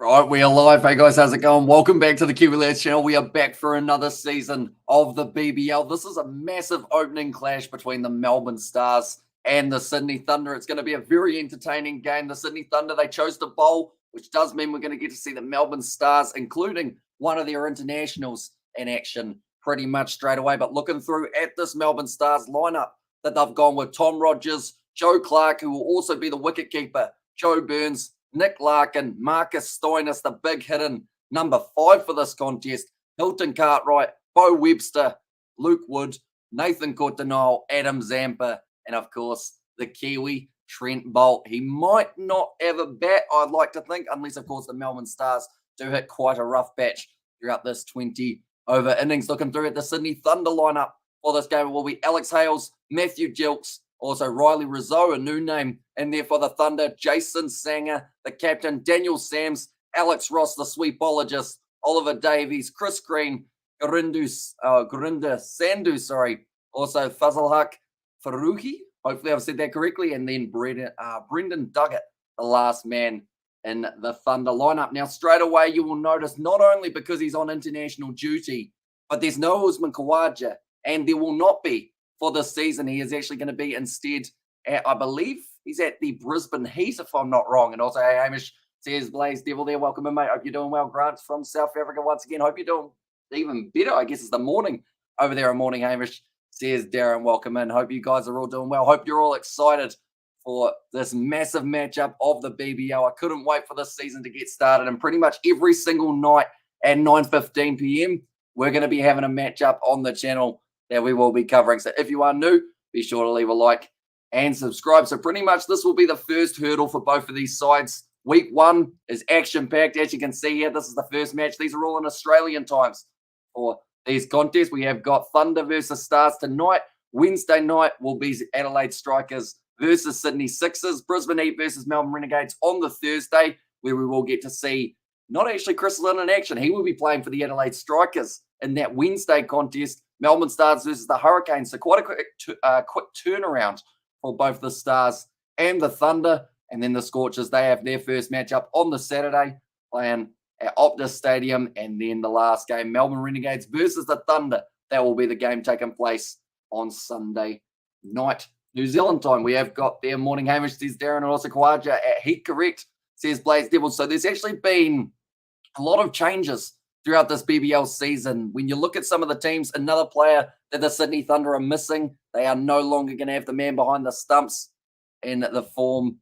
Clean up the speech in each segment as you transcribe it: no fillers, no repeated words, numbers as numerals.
Right, we are live. Hey guys, how's it going? Welcome back to the Kiwi Lads channel. We are back for another season of the BBL. This is a massive opening clash between the Melbourne Stars and the Sydney Thunder. It's going to be a very entertaining game. The Sydney Thunder, they chose to bowl, which does mean we're going to get to see the Melbourne Stars, including one of their internationals, in action pretty much straight away. But looking through at this Melbourne Stars lineup that they've gone with Tom Rogers, Joe Clark, who will also be the wicketkeeper, Joe Burns, Nick Larkin, Marcus Stoinis, the big hidden number 5 for this contest, Hilton Cartwright, Bo Webster, Luke Wood, Nathan Courtenay, Adam Zampa, and of course, the Kiwi, Trent Bolt. He might not have a bat, I'd like to think, unless, of course, the Melbourne Stars do hit quite a rough batch throughout this 20 over innings. Looking through at the Sydney Thunder lineup for this game will be Alex Hales, Matthew Gilks, also Riley Rizzo, a new name in there for the Thunder, Jason Sanger, the captain, Daniel Sams, Alex Ross, the sweepologist, Oliver Davies, Chris Green, Gurinder Sandhu, also Fazalhak Faruqi, hopefully I've said that correctly, and then Brendan Duggett, the last man in the Thunder lineup. Now, straight away, you will notice not only because he's on international duty, but there's no Usman Khawaja, and there will not be for this season. He is actually going to be instead at, I believe, he's at the Brisbane Heat, if I'm not wrong. And also, hey, Hamish says, Blaze Devil there. Welcome in, mate. Hope you're doing well. Grant from South Africa once again. Hope you're doing even better. I guess it's the morning over there. Morning, Hamish says, Darren, welcome in. Hope you guys are all doing well. Hope you're all excited for this massive matchup of the BBL. I couldn't wait for this season to get started. And pretty much every single night at 9:15 p.m., we're going to be having a matchup on the channel that we will be covering. So if you are new, be sure to leave a like and subscribe. So pretty much this will be the first hurdle for both of these sides. Week 1 is action-packed. As you can see here, this is the first match. These are all in Australian times for these contests. We have got Thunder versus Stars tonight. Wednesday night will be Adelaide Strikers versus Sydney Sixers. Brisbane Heat versus Melbourne Renegades on the Thursday, where we will get to see not actually Chris Lynn in action. He will be playing for the Adelaide Strikers in that Wednesday contest. Melbourne Stars versus the Hurricanes. So quite a quick turnaround for both the Stars and the Thunder. And then the Scorchers, they have their first matchup on the Saturday, playing at Optus Stadium. And then the last game, Melbourne Renegades versus the Thunder. That will be the game taking place on Sunday night, New Zealand time. We have got their morning. Hamish says Darren and also Khawaja at Heat Correct, says Blaze Devils. So there's actually been a lot of changes throughout this BBL season. When you look at some of the teams, another player that the Sydney Thunder are missing, they are no longer going to have the man behind the stumps in the form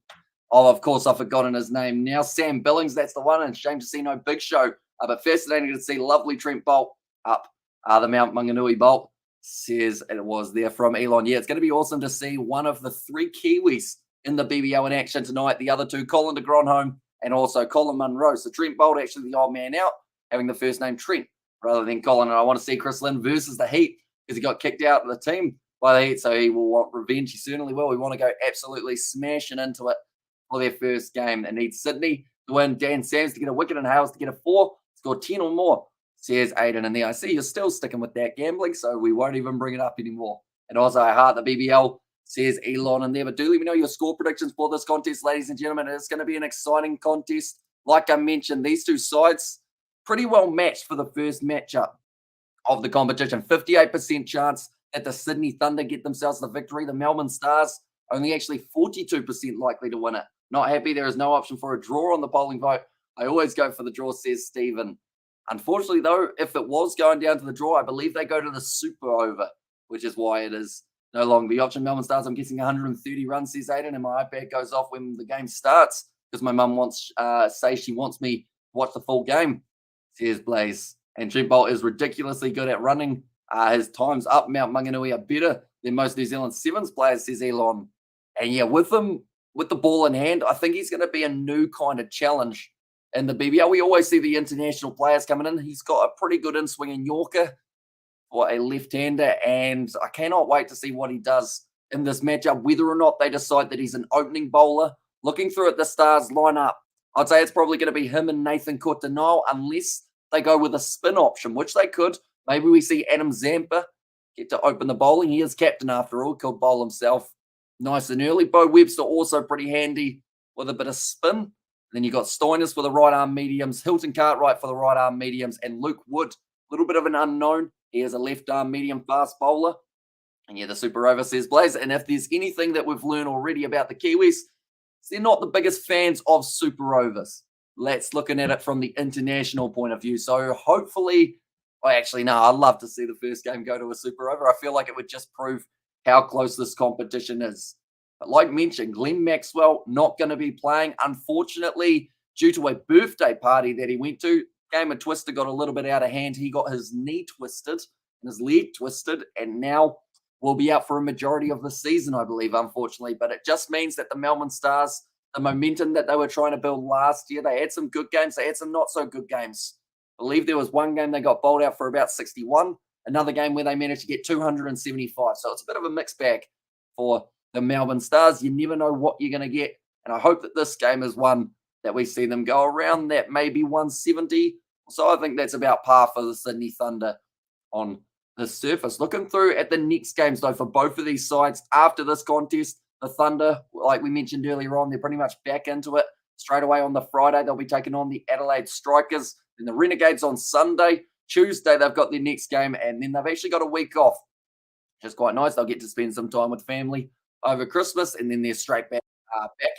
of course, I've forgotten his name now, Sam Billings, that's the one, and shame to see no Big Show, but fascinating to see lovely Trent Bolt up the Mount Maunganui Bolt, says it was there from Elon. Yeah, it's going to be awesome to see one of the 3 Kiwis in the BBL in action tonight, the other 2, Colin de Gronholm and also Colin Munro. So Trent Bolt actually the old man out, having the first name Trent rather than Colin. And I want to see Chris Lynn versus the Heat because he got kicked out of the team by the Heat. So he will want revenge. He certainly will. We want to go absolutely smashing into it for their first game. They need Sydney to win, Dan Sams to get a wicket and Hales to get a 4, score 10 or more, says Aiden. And there I see you're still sticking with that gambling, so we won't even bring it up anymore. And also I heart the BBL, says Elon in there. But do let me know your score predictions for this contest, ladies and gentlemen. It's going to be an exciting contest. Like I mentioned, these two sides pretty well matched for the first matchup of the competition. 58% chance that the Sydney Thunder get themselves the victory. The Melbourne Stars only actually 42% likely to win it. Not happy. There is no option for a draw on the polling vote. I always go for the draw, says Stephen. Unfortunately, though, if it was going down to the draw, I believe they go to the super over, which is why it is no longer the option. Melbourne Stars, I'm guessing 130 runs, says Aiden, and my iPad goes off when the game starts because my mum wants, she wants me to watch the full game, says Blaze. And Trent Bolt is ridiculously good at running. His times up Mount Maunganui are better than most New Zealand Sevens players, says Elon. And yeah, with the ball in hand, I think he's going to be a new kind of challenge in the BBL. We always see the international players coming in. He's got a pretty good in-swinging Yorker for a left-hander, and I cannot wait to see what he does in this matchup, whether or not they decide that he's an opening bowler. Looking through at the Stars lineup, I'd say it's probably going to be him and Nathan Courtenay, unless they go with a spin option, which they could. Maybe we see Adam Zampa get to open the bowling. He is captain after all, could bowl himself nice and early. Bo Webster also pretty handy with a bit of spin. Then you got Stoinis for the right arm mediums, Hilton Cartwright for the right arm mediums, and Luke Wood, a little bit of an unknown. He is a left arm medium fast bowler. And yeah, the Super Over says Blaze. And if there's anything that we've learned already about the Kiwis, they're not the biggest fans of Super Overs. Let's looking at it from the international point of view. So hopefully, I'd love to see the first game go to a Super Over. I feel like it would just prove how close this competition is. But like mentioned, Glenn Maxwell not going to be playing, unfortunately, due to a birthday party that he went to. Game of Twister got a little bit out of hand. He got his knee twisted and his leg twisted, and now will be out for a majority of the season, I believe, unfortunately. But it just means that the Melbourne Stars, the momentum that they were trying to build last year, they had some good games, they had some not so good games. I believe there was one game they got bowled out for about 61, another game where they managed to get 275. So it's a bit of a mixed bag for the Melbourne Stars. You never know what you're going to get. And I hope that this game is one that we see them go around that maybe 170. So I think that's about par for the Sydney Thunder on the surface. Looking through at the next games, though, for both of these sides after this contest, the Thunder, like we mentioned earlier on, they're pretty much back into it. Straight away on the Friday, they'll be taking on the Adelaide Strikers. Then the Renegades on Sunday. Tuesday, they've got their next game, and then they've actually got a week off, which is quite nice. They'll get to spend some time with family over Christmas, and then they're straight back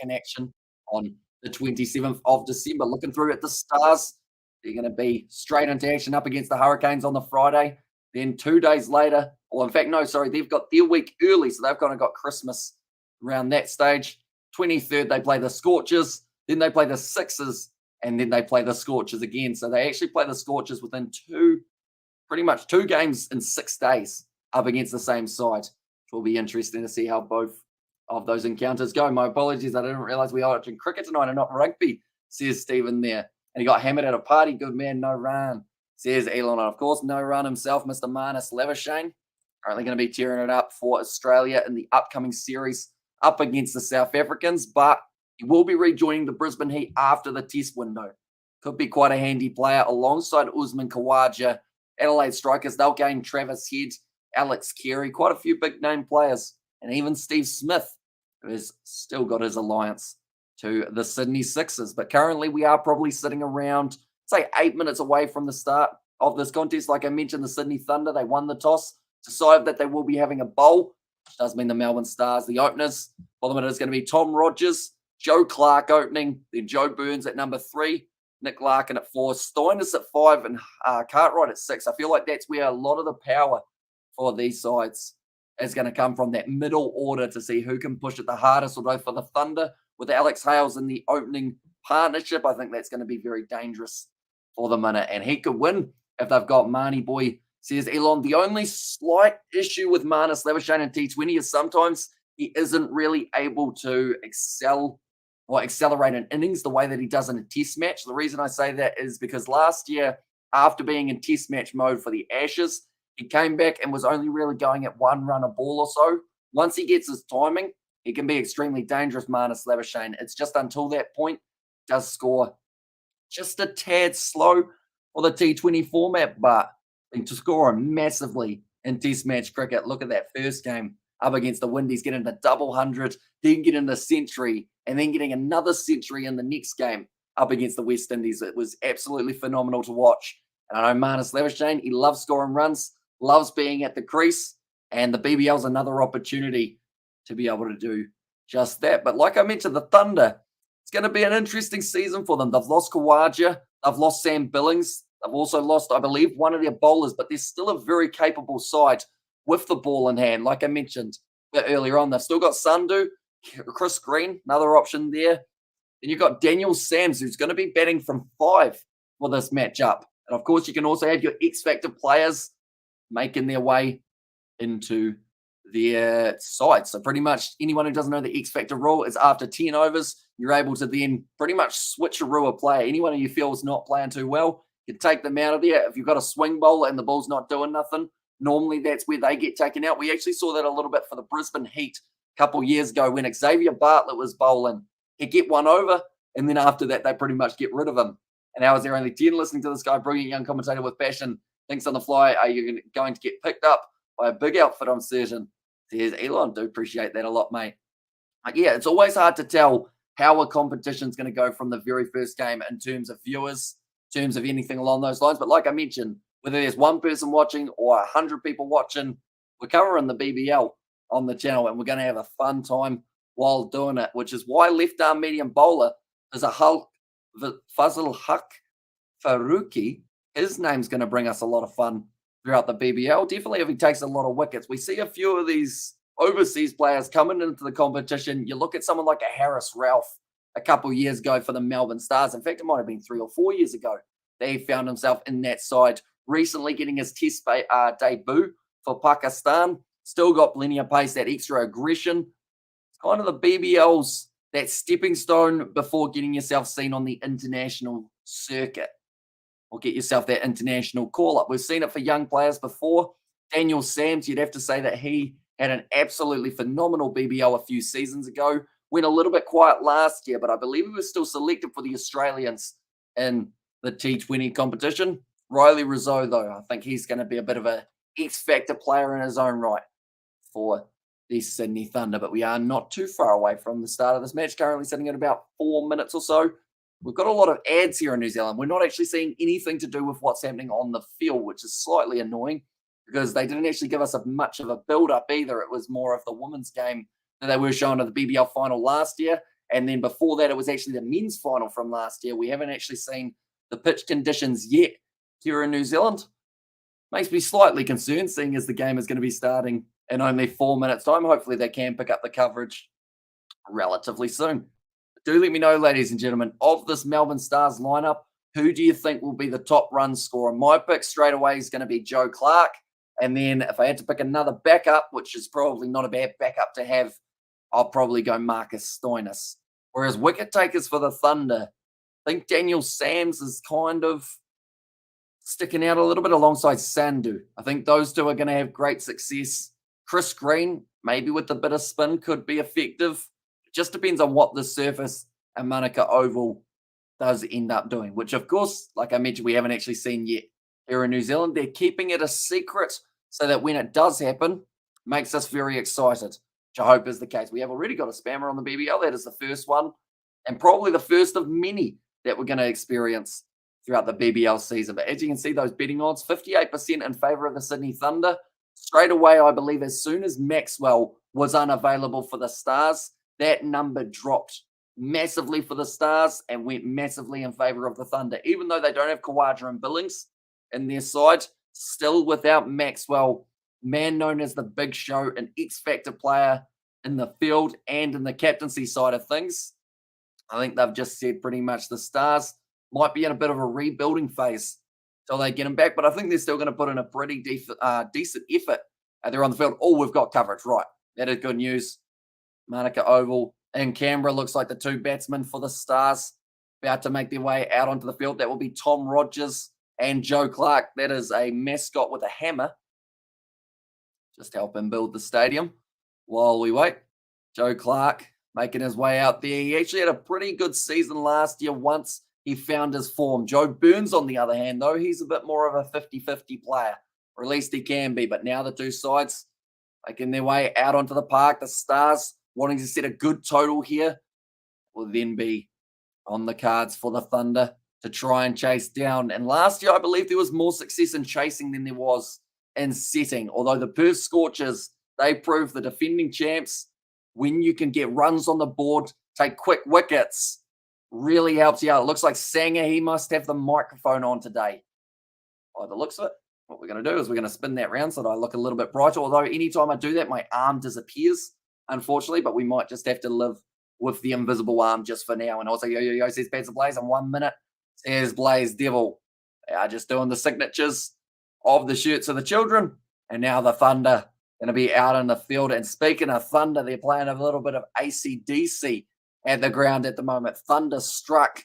in action on the 27th of December. Looking through at the Stars, they're going to be straight into action up against the Hurricanes on the Friday. Then 2 days later, they've got their week early, so they've kind of got Christmas around that stage. 23rd, they play the Scorchers, then they play the Sixers, and then they play the Scorchers again. So they actually play the Scorchers within pretty much two games in 6 days up against the same side, which will be interesting to see how both of those encounters go. My apologies, I didn't realize we are watching cricket tonight and not rugby, says Stephen there. And he got hammered at a party. Good man, no run, says Elon. And of course, no run himself, Mr. Marnus Labuschagne. Currently going to be tearing it up for Australia in the upcoming series up against the South Africans, but he will be rejoining the Brisbane Heat after the test window. Could be quite a handy player alongside Usman Khawaja. Adelaide Strikers, they'll gain Travis Head, Alex Carey, quite a few big name players, and even Steve Smith, who has still got his alliance to the Sydney Sixers. But currently we are probably sitting around, say, 8 minutes away from the start of this contest. Like I mentioned, the Sydney Thunder, they won the toss, decided that they will be having a bowl, which does mean the Melbourne Stars, the openers, for them it is going to be Tom Rogers, Joe Clark opening, then Joe Burns at number 3, Nick Larkin at 4, Stoinis at 5, and Cartwright at 6. I feel like that's where a lot of the power for these sides is going to come from, that middle order, to see who can push it the hardest. Although for the Thunder, with Alex Hales in the opening partnership, I think that's going to be very dangerous for them in it. And he could win if they've got Marnie Boy, says Elon. The only slight issue with Marnus Labuschagne in T20 is sometimes he isn't really able to accelerate an innings the way that he does in a test match. The reason I say that is because last year, after being in test match mode for the Ashes, he came back and was only really going at 1 run a ball or so. Once he gets his timing, he can be extremely dangerous, Marnus Labuschagne. It's just until that point, does score just a tad slow for the T20 format, but to score him massively in test match cricket. Look at that first game up against the Windies, getting the double 100, then getting the century, and then getting another century in the next game up against the West Indies. It was absolutely phenomenal to watch. And I know Marnus Labuschagne, he loves scoring runs, loves being at the crease, and the BBL is another opportunity to be able to do just that. But like I mentioned, the Thunder, it's going to be an interesting season for them. They've lost Khawaja, they've lost Sam Billings, they've also lost, I believe, one of their bowlers, but they're still a very capable side with the ball in hand. Like I mentioned earlier on, they've still got Sandhu, Chris Green, another option there. Then you've got Daniel Sams, who's going to be batting from 5 for this matchup. And of course, you can also have your X-Factor players making their way into their side. So pretty much anyone who doesn't know the X-Factor rule is after 10 overs, you're able to then pretty much switcheroo a player. Anyone who you feel is not playing too well, you can take them out of there. If you've got a swing bowler and the ball's not doing nothing, normally that's where they get taken out. We actually saw that a little bit for the Brisbane Heat a couple of years ago when Xavier Bartlett was bowling. He'd get one over, and then after that, they pretty much get rid of him. And now is there only 10 listening to this guy, brilliant young commentator with passion, thinks on the fly, are you going to get picked up by a big outfit, I'm certain. Says Elon, do appreciate that a lot, mate. Yeah, it's always hard to tell how a competition is going to go from the very first game in terms of viewers, in terms of anything along those lines. But like I mentioned, whether there's one person watching or 100 people watching, we're covering the BBL on the channel, and we're going to have a fun time while doing it, which is why left arm medium bowler is a Fazil Haq Faruqi. His name's going to bring us a lot of fun throughout the BBL. Definitely if he takes a lot of wickets. We see a few of these overseas players coming into the competition. You look at someone like a Harris Ralph a couple of years ago for the Melbourne Stars. In fact, it might have been 3 or 4 years ago that he found himself in that side. Recently getting his test debut for Pakistan. Still got plenty of pace, that extra aggression. It's kind of the BBL's, that stepping stone before getting yourself seen on the international circuit or get yourself that international call-up. We've seen it for young players before. Daniel Sams, you'd have to say that he had an absolutely phenomenal BBL a few seasons ago. Went a little bit quiet last year, but I believe he was still selected for the Australians in the T20 competition. Riley Rizzo, though, I think he's going to be a bit of a X-factor player in his own right for the Sydney Thunder, but we are not too far away from the start of this match, currently sitting at about 4 minutes or so. We've got a lot of ads here in New Zealand. We're not actually seeing anything to do with what's happening on the field, which is slightly annoying because they didn't actually give us much of a build-up either. It was more of the women's game that they were showing at the BBL final last year, and then before that, it was actually the men's final from last year. We haven't actually seen the pitch conditions yet here in New Zealand. Makes me slightly concerned, seeing as the game is going to be starting in only 4 minutes' time. Hopefully they can pick up the coverage relatively soon. But do let me know, ladies and gentlemen, of this Melbourne Stars lineup, who do you think will be the top run scorer? My pick straight away is going to be Joe Clark. And then if I had to pick another backup, which is probably not a bad backup to have, I'll probably go Marcus Stoinis. Whereas wicket takers for the Thunder, I think Daniel Sams is kind of sticking out a little bit alongside Sandhu. I think those two are going to have great success. Chris Green, maybe with a bit of spin, could be effective. It just depends on what the surface and Manuka Oval does end up doing, which, of course, like I mentioned, we haven't actually seen yet here in New Zealand. They're keeping it a secret so that when it does happen, makes us very excited, which I hope is the case. We have already got a spammer on the BBL. That is the first one, and probably the first of many that we're going to experience throughout the BBL season. But as you can see, those betting odds, 58% in favour of the Sydney Thunder. Straight away, I believe as soon as Maxwell was unavailable for the Stars, that number dropped massively for the Stars and went massively in favour of the Thunder. Even though they don't have Khawaja and Billings in their side, still without Maxwell, man known as the Big Show, an X-factor player in the field and in the captaincy side of things. I think they've just said pretty much the Stars might be in a bit of a rebuilding phase till they get him back, but I think they're still going to put in a pretty decent effort. They're on the field. Oh, we've got coverage. Right. That is good news. Manuka Oval and Canberra looks like the two batsmen for the Stars about to make their way out onto the field. That will be Tom Rogers and Joe Clark. That is a mascot with a hammer. Just help him build the stadium while we wait. Joe Clark making his way out there. He actually had a pretty good season last year once he found his form. Joe Burns, on the other hand, though, he's a bit more of a 50-50 player, or at least he can be. But now the two sides making their way out onto the park. The Stars wanting to set a good total here will then be on the cards for the Thunder to try and chase down. And last year, I believe there was more success in chasing than there was in setting. Although the Perth Scorchers, they proved the defending champs, when you can get runs on the board, take quick wickets, really helps you out. It looks like Sanger, he must have the microphone on today. By the looks of it, what we're going to do is we're going to spin that round so that I look a little bit brighter. Although anytime I do that, my arm disappears, unfortunately. But we might just have to live with the invisible arm just for now. And also, yo, says Bats of Blaze in 1 minute. Says Blaze Devil. They are just doing the signatures of the shirts of the children. And now the Thunder going to be out in the field. And speaking of Thunder, they're playing a little bit of AC/DC at the ground at the moment. Thunderstruck.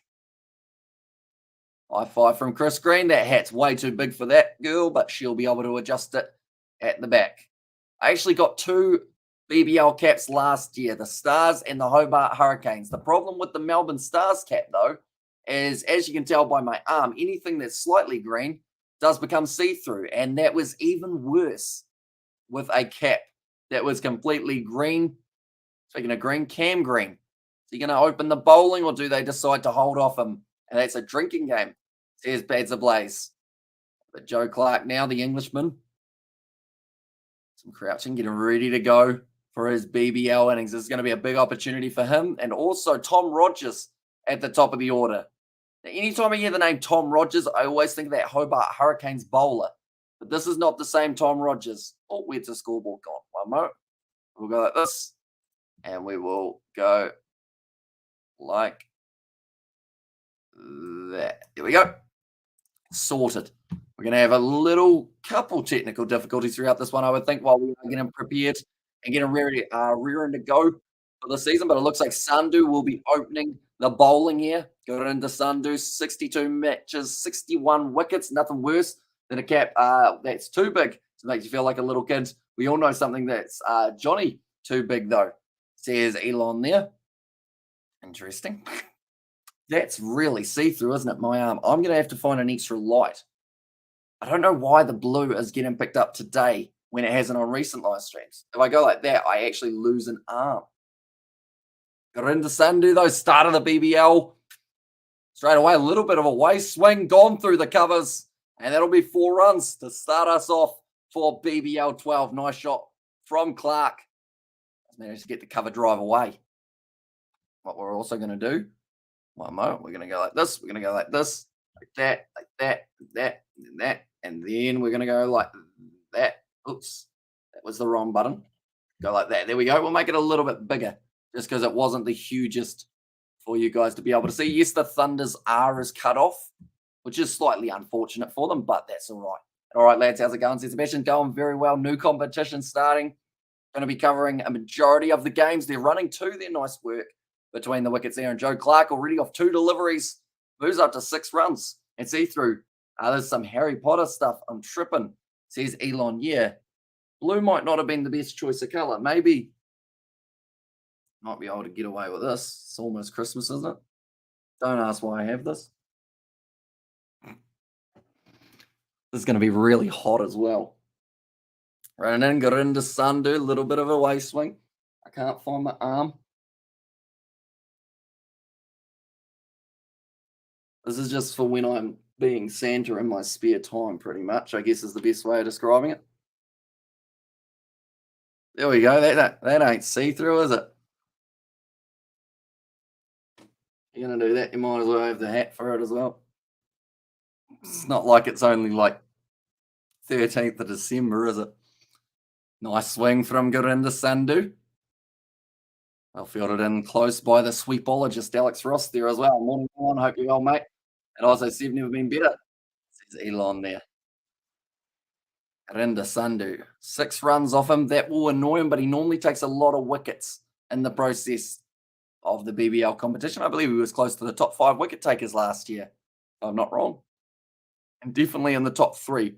High five from Chris Green. That hat's way too big for that girl, but she'll be able to adjust it at the back. I actually got 2 BBL caps last year, the Stars and the Hobart Hurricanes. The problem with the Melbourne Stars cap, though, is, as you can tell by my arm, anything that's slightly green does become see-through, and that was even worse with a cap that was completely green. Speaking of green, Cam Green. he going to open the bowling or do they decide to hold off him? And that's a drinking game, says Bads Ablaze. But Joe Clark now, the Englishman. Some crouching, getting ready to go for his BBL innings. This is going to be a big opportunity for him. And also Tom Rogers at the top of the order. Now, anytime I hear the name Tom Rogers, I always think of that Hobart Hurricanes bowler. But this is not the same Tom Rogers. Oh, where's the scoreboard gone? One more. We'll go like this. And we will go like that. There we go. Sorted. We're going to have a little couple technical difficulties throughout this one, I would think, while we are getting prepared and getting ready, rearing to go for the season. But it looks like Sandhu will be opening the bowling here. Got into Sandhu, 62 matches, 61 wickets. Nothing worse than a cap that's too big. So it makes you feel like a little kid. We all know something that's Johnny too big, though, says Elon there. Interesting. That's really see-through, isn't it, my arm? I'm going to have to find an extra light. I don't know why the blue is getting picked up today when it hasn't on recent live streams. If I go like that, I actually lose an arm. Got into Sandhu, though, start of the BBL. Straight away, a little bit of a waist swing, gone through the covers. And that'll be 4 runs to start us off for BBL12. Nice shot from Clark. Managed to get the cover drive away. What we're also going to do, one moment, we're going to go like this, we're going to go like this, like that, like that, like that, and that, and then we're going to go like that. Oops, that was the wrong button. Go like that. There we go. We'll make it a little bit bigger just because it wasn't the hugest for you guys to be able to see. Yes, the Thunder's R is cut off, which is slightly unfortunate for them, but that's all right. All right, lads, how's it going? Sebastian, going very well. New competition starting. Going to be covering a majority of the games. They're running 2. They're nice work between the wickets there. And Joe Clark already off 2 deliveries. Moves up to 6 runs. And see through. There's some Harry Potter stuff. I'm tripping, says Elon. Yeah, blue might not have been the best choice of colour. Maybe might be able to get away with this. It's almost Christmas, isn't it? Don't ask why I have this. This is going to be really hot as well. Running in, got into Sandhu, a little bit of a waist swing. I can't find my arm. This is just for when I'm being Santa in my spare time, pretty much, I guess is the best way of describing it. There we go. That ain't see-through, is it? You're going to do that, you might as well have the hat for it as well. It's not like it's only like 13th of December, is it? Nice swing from Gurinder Sandhu. Well fielded in close by the sweepologist Alex Ross there as well. Morning, Elon. Hope you're well, mate. And also, said never been better, says Elon there. Gurinder Sandhu. 6 runs off him. That will annoy him, but he normally takes a lot of wickets in the process of the BBL competition. I believe he was close to the top 5 wicket takers last year, if I'm not wrong. And definitely in the top 3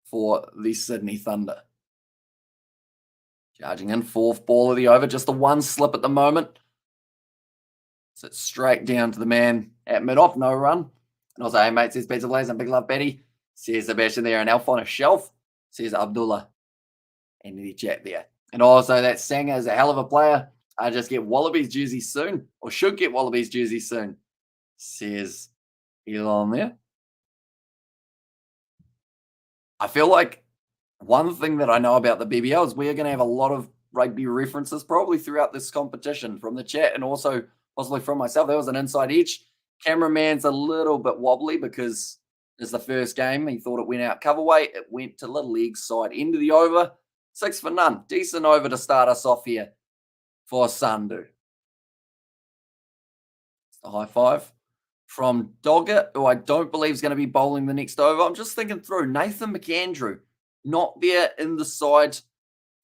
for the Sydney Thunder. Charging in, 4th ball of the over. Just the one slip at the moment. So it's straight down to the man at mid-off. No run. And also, hey, mate, says Better Blaze and Big Love Betty. Says Sebastian there. And Alf on a shelf. Says Abdullah. End of the chat there. And also, that Sanger is a hell of a player. I just get Wallabies jersey soon. Or should get Wallabies jersey soon. Says Elon there. I feel like one thing that I know about the BBL is we're going to have a lot of rugby references probably throughout this competition from the chat and also possibly from myself. There was an inside edge. Cameraman's a little bit wobbly because it's the first game. He thought it went out cover weight. It went to little leg side end of the over. 6 for none. Decent over to start us off here for Sandhu. It's the high five from Doggett, who I don't believe is going to be bowling the next over. I'm just thinking through. Nathan McAndrew. Not there in the side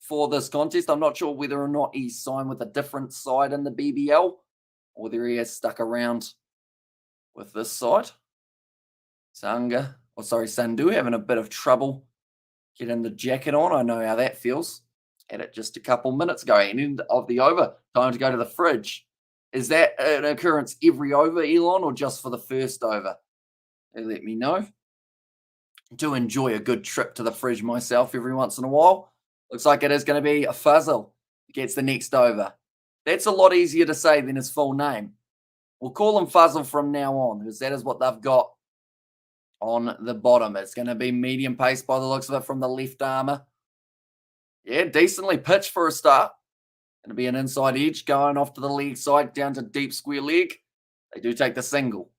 for this contest. I'm not sure whether or not he's signed with a different side in the BBL or whether he has stuck around with this side. Sandhu having a bit of trouble getting the jacket on. I know how that feels. Had it just a couple minutes ago. End of the over. Time to go to the fridge. Is that an occurrence every over, Elon, or just for the first over? Let me know. Do enjoy a good trip to the fridge myself every once in a while. Looks like it is going to be a Fuzzle who gets the next over. That's a lot easier to say than his full name. We'll call him Fuzzle from now on because that is what they've got on the bottom. It's going to be medium pace by the looks of it from the left armour. Yeah, decently pitched for a start. Going to be an inside edge going off to the leg side down to deep square leg. They do take the single.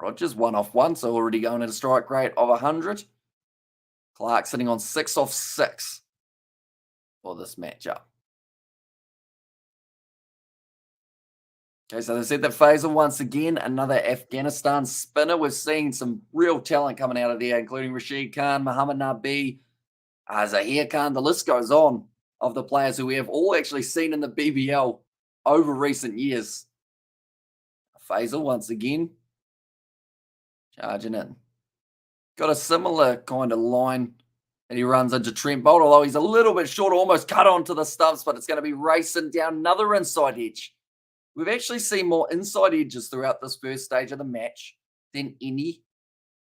Rogers 1 off 1, so already going at a strike rate of 100. Clark sitting on 6 off 6 for this matchup. Okay, so they said that Faisal once again, another Afghanistan spinner. We're seeing some real talent coming out of there, including Rashid Khan, Muhammad Nabi, Zahir Khan. The list goes on of the players who we have all actually seen in the BBL over recent years. Faisal once again charging in. Got a similar kind of line that he runs into Trent Bolt, although he's a little bit short, almost cut onto the stumps, but it's going to be racing down another inside edge. We've actually seen more inside edges throughout this first stage of the match than any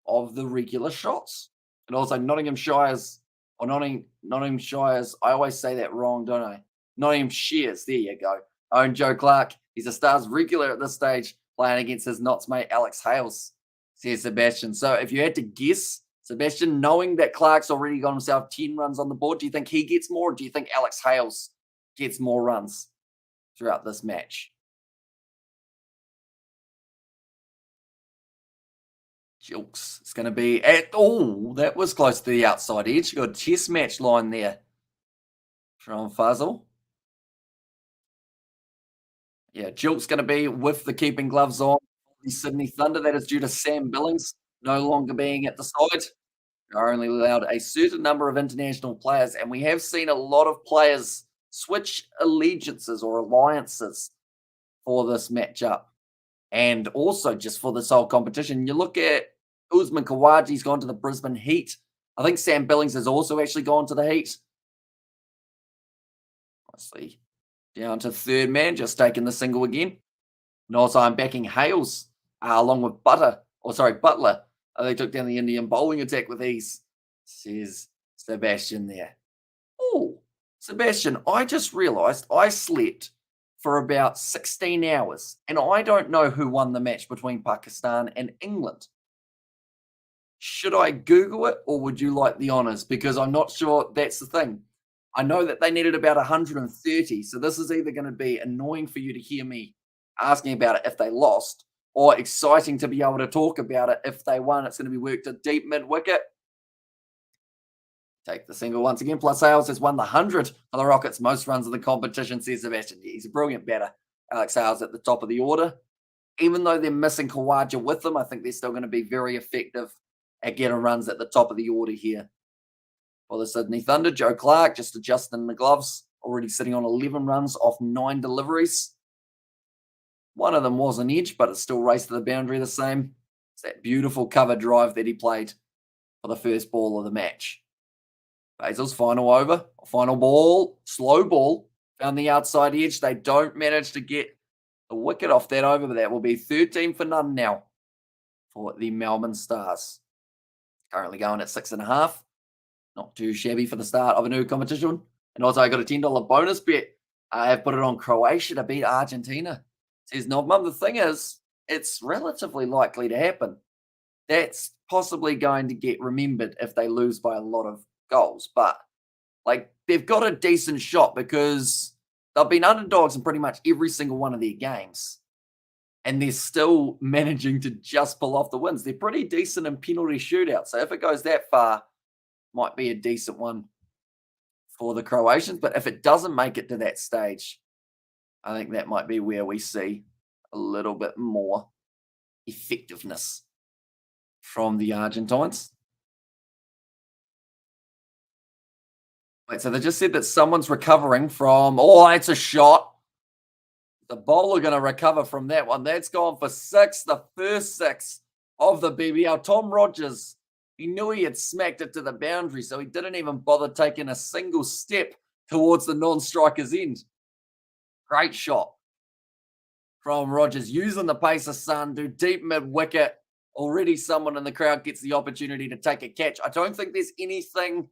of the regular shots. And also Nottinghamshire's, I always say that wrong, don't I? Nottinghamshire's, there you go. Own Joe Clark. He's a Stars regular at this stage, playing against his Knots mate Alex Hales, says Sebastian. So if you had to guess, Sebastian, knowing that Clark's already got himself 10 runs on the board, do you think he gets more, or do you think Alex Hales gets more runs throughout this match? Jilks. It's going to be at, oh, that was close to the outside edge. Got a chess match line there from Fuzzle. Yeah, Jilk's going to be with the keeping gloves on. The Sydney Thunder, that is due to Sam Billings no longer being at the side. They're only allowed a certain number of international players, and we have seen a lot of players switch allegiances or alliances for this matchup. And also just for this whole competition, you look at Usman Khawaja's gone to the Brisbane Heat. I think Sam Billings has also actually gone to the Heat. Nicely down to third man, just taking the single again. And also I'm backing Hales along with Butler. They took down the Indian bowling attack with ease, says Sebastian there. Oh, Sebastian, I just realised I slept for about 16 hours, and I don't know who won the match between Pakistan and England. Should I Google it, or would you like the honours? Because I'm not sure that's the thing. I know that they needed about 130, so this is either going to be annoying for you to hear me asking about it if they lost, or exciting to be able to talk about it if they won. It's going to be worked a deep mid-wicket. Take the single once again. Plus Hales has won the 100 for the Rockets. Most runs of the competition, says Sebastian. He's a brilliant batter. Alex Hales at the top of the order. Even though they're missing Khawaja with them, I think they're still going to be very effective at getting runs at the top of the order here. For the Sydney Thunder, Joe Clark just adjusting the gloves. Already sitting on 11 runs off 9 deliveries. One of them was an edge, but it still raced to the boundary the same. It's that beautiful cover drive that he played for the first ball of the match. Basil's final over, final ball, slow ball, found the outside edge. They don't manage to get the wicket off that over, but that will be 13 for none now for the Melbourne Stars. Currently going at 6.5. Not too shabby for the start of a new competition. And also I got a $10 bonus bet. I have put it on Croatia to beat Argentina. Says Nobmum, the thing is, it's relatively likely to happen. That's possibly going to get remembered if they lose by a lot of goals. But, like, they've got a decent shot because they've been underdogs in pretty much every single one of their games. And they're still managing to just pull off the wins. They're pretty decent in penalty shootouts. So if it goes that far, might be a decent one for the Croatians. But if it doesn't make it to that stage, I think that might be where we see a little bit more effectiveness from the Argentines. Wait, so they just said that someone's recovering from, oh, it's a shot. The bowler going to recover from that one. That's gone for 6, the first 6 of the BBL. Tom Rogers, he knew he had smacked it to the boundary, so he didn't even bother taking a single step towards the non-striker's end. Great shot from Rogers, using the pace of Sandu, deep mid-wicket. Already someone in the crowd gets the opportunity to take a catch. I don't think there's anything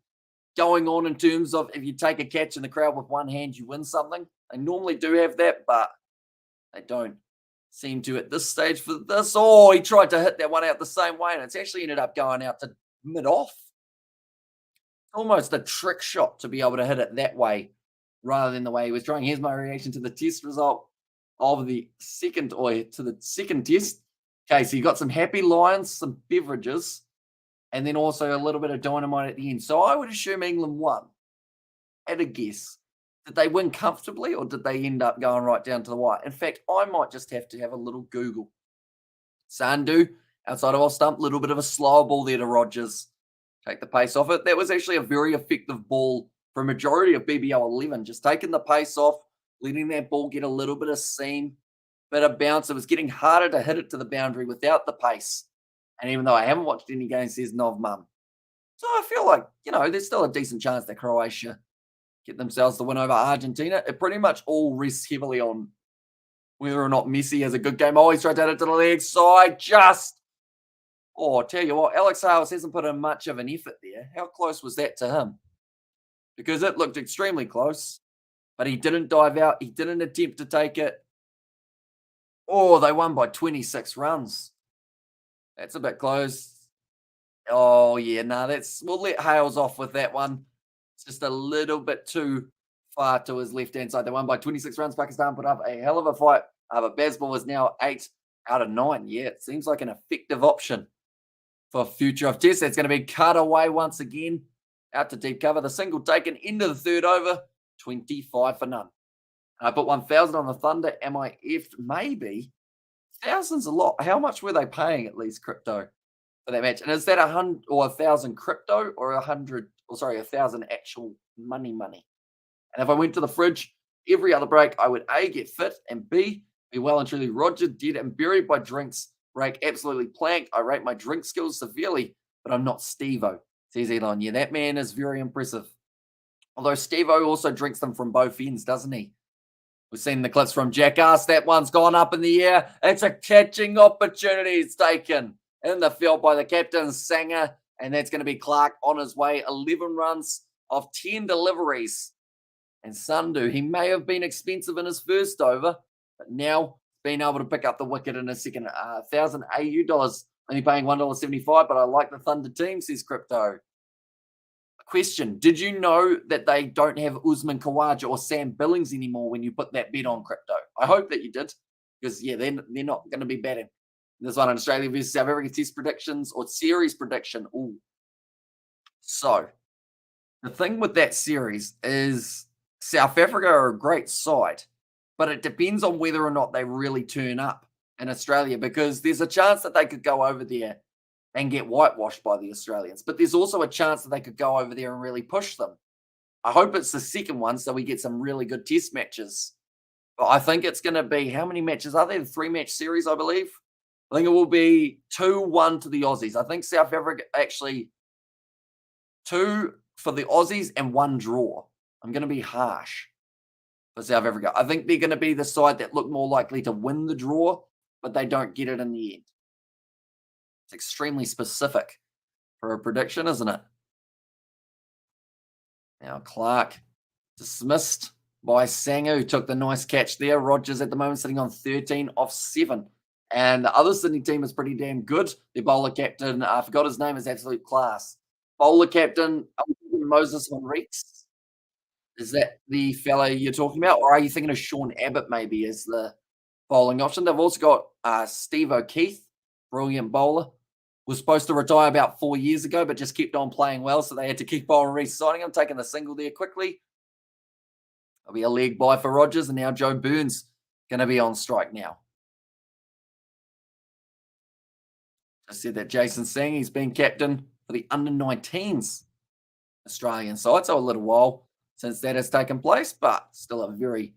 going on in terms of if you take a catch in the crowd with one hand, you win something. They normally do have that, but they don't seem to at this stage for this. Oh, he tried to hit that one out the same way, and it's actually ended up going out to mid-off. Almost a trick shot to be able to hit it that way rather than the way he was trying. Here's my reaction to the test result of the second test. Okay, so you got some happy lions, some beverages, and then also a little bit of dynamite at the end. So I would assume England won. At a guess. Did they win comfortably or did they end up going right down to the wire? In fact, I might just have to have a little Google. Sandu, outside of off stump, little bit of a slower ball there to Rogers. Take the pace off it. That was actually a very effective ball for a majority of BBL11. Just taking the pace off, letting that ball get a little bit of seam, bit of bounce. It was getting harder to hit it to the boundary without the pace. And even though I haven't watched any games, says Nov Mum. So I feel like, there's still a decent chance that Croatia get themselves the win over Argentina. It pretty much all rests heavily on whether or not Messi has a good game. Oh, he's tried to hit it to the leg side. I tell you what, Alex Hales hasn't put in much of an effort there. How close was that to him? Because it looked extremely close, but he didn't dive out. He didn't attempt to take it. Oh, they won by 26 runs. That's a bit close. Oh, yeah, we'll let Hales off with that one. It's just a little bit too far to his left-hand side. They won by 26 runs. Pakistan put up a hell of a fight. But Bazball is now 8 out of 9. Yeah, it seems like an effective option for future of tests. That's going to be cut away once again. Out to deep cover. The single taken into the third over. 25 for none. I put 1,000 on the Thunder. Am I effed? Maybe. 1,000's a lot. How much were they paying at least crypto for that match? And is that 100 or 1,000 crypto or 1,000 actual money? And if I went to the fridge every other break, I would A, get fit, and B, be well and truly Roger dead and buried by drinks. Break absolutely planked. I rate my drink skills severely, but I'm not Steve-O, says Elon. Yeah, that man is very impressive. Although Steve-O also drinks them from both ends, doesn't he? We've seen the clips from Jackass. That one's gone up in the air. It's a catching opportunity. It's taken in the field by the captain, Sanger, and that's going to be Clark on his way. 11 runs off 10 deliveries. And Sandu, he may have been expensive in his first over, but now being able to pick up the wicket in a second. 1,000 AU dollars, only paying $1.75, but I like the Thunder team, says Crypto. Question, did you know that they don't have Usman Khawaja or Sam Billings anymore when you put that bet on Crypto? I hope that you did, because, yeah, they're not going to be batting. This one in Australia versus South Africa test predictions or series prediction. Ooh. So, the thing with that series is South Africa are a great side, but it depends on whether or not they really turn up in Australia, because there's a chance that they could go over there and get whitewashed by the Australians. But there's also a chance that they could go over there and really push them. I hope it's the second one so we get some really good test matches. But I think it's going to be, how many matches are there? The 3-match series, I believe. I think it will be 2-1 to the Aussies. I think South Africa actually 2 for the Aussies and 1 draw. I'm going to be harsh for South Africa. I think they're going to be the side that look more likely to win the draw, but they don't get it in the end. It's extremely specific for a prediction, isn't it? Now, Clark dismissed by Sanger, who took the nice catch there. Rogers at the moment sitting on 13 off 7. And the other Sydney team is pretty damn good. Their bowler captain, I forgot his name, is absolute class. Bowler captain, Moses Henriques. Is that the fella you're talking about? Or are you thinking of Sean Abbott maybe as the bowling option? They've also got Steve O'Keefe, brilliant bowler. Was supposed to retire about 4 years ago, but just kept on playing well, so they had to keep on re-signing him. Taking the single there quickly. There'll be a leg bye for Rogers, and now Joe Burns going to be on strike now. I said that Jason Singh, he's been captain for the under-19s Australian side, so a little while since that has taken place, but still a very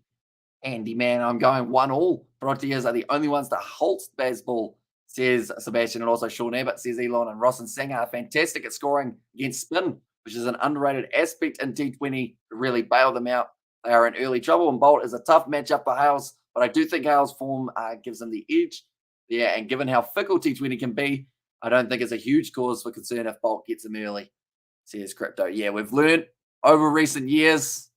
handy man. I'm going 1-all. Proteas are the only ones that halt Bazball, says Sebastian, and also Sean Abbott, says Elon, and Ross and Sanger are fantastic at scoring against spin, which is an underrated aspect in T20 to really bail them out. They are in early trouble, and Bolt is a tough matchup for Hales, but I do think Hales' form gives them the edge. Yeah, and given how fickle T20 can be, I don't think it's a huge cause for concern if Bolt gets him early. Says Crypto. Yeah, we've learned over recent years.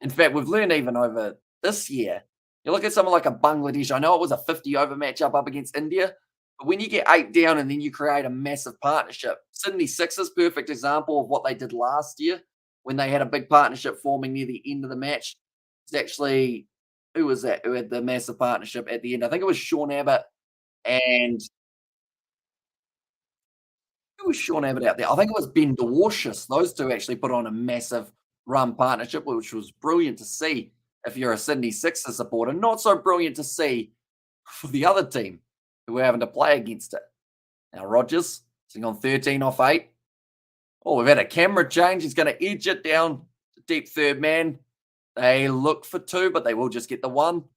In fact, we've learned even over this year. You look at someone like a Bangladesh. I know it was a 50-over matchup up against India, but when you get 8 down and then you create a massive partnership, Sydney Sixers, perfect example of what they did last year when they had a big partnership forming near the end of the match. It's actually, who was that? Who had the massive partnership at the end? I think it was Sean Abbott and who was Sean Abbott out there? I think it was Ben Dwarshuis. Those two actually put on a massive run partnership, which was brilliant to see if you're a Sydney Sixers supporter. Not so brilliant to see for the other team who were having to play against it. Now, Rogers sitting on 13 off 8. Oh, we've had a camera change. He's going to edge it down to deep third man. They look for 2, but they will just get the 1. Bit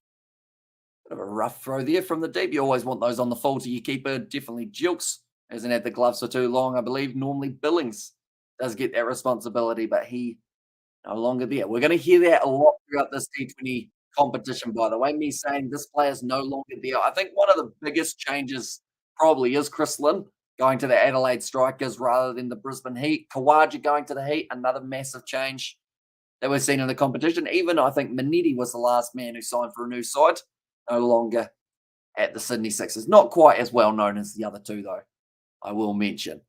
of a rough throw there from the deep. You always want those on the full to your keeper. Definitely Jilks hasn't had the gloves for too long, I believe. Normally Billings does get that responsibility, but he no longer there. We're going to hear that a lot throughout this T20 competition, by the way. Me saying this player's no longer there. I think one of the biggest changes probably is Chris Lynn going to the Adelaide Strikers rather than the Brisbane Heat. Kawaja going to the Heat, another massive change that we've seen in the competition. Even I think Manetti was the last man who signed for a new side, no longer at the Sydney Sixers. Not quite as well known as the other two, though, I will mention.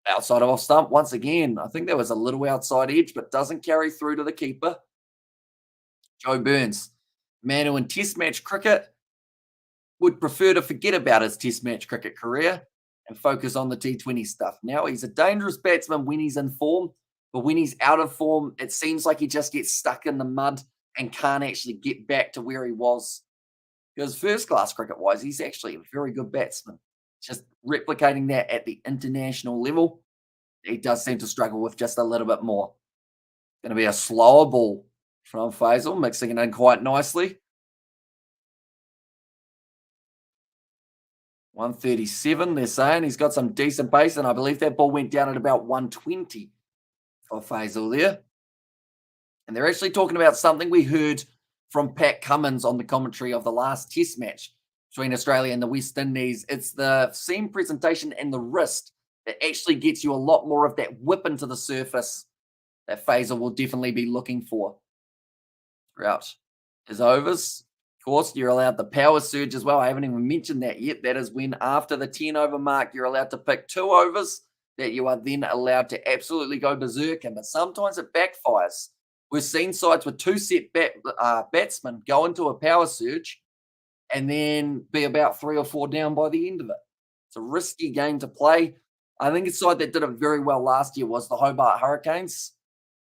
Outside of off stump, once again, I think there was a little outside edge, but doesn't carry through to the keeper. Joe Burns, man who in test match cricket would prefer to forget about his test match cricket career and focus on the T20 stuff. Now, he's a dangerous batsman when he's in form, but when he's out of form, it seems like he just gets stuck in the mud and can't actually get back to where he was. Because first-class cricket-wise, he's actually a very good batsman. Just replicating that at the international level, he does seem to struggle with just a little bit more. Going to be a slower ball from Faisal, mixing it in quite nicely. 137, they're saying. He's got some decent pace, and I believe that ball went down at about 120 for Faisal there. And they're actually talking about something we heard from Pat Cummins on the commentary of the last test match between Australia and the West Indies. It's the seam presentation and the wrist that actually gets you a lot more of that whip into the surface that Faisal will definitely be looking for throughout his overs. Of course, you're allowed the power surge as well. I haven't even mentioned that yet. That is when after the 10 over mark, you're allowed to pick 2 overs that you are then allowed to absolutely go berserk in. But sometimes it backfires. We've seen sides with 2 set batsmen go into a power surge and then be about 3 or 4 down by the end of it. It's a risky game to play. I think a side that did it very well last year was the Hobart Hurricanes.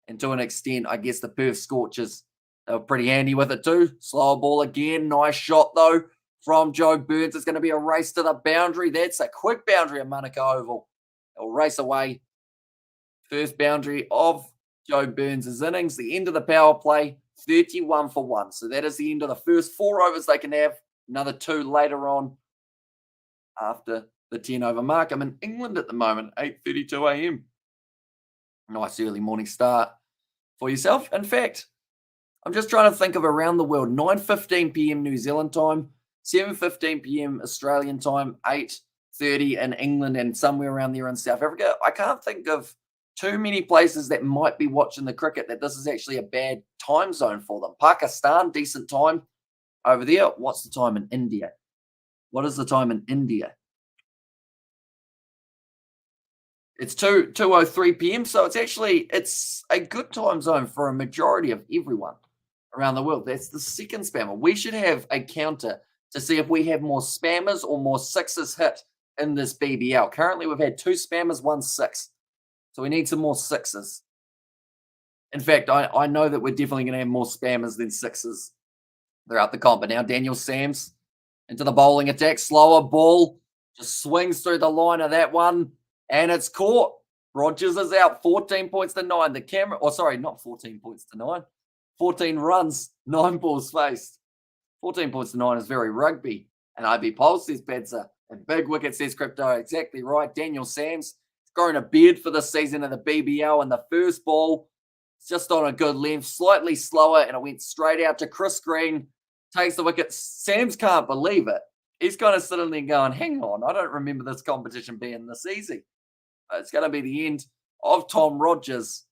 And to an extent, I guess the Perth Scorchers, they were pretty handy with it too. Slower ball again. Nice shot, though, from Joe Burns. It's going to be a race to the boundary. That's a quick boundary at Manuka Oval. They'll race away. First boundary of Joe Burns' innings. The end of the power play, 31 for 1. So that is the end of the first 4 overs they can have. Another 2 later on after the 10 over mark. I'm in England at the moment, 8:32 a.m. Nice early morning start for yourself. In fact, I'm just trying to think of around the world. 9:15 p.m. New Zealand time, 7:15 p.m. Australian time, 8:30 in England, and somewhere around there in South Africa. I can't think of too many places that might be watching the cricket that this is actually a bad time zone for them. Pakistan, decent time over there. What's the time in India? What is the time in India? It's 2:03 p.m. So it's a good time zone for a majority of everyone around the world. That's the second spammer. We should have a counter to see if we have more spammers or more sixes hit in this BBL. Currently, we've had 2 spammers, 1 6. So we need some more 6s. In fact, I know that we're definitely going to have more spammers than 6s throughout the comp. But now Daniel Sams into the bowling attack. Slower ball. Just swings through the line of that one. And it's caught. Rogers is out. 14 points to 9. The camera, not 14 points to 9. 14 runs, 9 balls faced. 14 points to 9 is very rugby. And IB Pulse says Bedser. And big wicket says Crypto. Exactly right. Daniel Sams has grown a beard for this season in the BBL. And the first ball is just on a good length, slightly slower. And it went straight out to Chris Green. Takes the wicket. Sams can't believe it. He's kind of sitting there going, hang on, I don't remember this competition being this easy. It's going to be the end of Tom Rogers.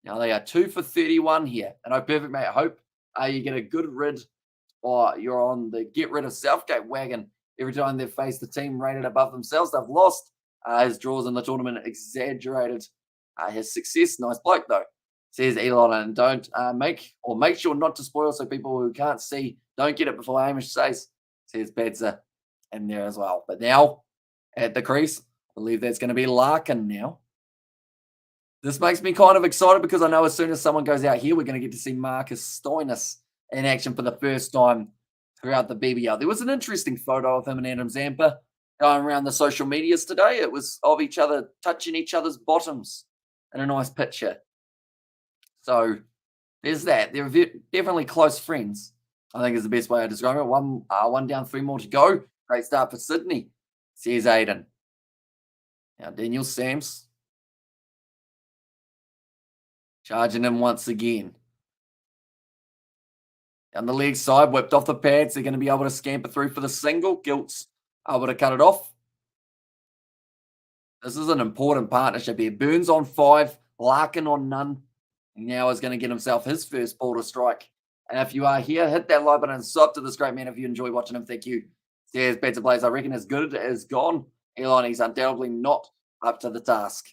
Now they are 2 for 31 here. And I perfect, mate. I hope you get a good rid, or you're on the get rid of Southgate wagon every time they've faced the team rated above themselves. They've lost. His draws in the tournament exaggerated his success. Nice bloke, though, says Elon. And don't make sure not to spoil so people who can't see don't get it before Hamish says Bedza in there as well. But now at the crease, I believe that's going to be Larkin now. This makes me kind of excited because I know as soon as someone goes out here, we're going to get to see Marcus Stoinis in action for the first time throughout the BBL. There was an interesting photo of him and Adam Zampa going around the social medias today. It was of each other touching each other's bottoms in a nice picture. So there's that. They're definitely close friends, I think is the best way to describe it. One down, 3 more to go. Great start for Sydney, says Aiden. Now Daniel Sams charging him once again. On the leg side, whipped off the pads. They're going to be able to scamper through for the single. Gilt's able to cut it off. This is an important partnership here. Burns on 5, Larkin on none. He now is going to get himself his first ball to strike. And if you are here, hit that like button and sub to this great man if you enjoy watching him. Thank you. Says Better Plays. I reckon as good as gone. Elon, he's undoubtedly not up to the task.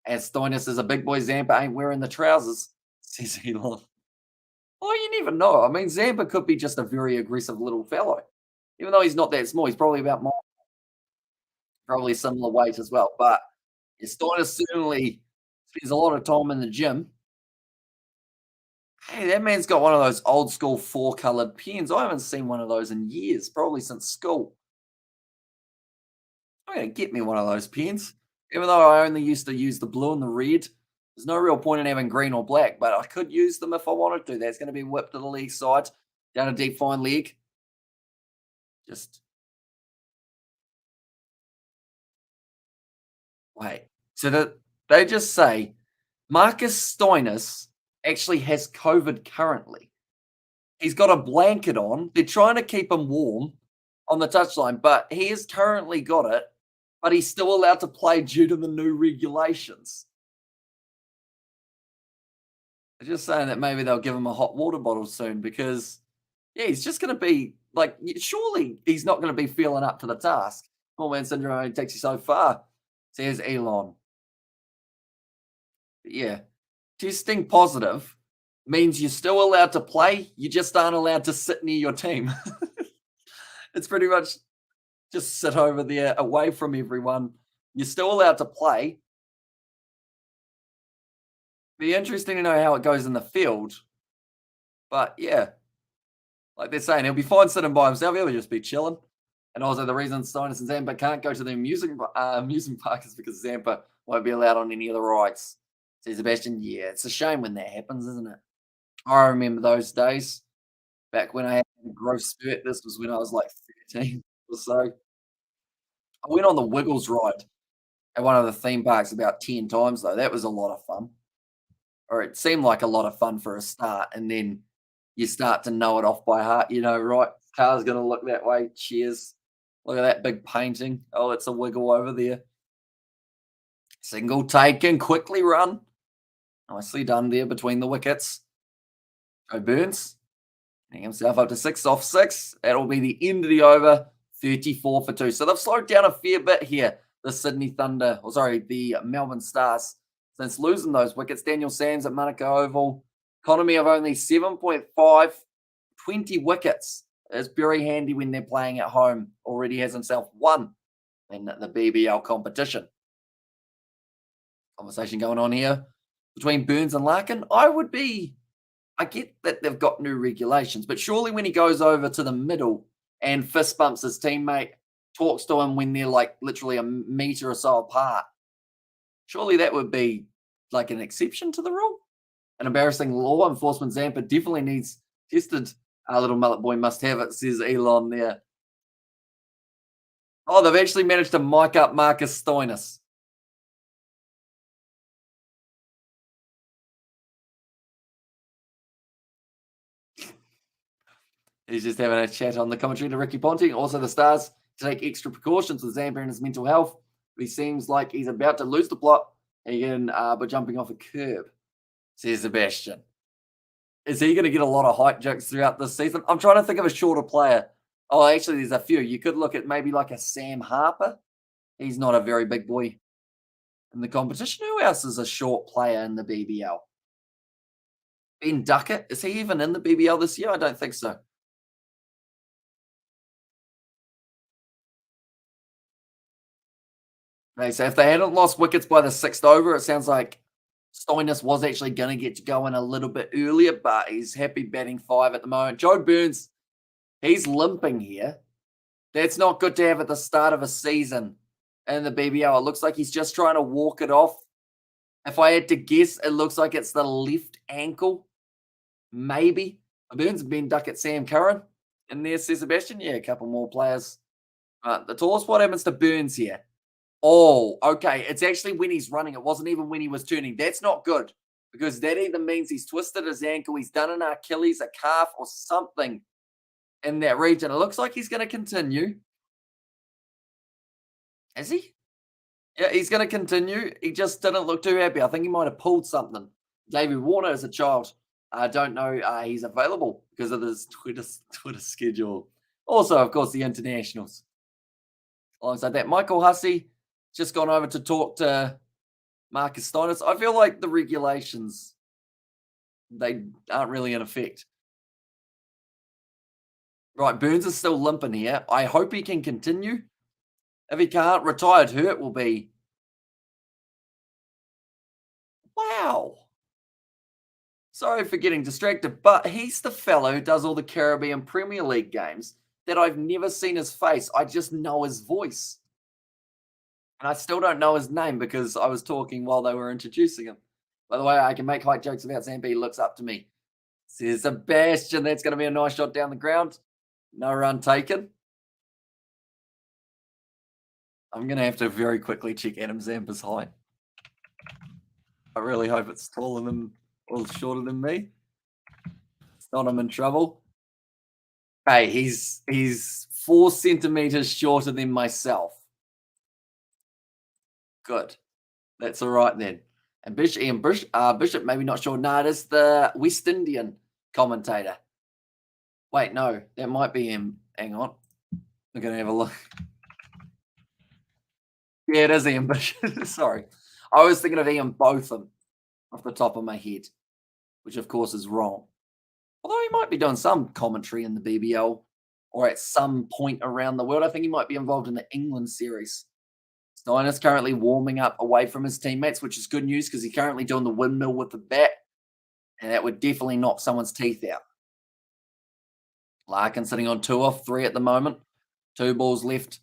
As Stoinis is a big boy, Zampa ain't wearing the trousers, says Elon. Well, you never know. I mean, Zampa could be just a very aggressive little fellow. Even though he's not that small, he's probably about more, probably similar weight as well. But Stoinis certainly spends a lot of time in the gym. Hey, that man's got one of those old school 4-colored pens. I haven't seen one of those in years, probably since school. I'm going to get me one of those pens. Even though I only used to use the blue and the red, there's no real point in having green or black, but I could use them if I wanted to. That's going to be whipped to the leg side, down a deep fine leg. Just wait. So they just say Marcus Stoinis actually has COVID currently. He's got a blanket on. They're trying to keep him warm on the touchline, but he has currently got it, but he's still allowed to play due to the new regulations. They're just saying that maybe they'll give him a hot water bottle soon because, yeah, he's just going to be like, surely he's not going to be feeling up to the task. Small man syndrome only takes you so far, says Elon. But yeah, testing positive means you're still allowed to play. You just aren't allowed to sit near your team. It's pretty much just sit over there away from everyone. You're still allowed to play. Be interesting to know how it goes in the field. But yeah, like they're saying, he'll be fine sitting by himself. He'll just be chilling. And also the reason Stoinis and Zampa can't go to the amusement park is because Zampa won't be allowed on any of the rides. Says Sebastian, yeah, it's a shame when that happens, isn't it? I remember those days back when I had a growth spurt. This was when I was like 13 or so. I went on the Wiggles ride at one of the theme parks about 10 times, though. That was a lot of fun. Or it seemed like a lot of fun for a start, and then you start to know it off by heart. You know, right, car's going to look that way. Cheers. Look at that big painting. Oh, it's a wiggle over there. Single taken, quickly run. Nicely done there between the wickets. Joe Burns getting himself up to 6 off 6. That'll be the end of the over, 34 for 2. So they've slowed down a fair bit here, the Melbourne Stars, since losing those wickets. Daniel Sams at Manuka Oval. Economy of only 7.5, 20 wickets. It's very handy when they're playing at home. Already has himself one in the BBL competition. Conversation going on here between Burns and Larkin. I get that they've got new regulations, but surely when he goes over to the middle and fist bumps his teammate, talks to him when they're like literally a meter or so apart, surely that would be like an exception to the rule. An embarrassing law enforcement. Zampa definitely needs tested. Our little mullet boy must have it, says Elon there. Oh, they've actually managed to mic up Marcus Stoinis. He's just having a chat on the commentary to Ricky Ponting. Also, the Stars to take extra precautions with Zampa and his mental health. He seems like he's about to lose the plot Again, but jumping off a curb, says Sebastian. Is he going to get a lot of height jokes throughout this season? I'm trying to think of a shorter player. Oh, actually, there's a few. You could look at maybe like a Sam Harper. He's not a very big boy in the competition. Who else is a short player in the BBL? Ben Duckett. Is he even in the BBL this year? I don't think so. Okay, so if they hadn't lost wickets by the 6th over, it sounds like Stoinis was actually going to get going a little bit earlier, but he's happy batting 5 at the moment. Joe Burns, he's limping here. That's not good to have at the start of a season in the BBL. It looks like he's just trying to walk it off. If I had to guess, it looks like it's the left ankle. Maybe. Burns, Ben Duckett, Sam Curran. And there's Sebastian. Yeah, a couple more players. The tallest, what happens to Burns here? Oh, okay. It's actually when he's running. It wasn't even when he was turning. That's not good because that either means he's twisted his ankle, he's done an Achilles, a calf, or something in that region. It looks like he's going to continue. Is he? Yeah, he's going to continue. He just didn't look too happy. I think he might have pulled something. David Warner as a child. I don't know. He's available because of his Twitter schedule. Also, of course, the internationals. Alongside that, Michael Hussey just gone over to talk to Marcus Stoinis. I feel like the regulations, they aren't really in effect. Right, Burns is still limping here. I hope he can continue. If he can't, retired hurt will be. Wow. Sorry for getting distracted, but he's the fellow who does all the Caribbean Premier League games that I've never seen his face. I just know his voice. And I still don't know his name because I was talking while they were introducing him. By the way, I can make height jokes about Sam, but he looks up to me. Says Sebastian, that's going to be a nice shot down the ground. No run taken. I'm going to have to very quickly check Adam Zampa's height. I really hope it's taller than or shorter than me. It's not I'm in trouble. Hey, he's 4 centimeters shorter than myself. Good. That's all right then. And Bishop, maybe not sure. Nah, it is the West Indian commentator. Wait, no, that might be him. Hang on. We're going to have a look. Yeah, it is Ian Bishop. Sorry. I was thinking of Ian Botham off the top of my head, which of course is wrong. Although he might be doing some commentary in the BBL or at some point around the world. I think he might be involved in the England series. Stoinis currently warming up away from his teammates, which is good news because he's currently doing the windmill with the bat, and that would definitely knock someone's teeth out. Larkin sitting on 2 off 3 at the moment. 2 balls left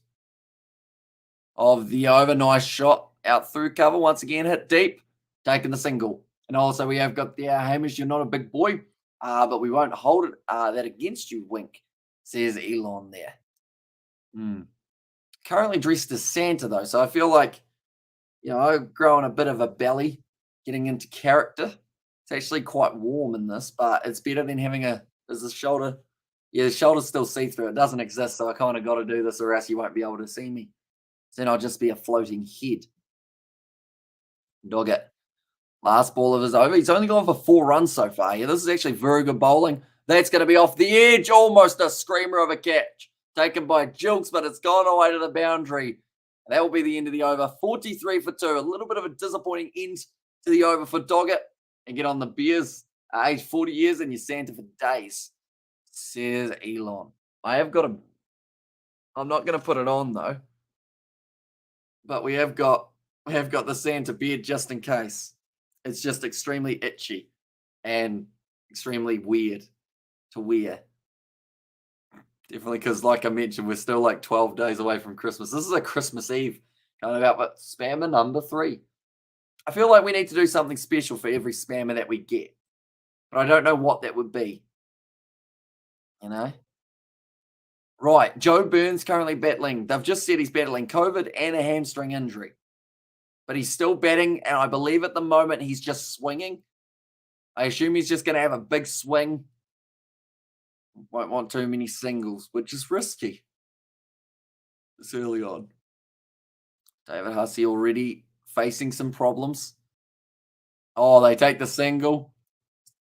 of the over. Nice shot out through cover. Once again, hit deep, taking the single. And also we have got the Hamish, you're not a big boy, but we won't hold it that against you, wink, says Elon there. Currently dressed as Santa, though, so I feel like, I've grown a bit of a belly, getting into character. It's actually quite warm in this, but it's better than having is the shoulder? Yeah, the shoulder's still see-through. It doesn't exist, so I kind of got to do this or else you won't be able to see me. Then I'll just be a floating head. Doggett. Last ball of his over. He's only gone for 4 runs so far. Yeah, this is actually very good bowling. That's going to be off the edge. Almost a screamer of a catch. Taken by Jilks, but it's gone away to the boundary. And that will be the end of the over. 43 for 2. A little bit of a disappointing end to the over for Doggett. And get on the beers. Age 40 years and you're Santa for days, says Elon. I'm not going to put it on, though. But we have got the Santa beard just in case. It's just extremely itchy and extremely weird to wear. Definitely because, like I mentioned, we're still like 12 days away from Christmas. This is a Christmas Eve kind of outfit. Spammer number 3. I feel like we need to do something special for every spammer that we get. But I don't know what that would be. Right, Joe Burns currently battling. They've just said he's battling COVID and a hamstring injury. But he's still batting, and I believe at the moment he's just swinging. I assume he's just going to have a big swing. Won't want too many singles, which is risky. It's early on. David Hussey already facing some problems. Oh, they take the single.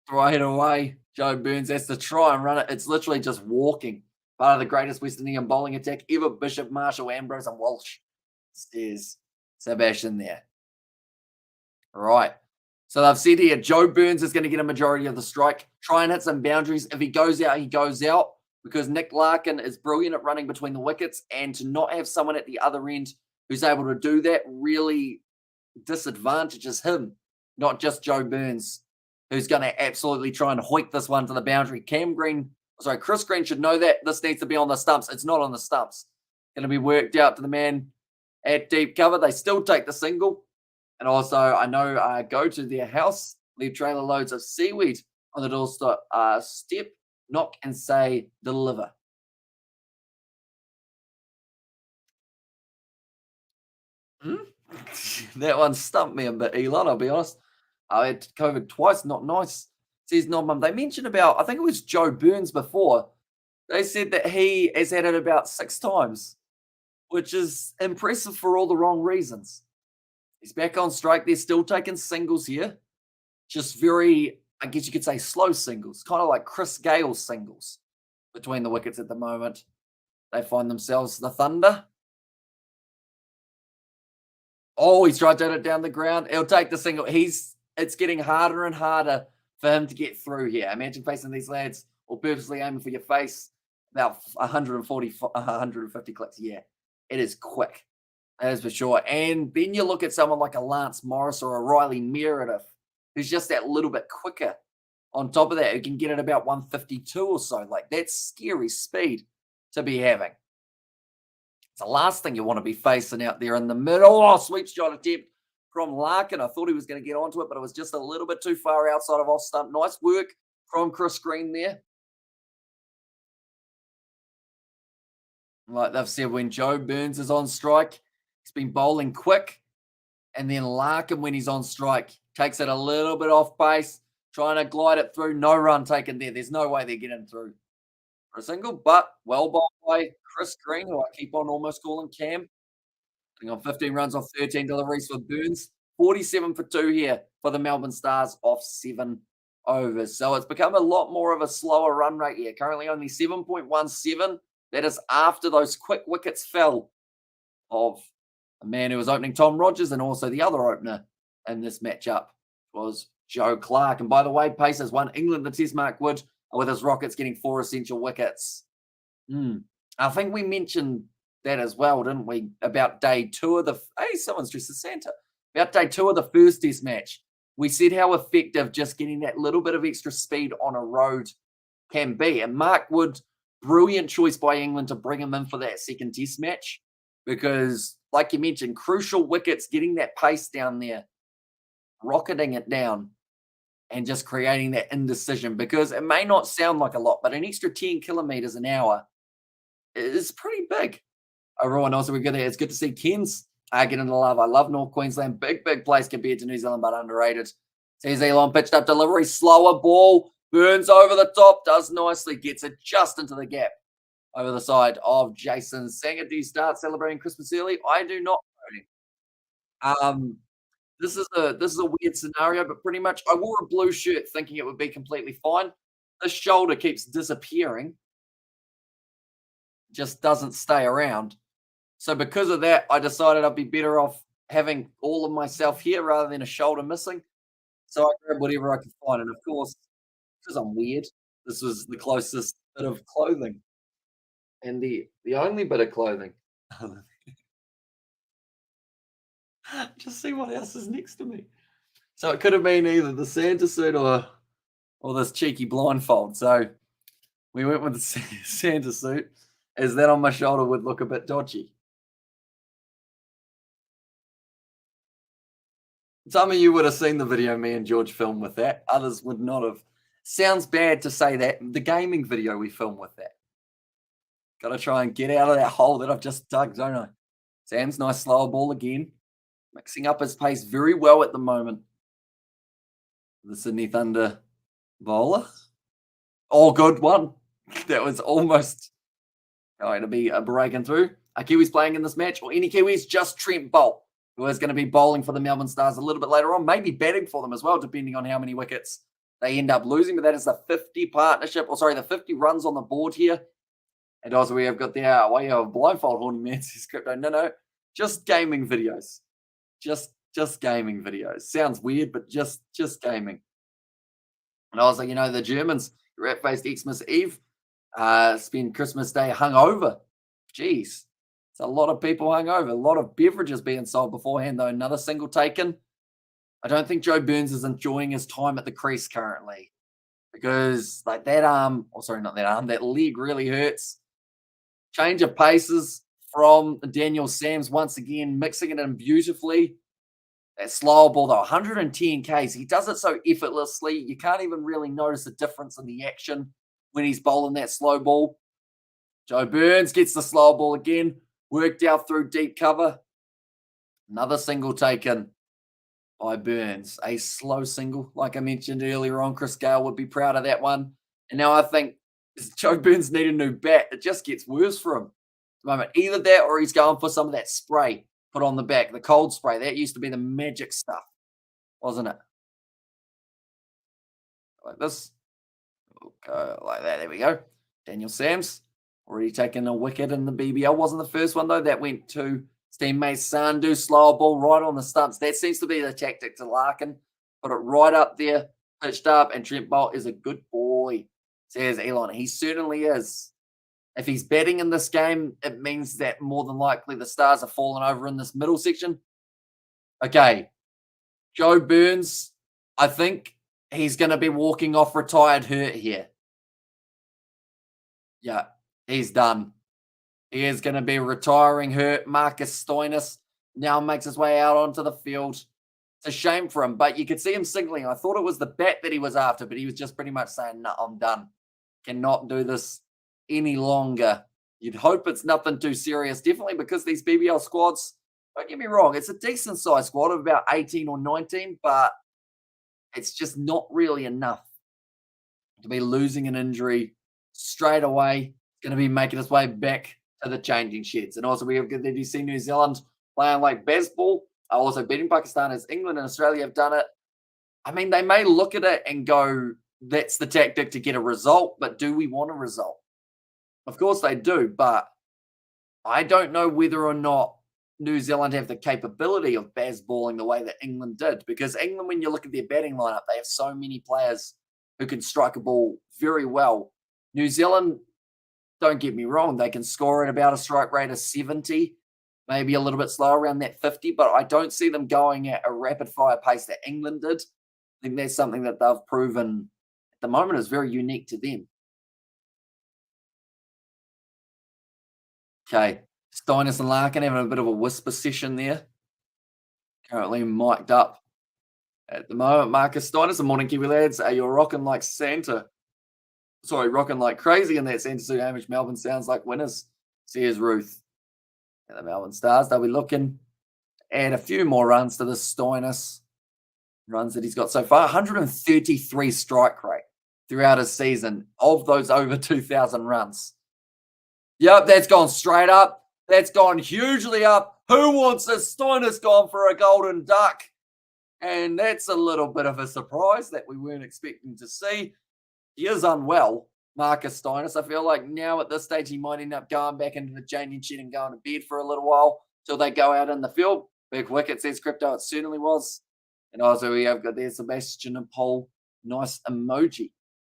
Throw it away. Joe Burns has to try and run it. It's literally just walking. Part of the greatest West Indian bowling attack ever. Bishop, Marshall, Ambrose, and Walsh. Says Sebastian there. Right. So they've said here, Joe Burns is going to get a majority of the strike. Try and hit some boundaries. If he goes out, he goes out. Because Nick Larkin is brilliant at running between the wickets. And to not have someone at the other end who's able to do that really disadvantages him. Not just Joe Burns, who's going to absolutely try and hoik this one to the boundary. Chris Green should know that. This needs to be on the stumps. It's not on the stumps. Going to be worked out to the man at deep cover. They still take the single. And also, I know go to their house, leave trailer loads of seaweed on the doorstep, step, knock, and say, deliver. That one stumped me a bit, Elon, I'll be honest. I had COVID twice, not nice. Says no mum. They mentioned about, I think it was Joe Burns before. They said that he has had it about 6 times, which is impressive for all the wrong reasons. He's back on strike. They're still taking singles here. Just very, I guess you could say, slow singles. Kind of like Chris Gale's singles between the wickets at the moment. They find themselves the Thunder. Oh, he's tried to hit it down the ground. He'll take the single. It's getting harder and harder for him to get through here. Imagine facing these lads or purposely aiming for your face. About 150 clicks. Yeah, it is quick. That is for sure. And then you look at someone like a Lance Morris or a Riley Meredith, who's just that little bit quicker. On top of that, who can get at about 152 or so. Like, that's scary speed to be having. It's the last thing you want to be facing out there in the middle. Oh, sweep shot attempt from Larkin. I thought he was going to get onto it, but it was just a little bit too far outside of off stump. Nice work from Chris Green there. Like they've said, when Joe Burns is on strike, he's been bowling quick. And then Larkin, when he's on strike, takes it a little bit off base, trying to glide it through. No run taken there. There's no way they're getting through for a single, but well bowled by Chris Green, who I keep on almost calling Cam. On 15 runs off 13 deliveries for Burns. 47 for 2 here for the Melbourne Stars off 7 overs. So it's become a lot more of a slower run rate here. Currently only 7.17. That is after those quick wickets fell of a man who was opening Tom Rogers, and also the other opener in this matchup was Joe Clark. And by the way, Pace has won England the Test mark wood with his Rockets getting 4 essential wickets. I think we mentioned that as well, didn't we? About day 2 of the... Hey, someone's dressed as Santa. About day 2 of the first Test match. We said how effective just getting that little bit of extra speed on a road can be. And Mark Wood, brilliant choice by England to bring him in for that second Test match. Because, like you mentioned, crucial wickets, getting that pace down there, rocketing it down, and just creating that indecision. Because it may not sound like a lot, but an extra 10 kilometres an hour is pretty big. Everyone else, it's good to see Ken's get into love. I love North Queensland. Big place compared to New Zealand, but underrated. Sees Elon pitched up delivery, slower ball. Burns over the top, does nicely, gets it just into the gap over the side of Jason Sanger. Do you start celebrating Christmas early? I do not. This is a weird scenario, but pretty much I wore a blue shirt thinking it would be completely fine. The shoulder keeps disappearing. Just doesn't stay around. So because of that, I decided I'd be better off having all of myself here rather than a shoulder missing. So I grabbed whatever I could find. And of course, because I'm weird, this was the closest bit of clothing. And the only bit of clothing. Just see what else is next to me. So it could have been either the Santa suit or this cheeky blindfold. So we went with the Santa suit, as that on my shoulder would look a bit dodgy. Some of you would have seen the video me and George filmed with that. Others would not have. Sounds bad to say that. The gaming video we filmed with that. Got to try and get out of that hole that I've just dug, don't I? Sam's nice slower ball again. Mixing up his pace very well at the moment. The Sydney Thunder bowler. Oh, good one. That was almost going to be a breaking through. Are Kiwis playing in this match or any Kiwis? Just Trent Bolt. who is going to be bowling for the Melbourne Stars a little bit later on, maybe batting for them as well, depending on how many wickets they end up losing. But that is the 50 partnership, or sorry, the 50 runs on the board here. And also we have got the way of blindfold Horny Man says Crypto. No, just gaming videos. Just gaming videos. Sounds weird, but just gaming. And also, the Germans, rat-faced Xmas Eve, spend Christmas Day hungover. Jeez. It's a lot of people hungover. A lot of beverages being sold beforehand, though. Another single taken. I don't think Joe Burns is enjoying his time at the crease currently, because like that arm, or sorry, not that arm, that leg really hurts. Change of paces from Daniel Sams once again, mixing it in beautifully. That slow ball, though, 110 Ks. He does it so effortlessly. You can't even really notice the difference in the action when he's bowling that slow ball. Joe Burns gets the slow ball again, worked out through deep cover. Another single taken by Burns. A slow single, like I mentioned earlier on. Chris Gale would be proud of that one. And now I think Joe Burns need a new bat. It just gets worse for him at the moment. Either that or he's going for some of that spray put on the back, the cold spray. That used to be the magic stuff, wasn't it? Like this. Okay, like that. There we go. Daniel Sams already taken a wicket in the BBL. Wasn't the first one, though. That went to his teammate Sandhu. Slower ball right on the stumps. That seems to be the tactic to Larkin. Put it right up there, pitched up, and Trent Bolt is a good boy, says Elon. He certainly is. If he's batting in this game, it means that more than likely the Stars are falling over in this middle section. Okay. Joe Burns, I think he's going to be walking off retired hurt here. Yeah, he's done. He is going to be retiring hurt. Marcus Stoinis now makes his way out onto the field. It's a shame for him, but you could see him signaling. I thought it was the bat that he was after, but he was just pretty much saying, no, I'm done. Cannot do this any longer. You'd hope it's nothing too serious, definitely, because these BBL squads, don't get me wrong, it's a decent size squad of about 18 or 19, but it's just not really enough to be losing an injury straight away. Going to be making its way back to the changing sheds. And also we have, did you see New Zealand playing like baseball? Also beating Pakistan, as England and Australia have done it. I mean, they may look at it and go, that's the tactic to get a result, but do we want a result? Of course they do, but I don't know whether or not New Zealand have the capability of basballing the way that England did, because England, when you look at their batting lineup, they have so many players who can strike a ball very well. New Zealand, don't get me wrong, they can score at about a strike rate of 70, maybe a little bit slower around that 50, but I don't see them going at a rapid fire pace that England did. I think that's something that they've proven at the moment is very unique to them. Okay, Stoinis and Larkin having a bit of a whisper session there. Currently mic'd up at the moment. Marcus Stoinis, the morning Kiwi lads. You're rocking like Santa. Sorry, rocking like crazy in that Santa suit. Hamish Melbourne sounds like winners. Says Ruth. And the Melbourne Stars, they'll be looking to add a few more runs to the Stoinis runs that he's got so far. 133 strike rate throughout his season of those over 2,000 runs. Yep, that's gone straight up. That's gone hugely up. Who wants a Stoinis gone for a golden duck? And that's a little bit of a surprise that we weren't expecting to see. He is unwell, Marcus Stoinis. I feel like now at this stage he might end up going back into the changing shed and going to bed for a little while till they go out in the field. Big wicket, says Crypto. It certainly was. And also we have got there Sebastian and Paul. Nice emoji,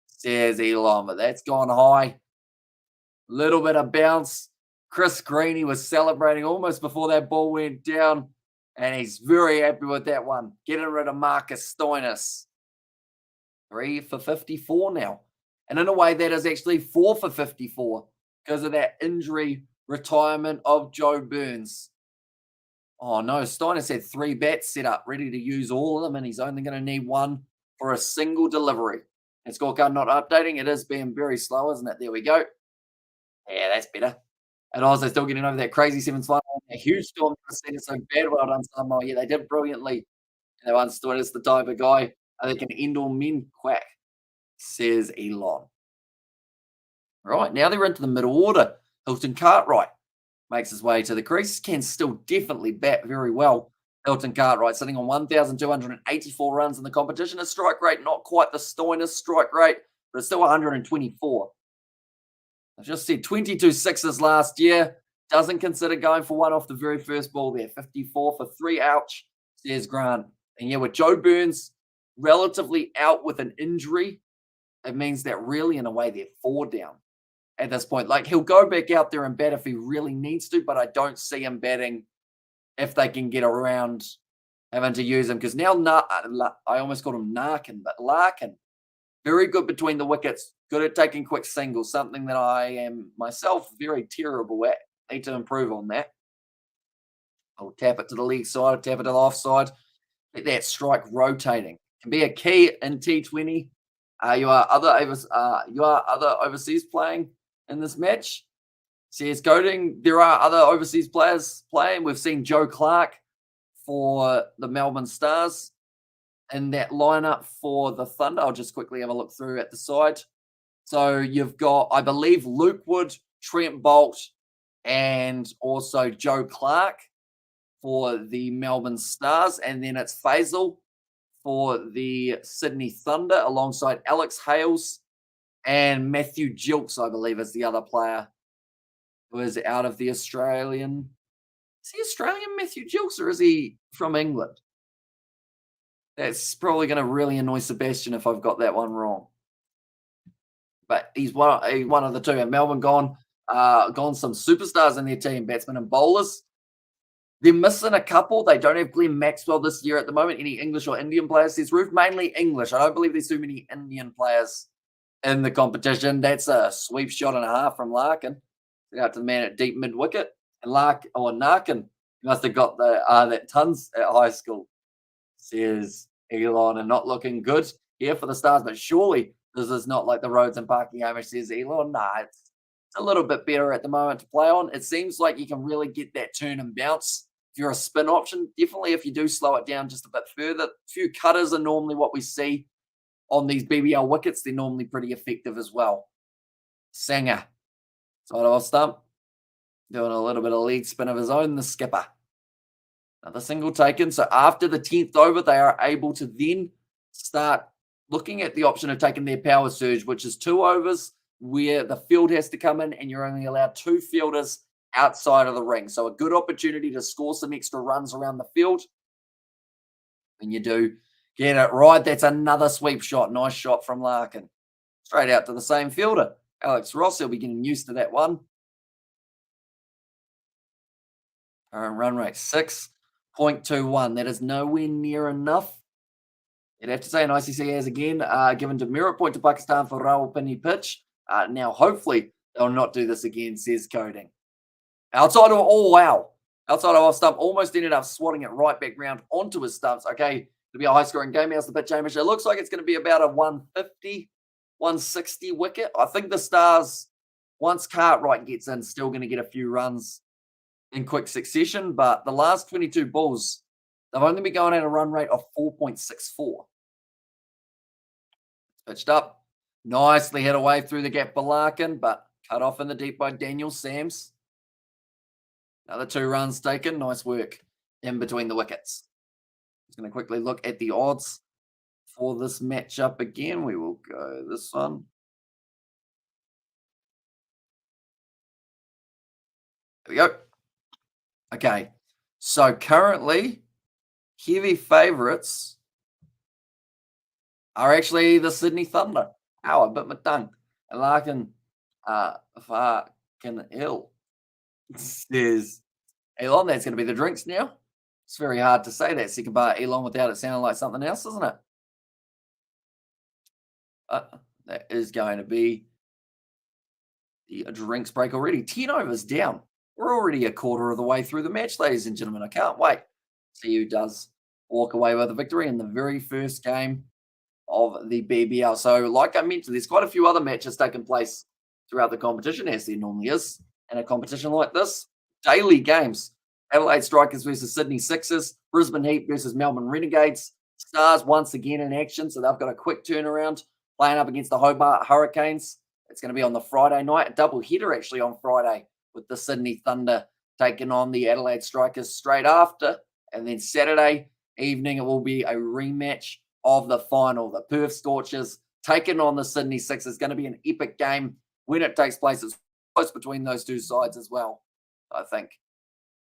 says Elon. But that's gone high. Little bit of bounce. Chris Greeny was celebrating almost before that ball went down, and he's very happy with that one. Getting rid of Marcus Stoinis. 3 for 54 now. And in a way, that is actually 4 for 54 because of that injury retirement of Joe Burns. Oh, no. Stoinis had 3 bats set up, ready to use all of them, and he's only going to need 1 for a single delivery. And scorecard not updating. It is being very slow, isn't it? There we go. Yeah, that's better. And also still getting over that crazy 7th final. A huge storm to see it so bad. Well done, Samoa. Yeah, they did brilliantly. And they understood it's the type of guy they can end all men quack, says Elon. Right, now they're into the middle order. Hilton Cartwright makes his way to the crease. Can still definitely bat very well. Hilton Cartwright sitting on 1,284 runs in the competition. A strike rate, not quite the Stoinis strike rate, but it's still 124. I just said 22 sixes last year. Doesn't consider going for one off the very first ball there. 54 for 3. Ouch, says Grant. And yeah, with Joe Burns relatively out with an injury, it means that really, in a way, they're 4 down at this point. Like, he'll go back out there and bat if he really needs to, but I don't see him batting if they can get around having to use him. Because now, I almost called him Narkin, but Larkin, very good between the wickets, good at taking quick singles, something that I am myself very terrible at. Need to improve on that. I'll tap it to the leg side, I'll tap it to the offside. Get that strike rotating. Can be a key in T20. You are other overseas playing in this match. Says Goading, there are other overseas players playing. We've seen Joe Clark for the Melbourne Stars in that lineup for the Thunder. I'll just quickly have a look through at the side. So you've got, I believe, Luke Wood, Trent Bolt, and also Joe Clark for the Melbourne Stars. And then it's Faisal for the Sydney Thunder alongside Alex Hales and Matthew Gilks, I believe, is the other player who is out of the Australian. Is he Australian, Matthew Gilks, or is he from England? That's probably going to really annoy Sebastian if I've got that one wrong. But he's one of the two. And Melbourne gone some superstars in their team, batsmen and bowlers. They're missing a couple. They don't have Glenn Maxwell this year at the moment. Any English or Indian players? There's Ruth, mainly English. I don't believe there's too many Indian players in the competition. That's a sweep shot and a half from Larkin. Out to the man at deep mid wicket. And Narkin must have got that tons at high school. Says Elon, and not looking good here for the Stars, but surely this is not like the Rhodes and Parky Hamish, says Elon. Nah, it's a little bit better at the moment to play on. It seems like you can really get that turn and bounce. If you're a spin option, definitely if you do slow it down just a bit further. A few cutters are normally what we see on these BBL wickets. They're normally pretty effective as well. Sanger, side of off stump, doing a little bit of leg spin of his own, the skipper. Another single taken. So after the 10th over, they are able to then start looking at the option of taking their power surge, which is 2 overs where the field has to come in and you're only allowed 2 fielders outside of the ring. So a good opportunity to score some extra runs around the field. And you do get it right. That's another sweep shot. Nice shot from Larkin. Straight out to the same fielder. Alex Ross, he'll be getting used to that one. Run rate 6.21. That is nowhere near enough. You'd have to say an ICC has again given demerit point to Pakistan for Rawalpindi pitch. Now, hopefully, they'll not do this again, says Coding. Outside of, oh, wow. Outside of off stump, almost ended up swatting it right back round onto his stumps. Okay, it'll be a high-scoring game. How's the pitch, Hamish? It looks like it's going to be about a 150, 160 wicket. I think the Stars, once Cartwright gets in, still going to get a few runs in quick succession. But the last 22 balls, they've only been going at a run rate of 4.64. Pitched up. Nicely hit away through the gap for Larkin, but cut off in the deep by Daniel Sams. Another 2 runs taken. Nice work in between the wickets. Just going to quickly look at the odds for this matchup again. We will go this one. There we go. Okay. So currently, heavy favourites are actually the Sydney Thunder. Ow, I bit my tongue. And Larkin, fucking ill. Says Elon, that's going to be the drinks now. It's very hard to say that second bar Elon without it sounding like something else, isn't it? That is going to be the drinks break already. 10 overs down. We're already a quarter of the way through the match, ladies and gentlemen. I can't wait to see who does walk away with a victory in the very first game of the BBL. So, like I mentioned, there's quite a few other matches taking place throughout the competition, as there normally is in a competition like this. Daily games. Adelaide Strikers versus Sydney Sixers. Brisbane Heat versus Melbourne Renegades. Stars once again in action, so they've got a quick turnaround playing up against the Hobart Hurricanes. It's going to be on the Friday night. A double header actually on Friday with the Sydney Thunder taking on the Adelaide Strikers straight after. And then Saturday evening, it will be a rematch of the final. The Perth Scorchers taking on the Sydney Six. It's going to be an epic game when it takes place. It's close between those two sides as well. I think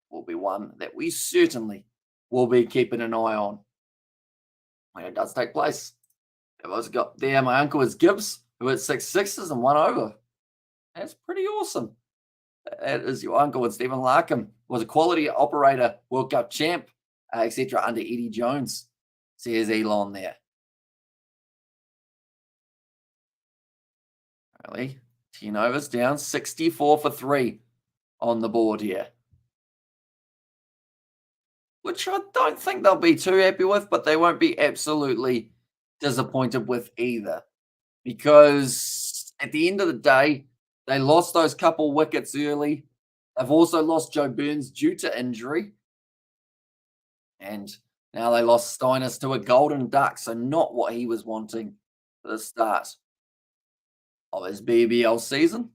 will be one that we certainly will be keeping an eye on when it does take place. I've also got there my uncle is Gibbs, who hit 6 sixes and 1 over. That's pretty awesome. That is your uncle. And Stephen Larkham was a quality operator, World Cup champ, etc. under Eddie Jones. Says Elon there. Really? 10 overs down, 64 for 3 on the board here. Which I don't think they'll be too happy with, but they won't be absolutely disappointed with either. Because at the end of the day, they lost those couple wickets early. They've also lost Joe Burns due to injury. And now they lost Steiners to a golden duck, so not what he was wanting for the start of his BBL season.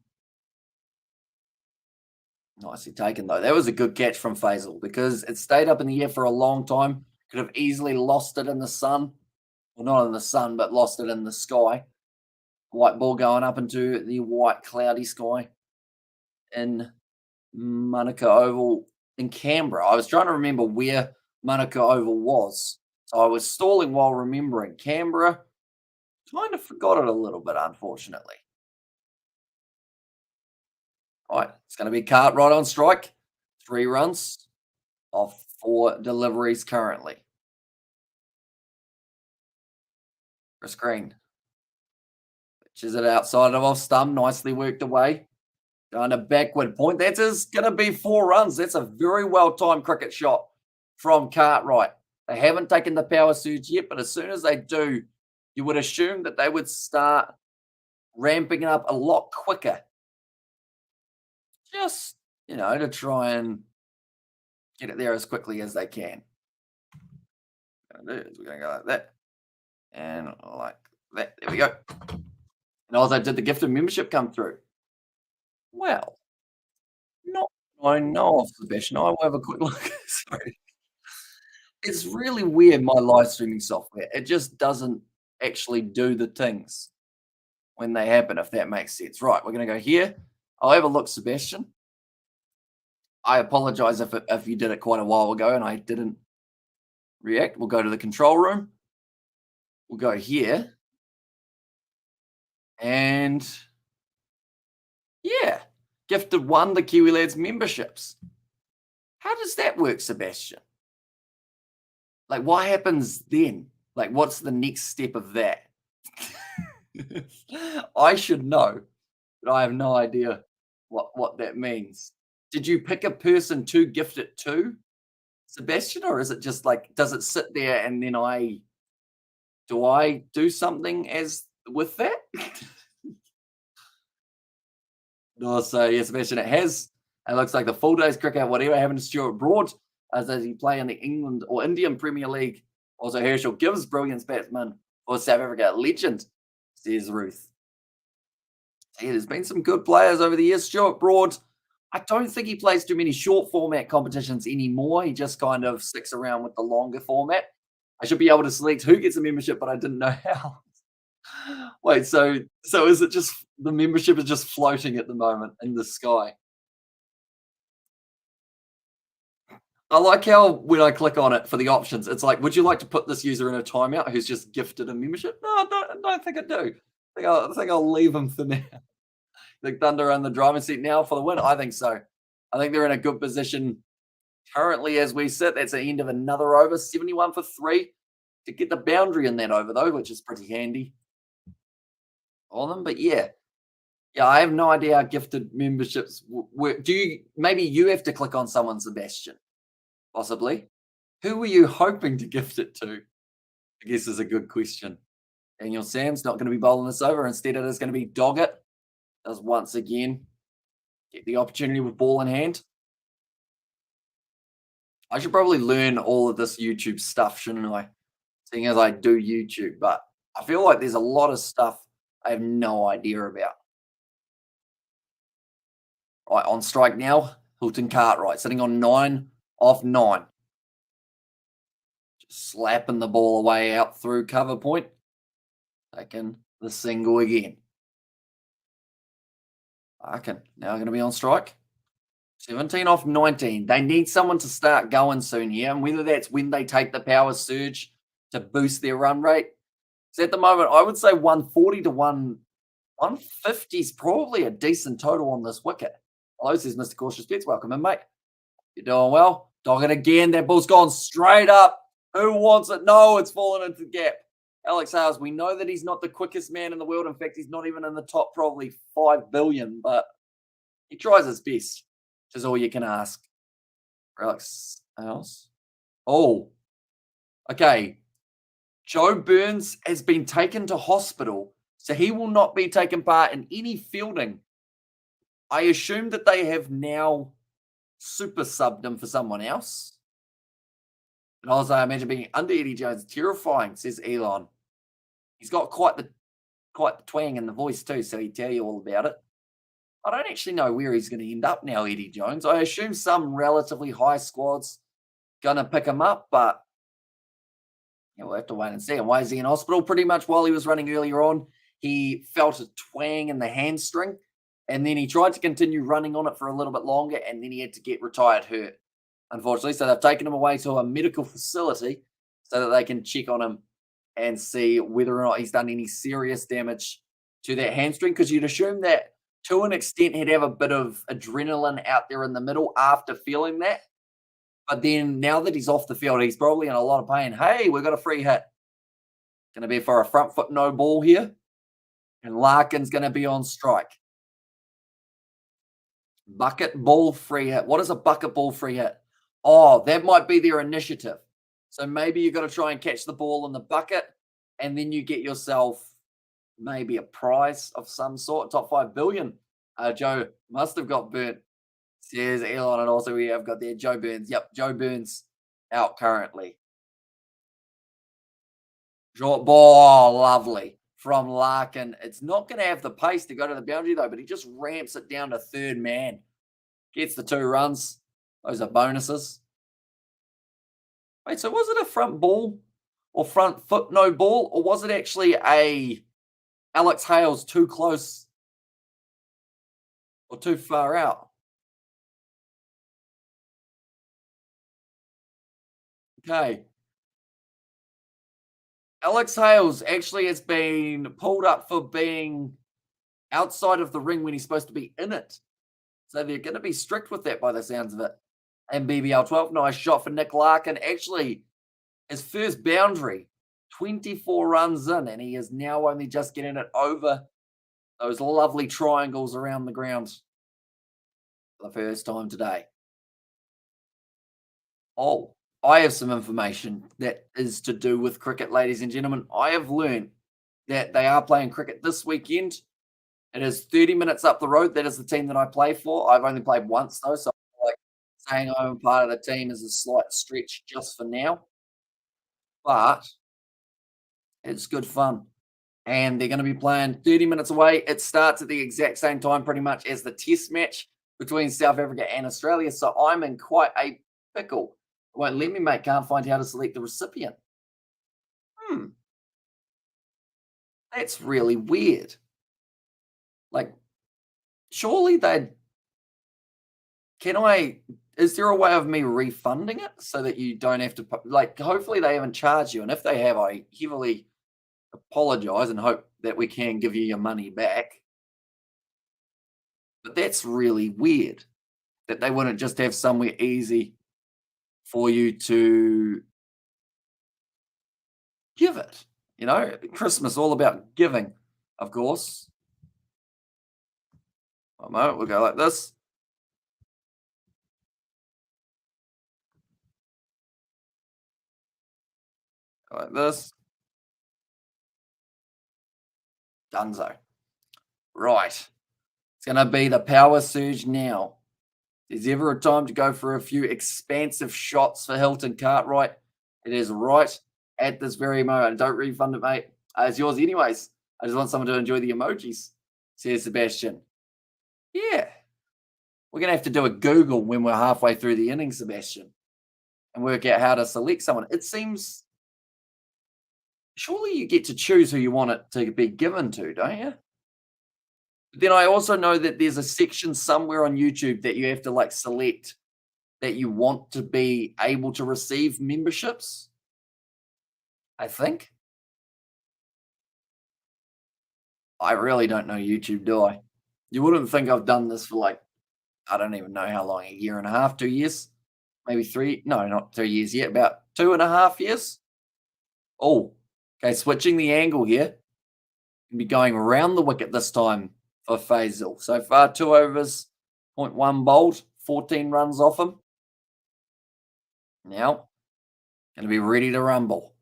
Nicely taken, though. That was a good catch from Faisal because it stayed up in the air for a long time. Could have easily lost it in the sun. Well, not in the sun, but lost it in the sky. White ball going up into the white cloudy sky in Manuka Oval in Canberra. I was trying to remember where Manuka Oval was. So I was stalling while remembering. Canberra, kind of forgot it a little bit, unfortunately. All right, it's going to be Cartwright on strike. 3 runs off 4 deliveries currently. Chris Green pitches it outside of off stump, nicely worked away. Going to backward point. That is going to be 4 runs. That's a very well-timed cricket shot from Cartwright. They haven't taken the power surge yet, but as soon as they do, you would assume that they would start ramping it up a lot quicker. Just, to try and get it there as quickly as they can. We're going to go like that. And like that. There we go. And also, did the gifted membership come through? Well, not I know of, Sebastian. I will have a quick look. Sorry. It's really weird, my live streaming software. It just doesn't actually do the things when they happen, if that makes sense. Right, we're going to go here. I'll have a look, Sebastian. I apologize if you did it quite a while ago and I didn't react. We'll go to the control room. We'll go here. And yeah, gifted 1 the Kiwi Lads memberships. How does that work, Sebastian? Like, what happens then? Like, what's the next step of that? I should know, but I have no idea what that means. Did you pick a person to gift it to, Sebastian, or is it just like, does it sit there and then do I do something as with that? No, so yeah, Sebastian, it looks like the full day's cricket, whatever happened to Stuart Broad, as he play in the England or Indian Premier League. Also, Herschel Gibbs, brilliant batsman for South Africa, legend, says Ruth. Yeah, there's been some good players over the years. Stuart Broad, I don't think he plays too many short format competitions anymore. He just kind of sticks around with the longer format. I should be able to select who gets a membership, but I didn't know how. Wait, so is it just the membership is just floating at the moment in the sky? I like how when I click on it for the options, it's like, would you like to put this user in a timeout who's just gifted a membership? No, I don't think I do. I think I'll leave him for now. The Thunder on the driving seat now for the win. I think so. I think they're in a good position currently as we sit. That's the end of another over, 71 for 3 to get the boundary in that over though, which is pretty handy on them. But yeah, I have no idea how gifted memberships work. Maybe you have to click on someone, Sebastian? Possibly. Who were you hoping to gift it to? I guess is a good question. Daniel Sam's not going to be bowling this over. Instead, it is going to be Doggett. Does once again get the opportunity with ball in hand. I should probably learn all of this YouTube stuff, shouldn't I? Seeing as I do YouTube. But I feel like there's a lot of stuff I have no idea about. Right, on strike now, Hilton Cartwright sitting on 9 off 9. Slapping the ball away out through cover point. Taking the single again. Larkin now going to be on strike. 17 off 19. They need someone to start going soon here, and whether that's when they take the power surge to boost their run rate. So at the moment, I would say 140 to 150 is probably a decent total on this wicket. Hello, says Mr. Cautious Bets. Welcome in, mate. You're doing well. Dog it again. That ball's gone straight up. Who wants it? No, it's fallen into the gap. Alex Hales, we know that he's not the quickest man in the world. In fact, he's not even in the top probably 5 billion, but he tries his best, which is all you can ask. Alex Hales. Oh, okay. Joe Burns has been taken to hospital, so he will not be taking part in any fielding. I assume that they have now super subbed him for someone else. And also, I imagine being under Eddie Jones terrifying, says Elon. He's got quite the twang in the voice too, so he'd tell you all about it. I don't actually know where he's going to end up now, Eddie Jones. I assume some relatively high squad's going to pick him up, but yeah, we'll have to wait and see. And why is he in hospital? Pretty much while he was running earlier on, he felt a twang in the hamstring, and then he tried to continue running on it for a little bit longer, and then he had to get retired hurt, unfortunately. So they've taken him away to a medical facility so that they can check on him and see whether or not he's done any serious damage to that hamstring, because you'd assume that to an extent he'd have a bit of adrenaline out there in the middle after feeling that. But then now that he's off the field, he's probably in a lot of pain. Hey, we've got a free hit. Going to be for a front foot no ball here. And Larkin's going to be on strike. Bucket ball free hit. What is a bucket ball free hit? Oh, that might be their initiative. So maybe you've got to try and catch the ball in the bucket, and then you get yourself maybe a prize of some sort. Top 5 billion. Joe must have got burnt, says Elon. And also we have got there Joe Burns. Yep, Joe Burns out currently. Short ball, lovely. From Larkin. It's not going to have the pace to go to the boundary, though, but he just ramps it down to third man. Gets the 2 runs. Those are bonuses. Wait, so was it a front ball or front foot no ball, or was it actually a Alex Hales too close or too far out? Okay. Alex Hales actually has been pulled up for being outside of the ring when he's supposed to be in it. So they're going to be strict with that by the sounds of it. And BBL12, nice shot for Nick Larkin. Actually, his first boundary, 24 runs in, and he is now only just getting it over those lovely triangles around the ground for the first time today. Oh, I have some information that is to do with cricket, ladies and gentlemen. I have learned that they are playing cricket this weekend. It is 30 minutes up the road. That is the team that I play for. I've only played once, though, so like saying I'm part of the team is a slight stretch just for now. But it's good fun. And they're going to be playing 30 minutes away. It starts at the exact same time pretty much as the test match between South Africa and Australia. So I'm in quite a pickle. It won't let me, mate. Can't find how to select the recipient. That's really weird. Like, surely they'd... Is there a way of me refunding it so that you don't have to... Like, hopefully they haven't charged you. And if they have, I heavily apologize and hope that we can give you your money back. But that's really weird that they wouldn't just have somewhere easy for you to give it. You know, Christmas, all about giving, of course. One moment, we'll go like this. Go like this. Dunzo. Right. It's going to be the power surge now. Is there ever a time to go for a few expansive shots for Hilton Cartwright? It is right at this very moment. Don't refund it, mate. It's yours anyways. I just want someone to enjoy the emojis, says Sebastian. Yeah. We're going to have to do a Google when we're halfway through the inning, Sebastian. and work out how to select someone. It seems surely you get to choose who you want it to be given to, don't you? But then I also know that there's a section somewhere on YouTube that you have to like select that you want to be able to receive memberships, I think. I really don't know YouTube, do I? You wouldn't think I've done this for like, I don't even know how long, a year and a half, 2 years, maybe three. No, not 2 years yet, about 2.5 years. Oh, okay. Switching the angle here. Be going around the wicket this time for Faisal. So far, 2 overs, point 0.1 bowled, 14 runs off him. Now, going to be ready to rumble.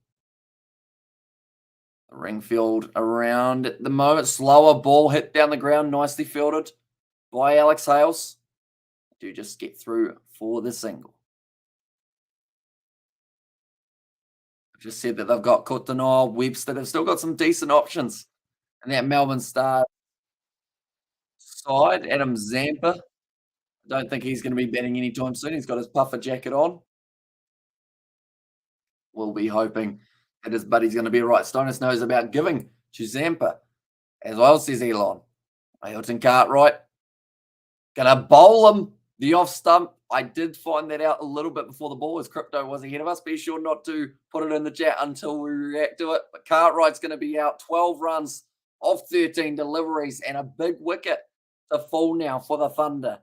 The ring field around at the moment. Slower ball hit down the ground, nicely fielded by Alex Hales. Do just get through for the single. I've just said that they've got Cotonou, Webster. They've still got some decent options. And that Melbourne Stars side, Adam Zampa. I don't think he's going to be batting anytime soon. He's got his puffer jacket on. We'll be hoping that his buddy's going to be right. Stonis knows about giving to Zampa as well, says Elon. Hilton Cartwright going to bowl him the off stump. I did find that out a little bit before the ball as Crypto was ahead of us. Be sure not to put it in the chat until we react to it. But Cartwright's going to be out 12 runs off 13 deliveries and a big wicket to fall now for the Thunder.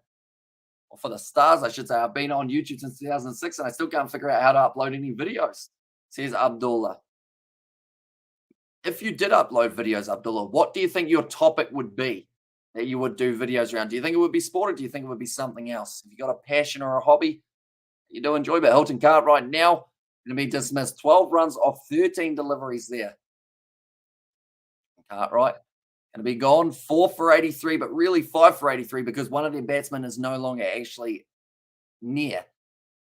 Or for the Stars, I should say. I've been on YouTube since 2006 and I still can't figure out how to upload any videos, says Abdullah. If you did upload videos, Abdullah, what do you think your topic would be that you would do videos around? Do you think it would be sport or do you think it would be something else? If you got a passion or a hobby you do enjoy, but Hilton Cartwright now going to be dismissed. 12 runs off 13 deliveries there. Cartwright going to be gone. 4 for 83, but really 5 for 83 because one of their batsmen is no longer actually near.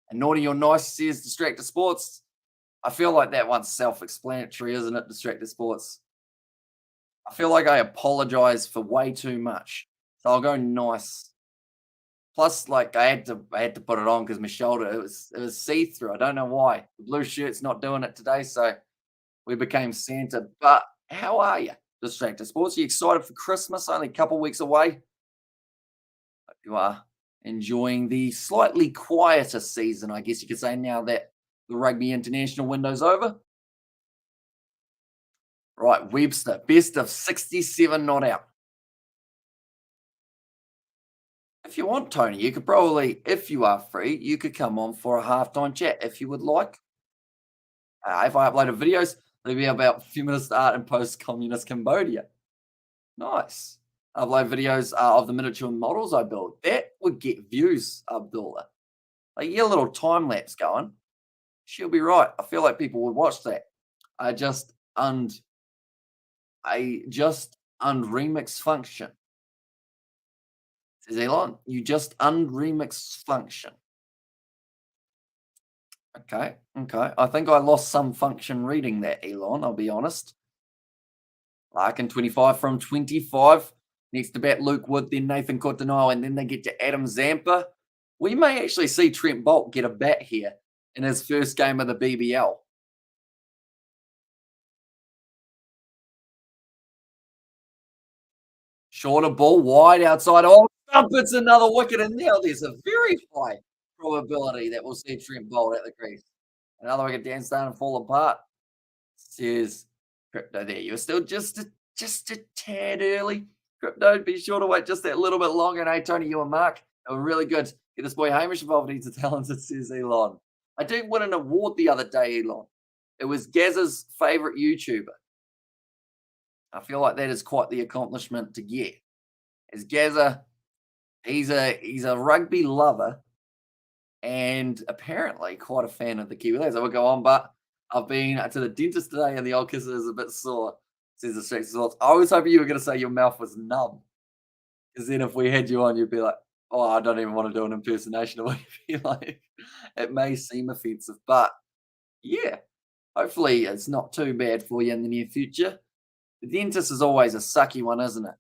And Naughty or Nice says Distracted Sports. I feel like that one's self-explanatory, isn't it, Distracted Sports? I feel like I apologize for way too much. So I'll go Nice. Plus, like I had to put it on because my shoulder, it was see-through. I don't know why. The blue shirt's not doing it today, so we became Santa. But how are you, Distracted Sports? Are you excited for Christmas? Only a couple weeks away. Hope you are enjoying the slightly quieter season, I guess you could say, now that the rugby international window's over. Right, Webster, best of 67 not out. If you want, Tony, you could probably, if you are free, you could come on for a halftime chat if you would like. If I uploaded videos, they'll be about feminist art in post-communist Cambodia. Nice. Upload videos of the miniature models I built. That would get views, Abdullah. Like, get a little time lapse going. She'll be right. I feel like people would watch that. I just remix function. Says Elon, you just unremix function. Okay. I think I lost some function reading that, Elon, I'll be honest. Larkin 25 from 25. Next to bat Luke Wood, then Nathan Cotonou, and then they get to Adam Zampa. We may actually see Trent Boult get a bat here in his first game of the BBL. Shorter ball, wide outside. Oh, it's another wicket, and now there's a very high probability that we'll see Trent Boult at the crease. Another wicket down, starting to fall apart. Says Crypto there. You're still just a tad early. Crypto, be sure to wait just that little bit longer. And hey, Tony, you and Mark, they were really good. Get this boy Hamish involved. He's a talented, says Elon. I did win an award the other day, Elon. It was Gaz's favorite YouTuber. I feel like that is quite the accomplishment to get. As Gaza, he's a rugby lover and apparently quite a fan of the Kiwi Lads. I will go on, but I've been to the dentist today and the old kisser is a bit sore, says the Street Results. I was hoping you were going to say your mouth was numb. Because then if we had you on, you'd be like, oh, I don't even want to do an impersonation of what you feel like. It may seem offensive, but yeah, hopefully it's not too bad for you in the near future. The dentist is always a sucky one, isn't it?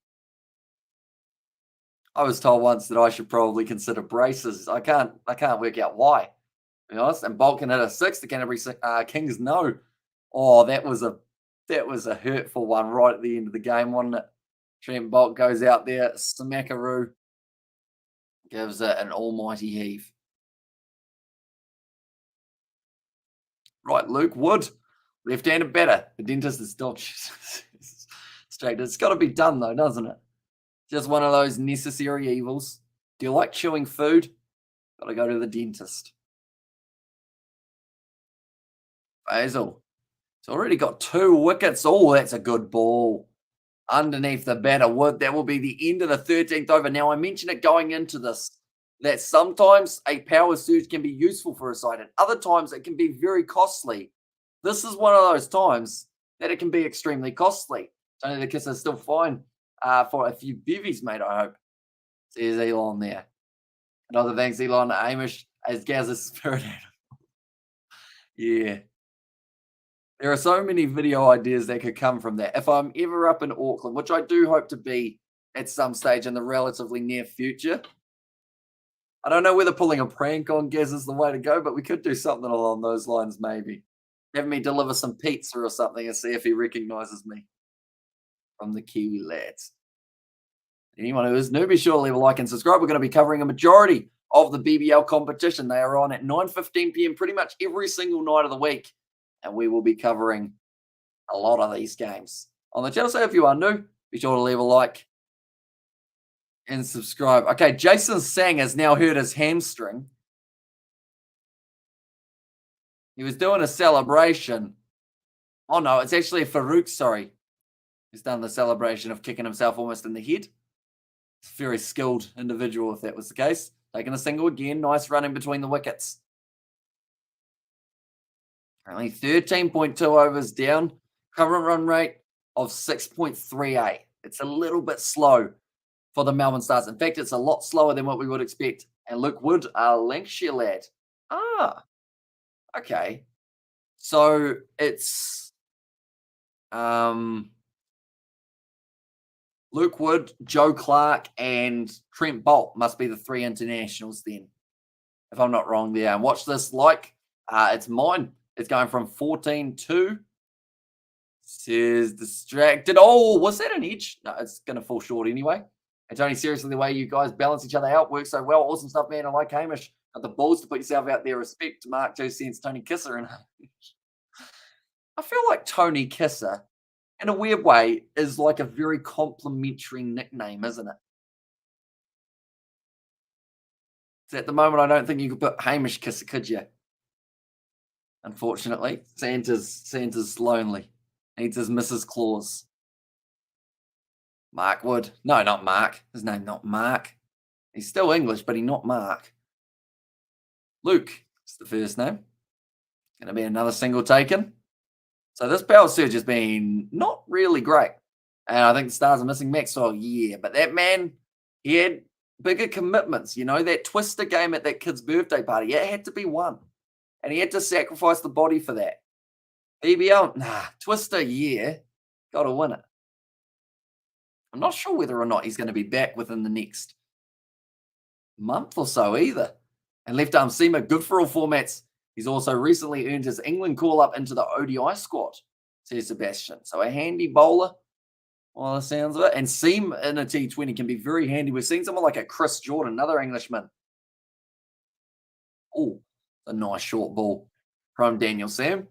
I was told once that I should probably consider braces. I can't work out why. be honest. And Bolt can hit a six. The Canterbury Kings no. Oh, that was a hurtful one right at the end of the game, wasn't it? Trent Bolt goes out there, smackaroo, gives it an almighty heave. Right, Luke Wood, left-handed batter. The dentist is still straight. It's got to be done though, doesn't it? Just one of those necessary evils. Do you like chewing food? Got to go to the dentist. Basil. It's already got 2 wickets. Oh, that's a good ball. Underneath the batter. Wood. That will be the end of the 13th over. Now, I mentioned it going into this, that sometimes a power surge can be useful for a side, and other times it can be very costly. This is one of those times that it can be extremely costly. Tony the Kisser is still fine for a few bivvies, mate, I hope. There's Elon there. Another thanks, Elon. Amish as Gaz's spirit animal. Yeah. There are so many video ideas that could come from that. If I'm ever up in Auckland, which I do hope to be at some stage in the relatively near future, I don't know whether pulling a prank on Gaz is the way to go, but we could do something along those lines maybe. Have me deliver some pizza or something and see if he recognises me from the Kiwi lads. Anyone who is new, be sure to leave a like and subscribe. We're going to be covering a majority of the BBL competition. They are on at 9:15 p.m. pretty much every single night of the week. And we will be covering a lot of these games on the channel. So if you are new, be sure to leave a like and subscribe. Okay, Jason Sang has now hurt his hamstring. He was doing a celebration. Oh, no, it's actually Farouk, sorry. He's done the celebration of kicking himself almost in the head. It's a very skilled individual if that was the case. Taking a single again. Nice running between the wickets. Currently 13.2 overs down. Current run rate of 6.38. It's a little bit slow for the Melbourne Stars. In fact, it's a lot slower than what we would expect. And Luke Wood, a Lancashire lad. Ah, okay. So it's Luke Wood, Joe Clark, and Trent Bolt must be the 3 internationals then, if I'm not wrong there. And watch this like it's mine. It's going from 14 to, says distracted. Oh, was that an edge? No, it's going to fall short anyway. And Tony, seriously, the way you guys balance each other out works so well. Awesome stuff, man. I like Hamish. Got the balls to put yourself out there. Respect to Mark 2 cents, Tony Kisser. And I feel like Tony Kisser, in a weird way, is like a very complimentary nickname, isn't it? So at the moment, I don't think you could put Hamish Kisser, could you? Unfortunately, Santa's lonely. Needs his Mrs. Claus. Mark Wood. No, not Mark. His name not Mark. He's still English, but he's not Mark. Luke is the first name. Going to be another single taken. So this power surge has been not really great. And I think the Stars are missing Maxwell. Yeah, but that man, he had bigger commitments. You know, that Twister game at that kid's birthday party, it had to be won. And he had to sacrifice the body for that. BBL, nah. Twister, yeah. Got to win it. I'm not sure whether or not he's going to be back within the next month or so either. And left arm seamer, good for all formats. He's also recently earned his England call-up into the ODI squad, says Sebastian. So a handy bowler, by the sounds of it. And seam in a T20 can be very handy. We've seen someone like a Chris Jordan, another Englishman. Oh, a nice short ball from Daniel Sam.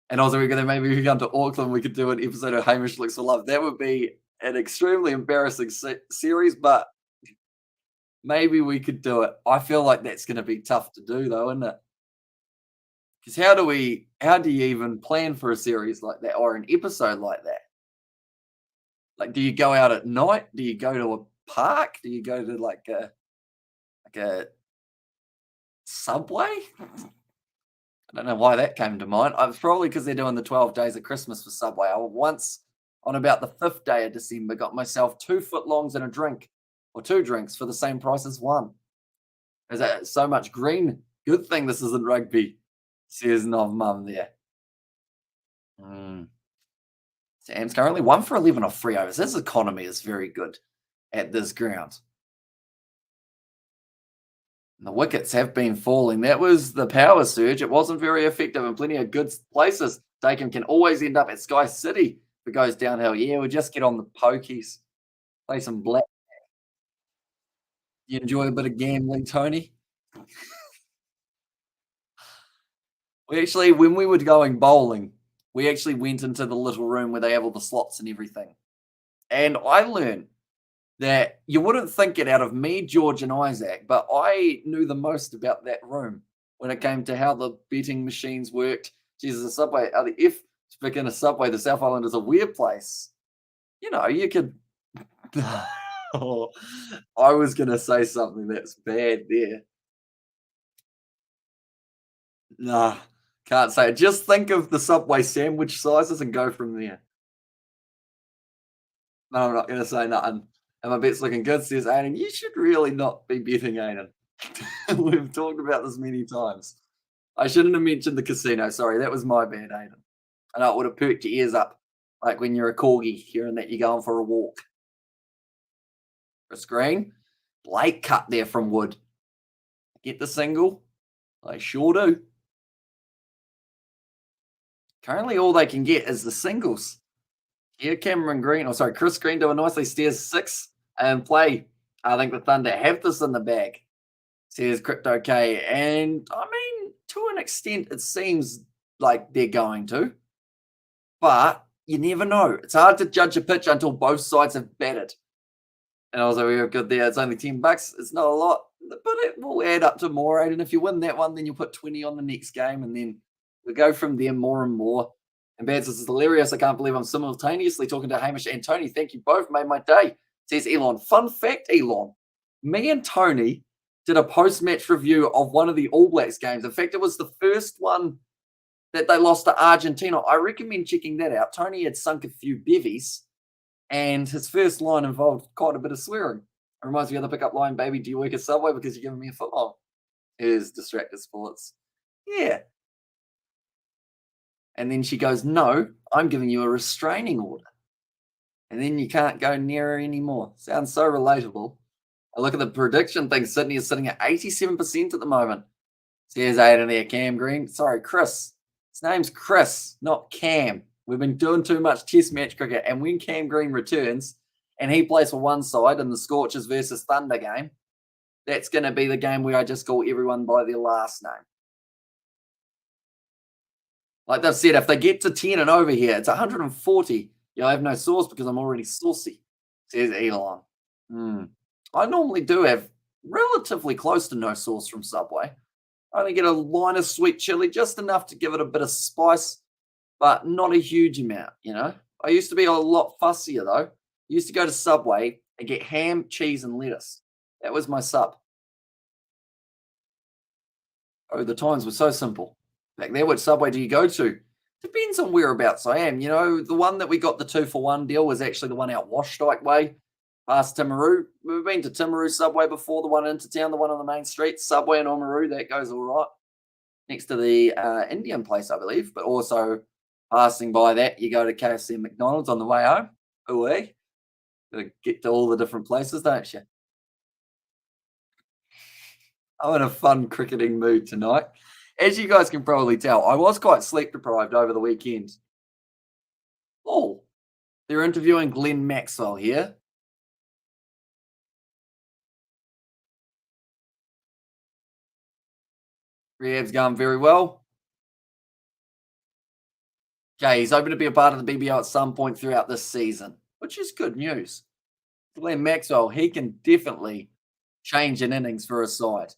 And also, maybe we come to Auckland, we could do an episode of Hamish Looks for Love. That would be an extremely embarrassing series, but maybe we could do it. I feel like that's going to be tough to do, though, isn't it? Because how do you even plan for a series like that or an episode like that? Like, do you go out at night? Do you go to a park? Do you go to like a Subway? I don't know why that came to mind. It's probably because they're doing the 12 days of Christmas for Subway. I once, on about the 5th day of December, got myself 2 footlongs and a drink, or 2 drinks for the same price as one. There's so much green. Good thing this isn't rugby, says Nov Mum there. Sam's currently 1 for 11 off 3 overs. His economy is very good at this ground. The wickets have been falling. That was the power surge. It wasn't very effective in plenty of good places. Dakin can always end up at Sky City if it goes downhill. Yeah, we'll just get on the pokies, play some black. You enjoy a bit of gambling, Tony? We actually, when we were going bowling, we actually went into the little room where they have all the slots and everything. And I learned that you wouldn't think it out of me, George, and Isaac, but I knew the most about that room when it came to how the betting machines worked. Jesus, the subway, if speaking of subway, the South Island is a weird place. You know, you could. Oh, I was going to say something that's bad there. Nah, can't say it. Just think of the Subway sandwich sizes and go from there. No, I'm not going to say nothing. And my bet's looking good, says Aiden. You should really not be betting, Aiden. We've talked about this many times. I shouldn't have mentioned the casino. Sorry, that was my bad, Aiden. I know it would have perked your ears up, like when you're a corgi hearing that you're going for a walk. For a screen, Blake cut there from Wood. Get the single? I sure do. Currently, all they can get is the singles. Here, Cameron Green, Chris Green doing nicely, steers 6 and play. I think the Thunder have this in the bag, says Crypto K. And I mean, to an extent, it seems like they're going to, but you never know. It's hard to judge a pitch until both sides have batted. And also, we were good there. It's only $10. It's not a lot, but it will add up to more. And if you win that one, then you'll put 20 on the next game, and then we go from there more and more. And Baz, this is hilarious. I can't believe I'm simultaneously talking to Hamish and Tony. Thank you both. Made my day. Says Elon. Fun fact, Elon. Me and Tony did a post-match review of one of the All Blacks games. In fact, it was the first one that they lost to Argentina. I recommend checking that out. Tony had sunk a few bevies, and his first line involved quite a bit of swearing. It reminds me of the pickup line, baby, do you work at Subway because you're giving me a football? Here's Distracted Sports. Yeah. And then she goes, no, I'm giving you a restraining order. And then you can't go near her anymore. Sounds so relatable. I look at the prediction thing. Sydney is sitting at 87% at the moment. Says Aiden there, Cam Green. Sorry, Chris. His name's Chris, not Cam. We've been doing too much test match cricket. And when Cam Green returns and he plays for one side in the Scorchers versus Thunder game, that's going to be the game where I just call everyone by their last name. Like they've said, if they get to 10 and over here, it's 140. You'll have no sauce because I'm already saucy, says Elon. I normally do have relatively close to no sauce from Subway. I only get a line of sweet chili, just enough to give it a bit of spice, but not a huge amount, you know? I used to be a lot fussier, though. I used to go to Subway and get ham, cheese, and lettuce. That was my sub. Oh, the times were so simple. Back there, which Subway do you go to? Depends on whereabouts I am. You know, the one that we got the 2-for-1 deal was actually the one out Washdike Way, past Timaru. We've been to Timaru Subway before, the one into town, the one on the main street. Subway in Oamaru, that goes all right. Next to the Indian place, I believe. But also, passing by that, you go to KFC and McDonald's on the way home. Ooh, gotta get to all the different places, don't you? I'm in a fun cricketing mood tonight. As you guys can probably tell, I was quite sleep deprived over the weekend. Oh, they're interviewing Glenn Maxwell here. Rehab's going very well. Okay, he's hoping to be a part of the BBL at some point throughout this season, which is good news. Glenn Maxwell, he can definitely change an innings for a side.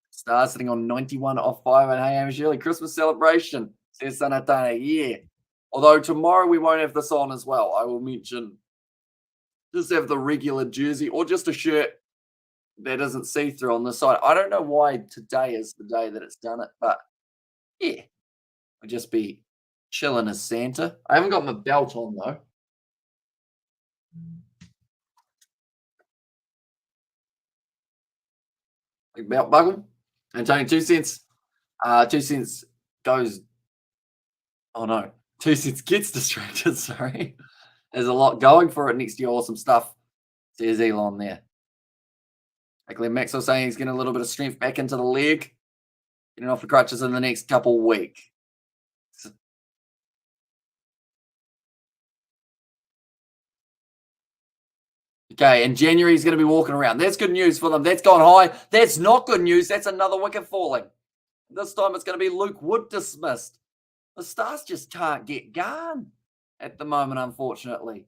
Stars sitting on 91 off 5 and hey, early Christmas celebration, says Sanatane. Yeah. Although tomorrow we won't have this on as well. I will mention just have the regular jersey or just a shirt that isn't see-through on the side. I don't know why today is the day that it's done it, but yeah. I'll just be chilling as Santa. I haven't got my belt on though. Big belt buckle. And Tony, 2 cents. 2 cents goes. Oh no, 2 cents gets distracted. Sorry, there's a lot going for it next year. Awesome stuff. Says Elon there. Actually, Maxwell saying he's getting a little bit of strength back into the leg, getting off the crutches in the next couple weeks. Okay, in January he's going to be walking around. That's good news for them. That's gone high. That's not good news. That's another wicket falling. This time it's going to be Luke Wood dismissed. The Stars just can't get going at the moment, unfortunately.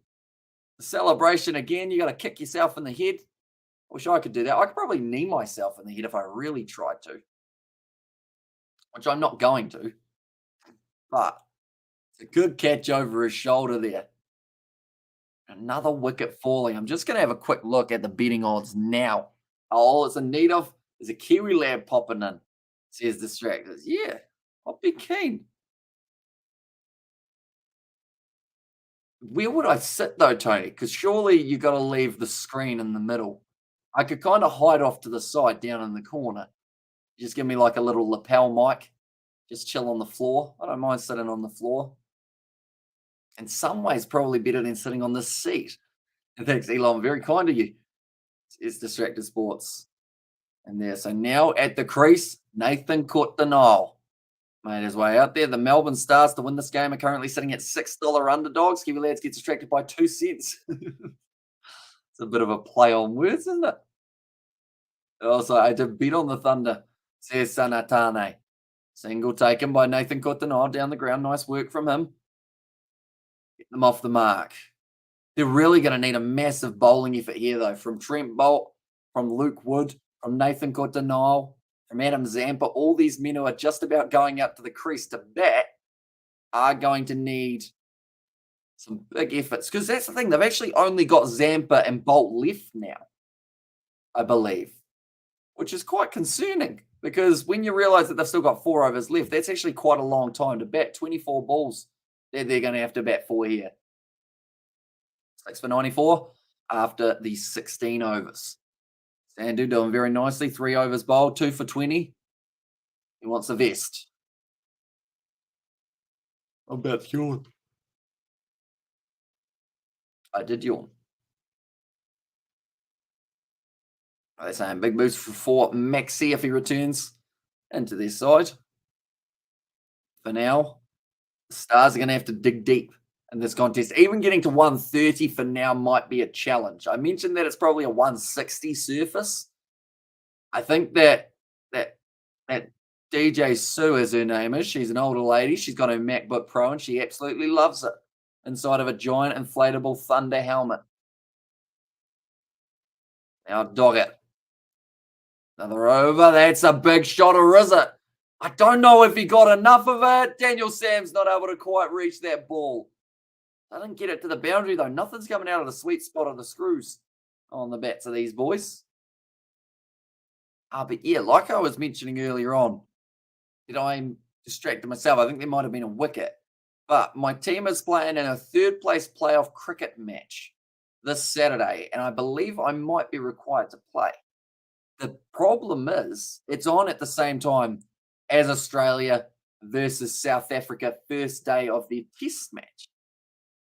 The celebration again, you got to kick yourself in the head. I wish I could do that. I could probably knee myself in the head if I really tried to, which I'm not going to. But it's a good catch over his shoulder there. Another wicket falling. I'm just going to have a quick look at the betting odds now. Oh, it's a need of. There's a Kiwi lad popping in. Says Distractors. Yeah, I'll be keen. Where would I sit though, Tony? Because surely you got to leave the screen in the middle. I could kind of hide off to the side down in the corner. Just give me like a little lapel mic. Just chill on the floor. I don't mind sitting on the floor. In some ways, probably better than sitting on this seat. And thanks, Elon. Very kind of you. It's Distracted Sports. And there. So now at the crease, Nathan Coulter-Nile made his way out there. The Melbourne Stars to win this game are currently sitting at $6 underdogs. Kiwi lads get distracted by 2 cents. It's a bit of a play on words, isn't it? Also, I did bet on the Thunder, says Sanatane. Single taken by Nathan Coulter-Nile down the ground. Nice work from him. Get them off the mark. They're really going to need a massive bowling effort here, though, from Trent Bolt, from Luke Wood, from Nathan Coulter-Nile, from Adam Zampa. All these men who are just about going up to the crease to bat are going to need some big efforts. Because that's the thing. They've actually only got Zampa and Bolt left now, I believe, which is quite concerning. Because when you realise that they've still got 4 overs left, that's actually quite a long time to bat. 24 balls that they're going to have to bat for here. 6 for 94 after the 16 overs. Sandu doing very nicely. 3 overs bowled, 2 for 20. He wants a vest. I'm about to yawn. I did yawn. They're saying big boost for Maxi if he returns into their side. For now, the Stars are going to have to dig deep in this contest. Even getting to 130 for now might be a challenge. I mentioned that it's probably a 160 surface. I think that DJ Sue, as her name is, she's an older lady. She's got her MacBook Pro and she absolutely loves it inside of a giant inflatable Thunder helmet. Now Doggett. Another over. That's a big shot, or is it? I don't know if he got enough of it. Daniel Sam's not able to quite reach that ball. I didn't get it to the boundary, though. Nothing's coming out of the sweet spot of the screws on the bats of these boys. But yeah, like I was mentioning earlier on, I'm distracted myself. I think there might have been a wicket. But my team is playing in a 3rd place playoff cricket match this Saturday, and I believe I might be required to play. The problem is it's on at the same time as Australia versus South Africa, first day of the test match.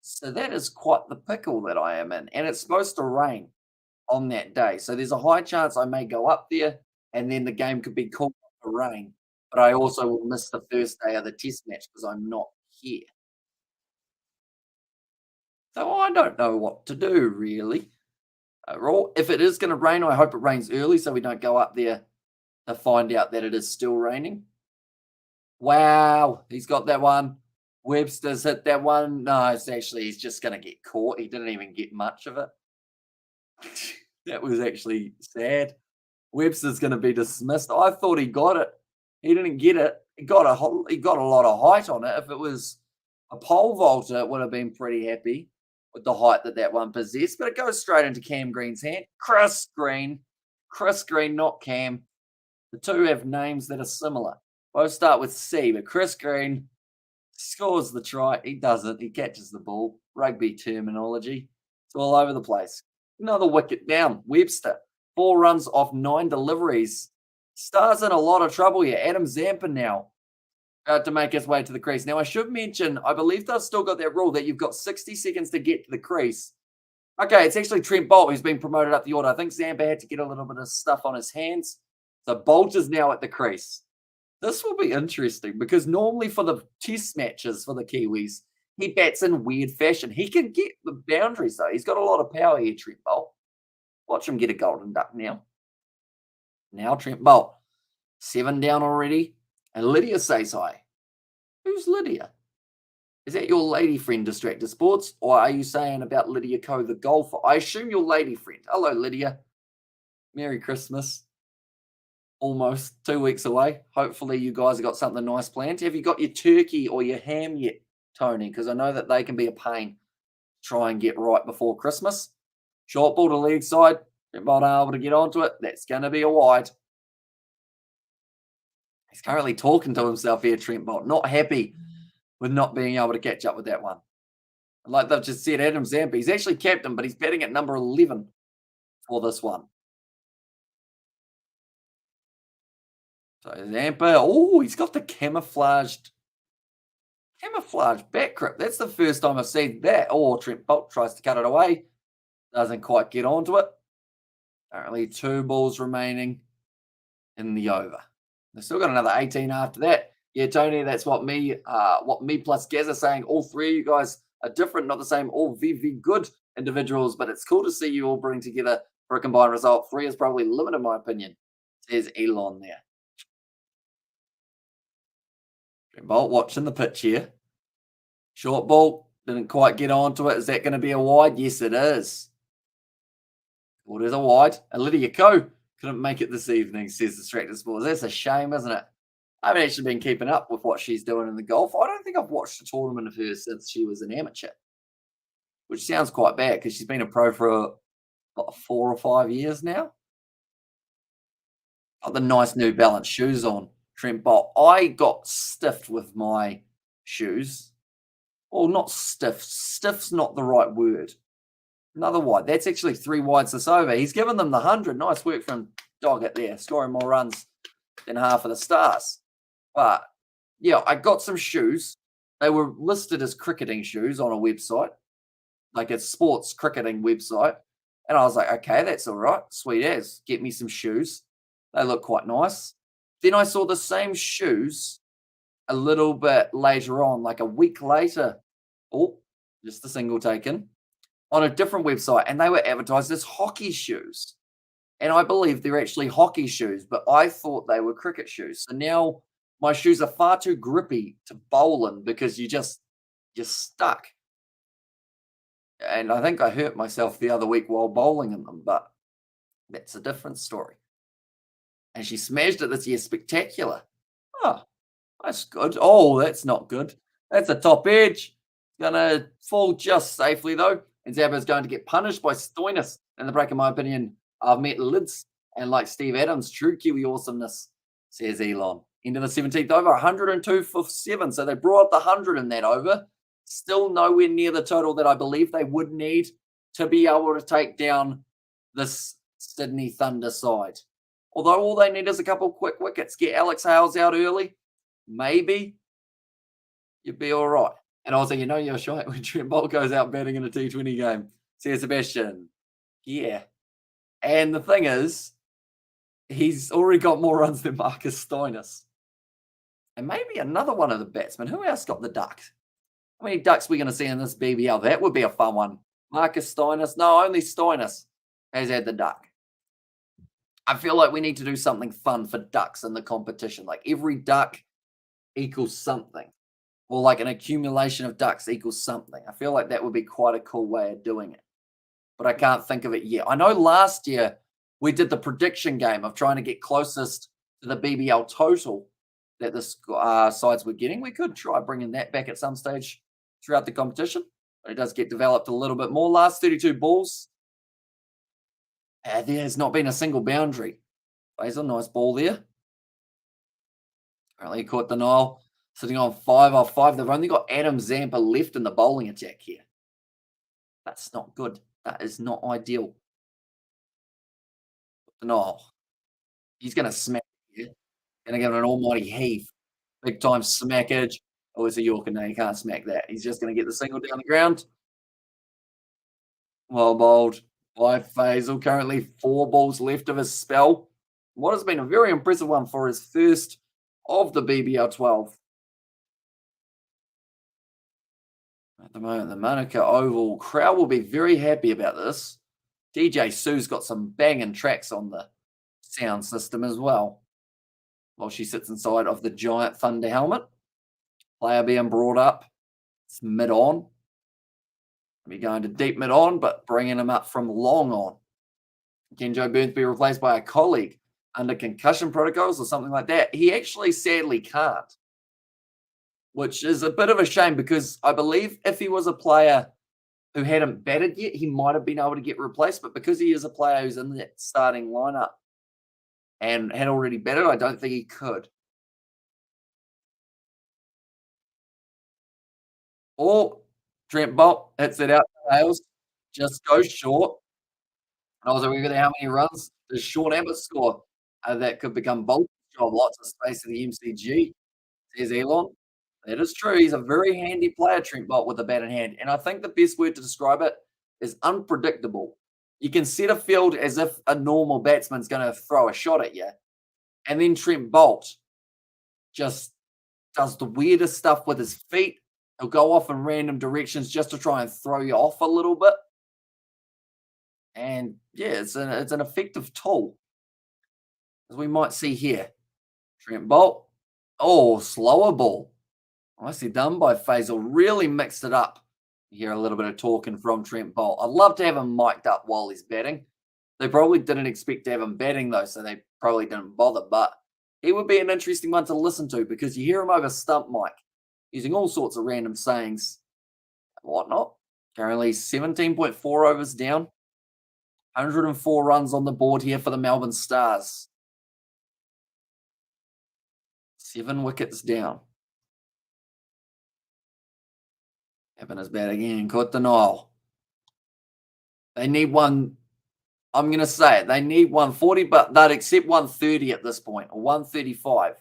So that is quite the pickle that I am in. And it's supposed to rain on that day. So there's a high chance I may go up there and then the game could be called for rain. But I also will miss the first day of the test match because I'm not here. So I don't know what to do, really. If it is going to rain, I hope it rains early so we don't go up there to find out that it is still raining. Wow, he's got that one. Webster's hit that one. No, it's actually, he's just going to get caught. He didn't even get much of it. That was actually sad. Webster's going to be dismissed. I thought he got it. He didn't get it. He got a lot of height on it. If it was a pole vaulter, it would have been pretty happy with the height that one possessed, but it goes straight into Cam Green's hand. Chris Green, not Cam. The two have names that are similar. Both start with C, but Chris Green scores the try. He doesn't. He catches the ball. Rugby terminology. It's all over the place. Another wicket down. Webster, 4 runs off 9 deliveries. Stars in a lot of trouble here. Adam Zampa now to make his way to the crease. Now, I should mention, I believe they've still got that rule that you've got 60 seconds to get to the crease Okay, it's actually Trent Bolt who's been promoted up the order. I think Zampa had to get a little bit of stuff on his hands. So Bolt is now at the crease. This will be interesting because normally for the test matches for the Kiwis, he bats in weird fashion. He can get the boundaries though. He's got a lot of power here, Trent Bolt. Watch him get a golden duck now. Now Trent Bolt. 7 down already. And Lydia says hi. Who's Lydia? Is that your lady friend, Distracted Sports? Or are you saying about Lydia Ko, the golfer? I assume your lady friend. Hello, Lydia. Merry Christmas. Almost 2 weeks away. Hopefully, you guys have got something nice planned. Have you got your turkey or your ham yet, Tony? Because I know that they can be a pain. Try and get right before Christmas. Short ball to leg side. Not able to get onto it. That's going to be a wide. He's currently talking to himself here, Trent Bolt. Not happy with not being able to catch up with that one. Like they've just said, Adam Zampa, he's actually captain, but he's batting at number 11 for this one. So Zampa, oh, he's got the camouflaged back grip. That's the first time I've seen that. Oh, Trent Bolt tries to cut it away. Doesn't quite get onto it. Apparently 2 balls remaining in the over. They've still got another 18 after that. Yeah, Tony, that's what me plus Gaz are saying. All three of you guys are different, not the same. All very good individuals, but it's cool to see you all bring together for a combined result. 3 is probably limit, in my opinion. Says Elon there. Bolt watching the pitch here. Short ball, didn't quite get onto it. Is that going to be a wide? Yes, it is. Well, there's a wide. And Lydia Ko couldn't make it this evening, says Distracted Sports. That's a shame, isn't it? I haven't actually been keeping up with what she's doing in the golf. I don't think I've watched a tournament of hers since she was an amateur, which sounds quite bad because she's been a pro for what, 4 or 5 years now. Got the nice New Balance shoes on, Trent Bolt. I got stiffed with my shoes. Well, not stiff. Stiff's not the right word. Another wide. That's actually 3 wides this over. He's given them the 100. Nice work from Doggett there, scoring more runs than half of the Stars. But, yeah, I got some shoes. They were listed as cricketing shoes on a website, like a sports cricketing website. And I was like, okay, that's all right. Sweet as. Get me some shoes. They look quite nice. Then I saw the same shoes a little bit later on, like a week later. Oh, just a single taken on a different website. And they were advertised as hockey shoes. And I believe they're actually hockey shoes, but I thought they were cricket shoes. So now my shoes are far too grippy to bowl in because you're stuck. And I think I hurt myself the other week while bowling in them, but that's a different story. And she smashed it this year, spectacular. Oh, that's good. Oh, that's not good. That's a top edge. Gonna fall just safely though. And Zaba's going to get punished by Stoinis in the break, in my opinion. I've met lids and like Steve Adams, true Kiwi awesomeness, says Elon. End of the 17th over, 102 for 7. So they brought up the 100 in that over. Still nowhere near the total that I believe they would need to be able to take down this Sydney Thunder side. Although all they need is a couple quick wickets. Get Alex Hales out early. Maybe you'd be all right. And also, you know you're shy when Trent Bolt goes out batting in a T20 game. Says Sebastian. Yeah. And the thing is, he's already got more runs than Marcus Stoinis. And maybe another one of the batsmen. Who else got the duck? How many ducks are we going to see in this BBL? That would be a fun one. Marcus Stoinis. No, only Stoinis has had the duck. I feel like we need to do something fun for ducks in the competition. Like every duck equals something. Or like an accumulation of ducks equals something. I feel like that would be quite a cool way of doing it. But I can't think of it yet. I know last year we did the prediction game of trying to get closest to the BBL total that the sides were getting. We could try bringing that back at some stage throughout the competition. But it does get developed a little bit more. Last 32 balls. There has not been a single boundary. Basil, nice ball there. Apparently he caught the Nile. Sitting on 5 off 5. They've only got Adam Zampa left in the bowling attack here. That's not good. That is not ideal. No. He's going to smack it. Going to give it an almighty heave. Big time smackage. Oh, it's a Yorker. No, you can't smack that. He's just going to get the single down the ground. Well bowled by Faisal. Currently 4 balls left of his spell. What has been a very impressive one for his first of the BBL12. At the moment, the Manuka Oval crowd will be very happy about this. DJ Sue's got some banging tracks on the sound system as well. While she sits inside of the giant Thunder helmet. Player being brought up. It's mid on. Be going to deep mid on, but bringing him up from long on. Can Joe Burns be replaced by a colleague under concussion protocols or something like that? He actually sadly can't, which is a bit of a shame because I believe if he was a player who hadn't batted yet, he might have been able to get replaced. But because he is a player who's in that starting lineup and had already batted, I don't think he could. Or Trent Bolt hits it out to Hales, just goes short. And I was wondering how many runs does Sean Abbott score? That could become Bolt's job. Lots of space in the MCG, says Elon. That is true. He's a very handy player, Trent Bolt, with a bat in hand. And I think the best word to describe it is unpredictable. You can set a field as if a normal batsman's going to throw a shot at you. And then Trent Bolt just does the weirdest stuff with his feet. He'll go off in random directions just to try and throw you off a little bit. And yeah, it's an effective tool, as we might see here. Trent Bolt. Oh, slower ball. Nicely done by Faisal. Really mixed it up. You hear a little bit of talking from Trent Bolt. I'd love to have him mic'd up while he's batting. They probably didn't expect to have him batting, though, so they probably didn't bother. But he would be an interesting one to listen to because you hear him over stump mic, using all sorts of random sayings and whatnot. Currently 17.4 overs down. 104 runs on the board here for the Melbourne Stars. 7 wickets down. Evan is bad again. Caught denial. They need one. I'm going to say it. They need 140, but they'd accept 130 at this point, or 135,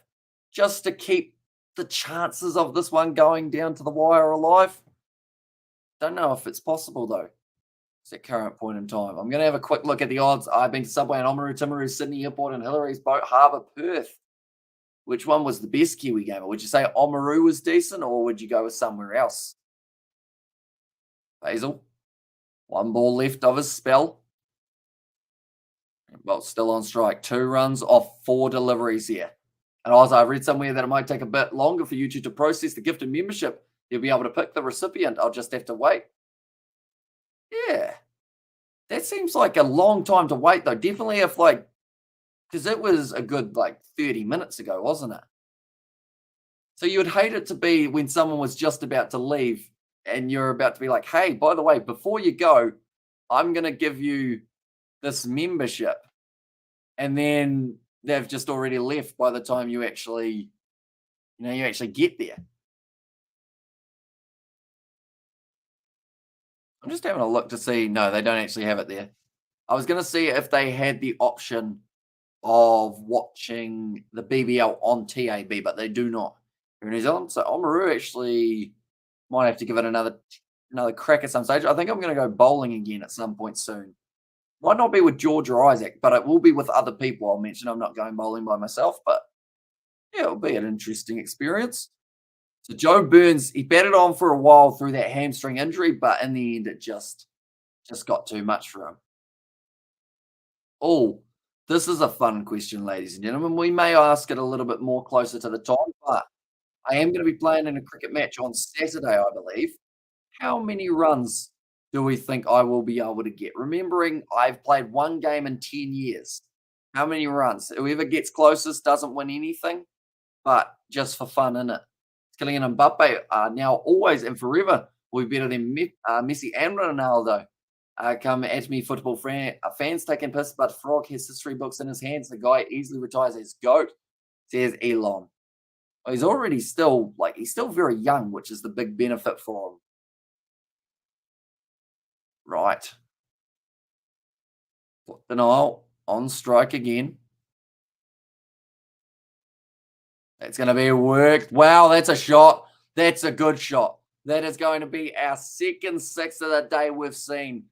just to keep the chances of this one going down to the wire alive. Don't know if it's possible, though. It's at current point in time. I'm going to have a quick look at the odds. I've been to Subway and Oamaru, Timaru, Sydney Airport, and Hillary's Boat Harbour, Perth. Which one was the best Kiwi game? Would you say Oamaru was decent, or would you go with somewhere else? Basil. 1 ball left of his spell. Well, still on strike. 2 runs off 4 deliveries here. And also, I've read somewhere that it might take a bit longer for YouTube to process the gifted membership. You'll be able to pick the recipient. I'll just have to wait. Yeah. That seems like a long time to wait, though. Definitely if, because it was a good, 30 minutes ago, wasn't it? So you would hate it to be when someone was just about to leave and you're about to be like, hey, by the way, before you go, I'm going to give you this membership. And then they've just already left by the time you actually get there. I'm just having a look to see. No, they don't actually have it there. I was going to see if they had the option of watching the BBL on TAB, but they do not here in New Zealand. So Oamaru actually might have to give it another crack at some stage. I think I'm going to go bowling again at some point soon. Might not be with George or Isaac, but it will be with other people. I'll mention I'm not going bowling by myself, but yeah, it'll be an interesting experience. So Joe Burns, he batted on for a while through that hamstring injury, but in the end, it just got too much for him. Oh, this is a fun question, ladies and gentlemen. We may ask it a little bit more closer to the time, but I am going to be playing in a cricket match on Saturday, I believe. How many runs do we think I will be able to get? Remembering I've played 1 game in 10 years. How many runs? Whoever gets closest doesn't win anything, but just for fun, innit? Kylian and Mbappe are now always and forever will be better than Messi and Ronaldo. Come at me, football fans taking piss, but Frog has history books in his hands. The guy easily retires as GOAT, says Elon. Well, he's already still, he's still very young, which is the big benefit for him. Right. Put denial on strike again. That's going to be worked. Wow, that's a shot. That's a good shot. That is going to be our second 6 of the day we've seen.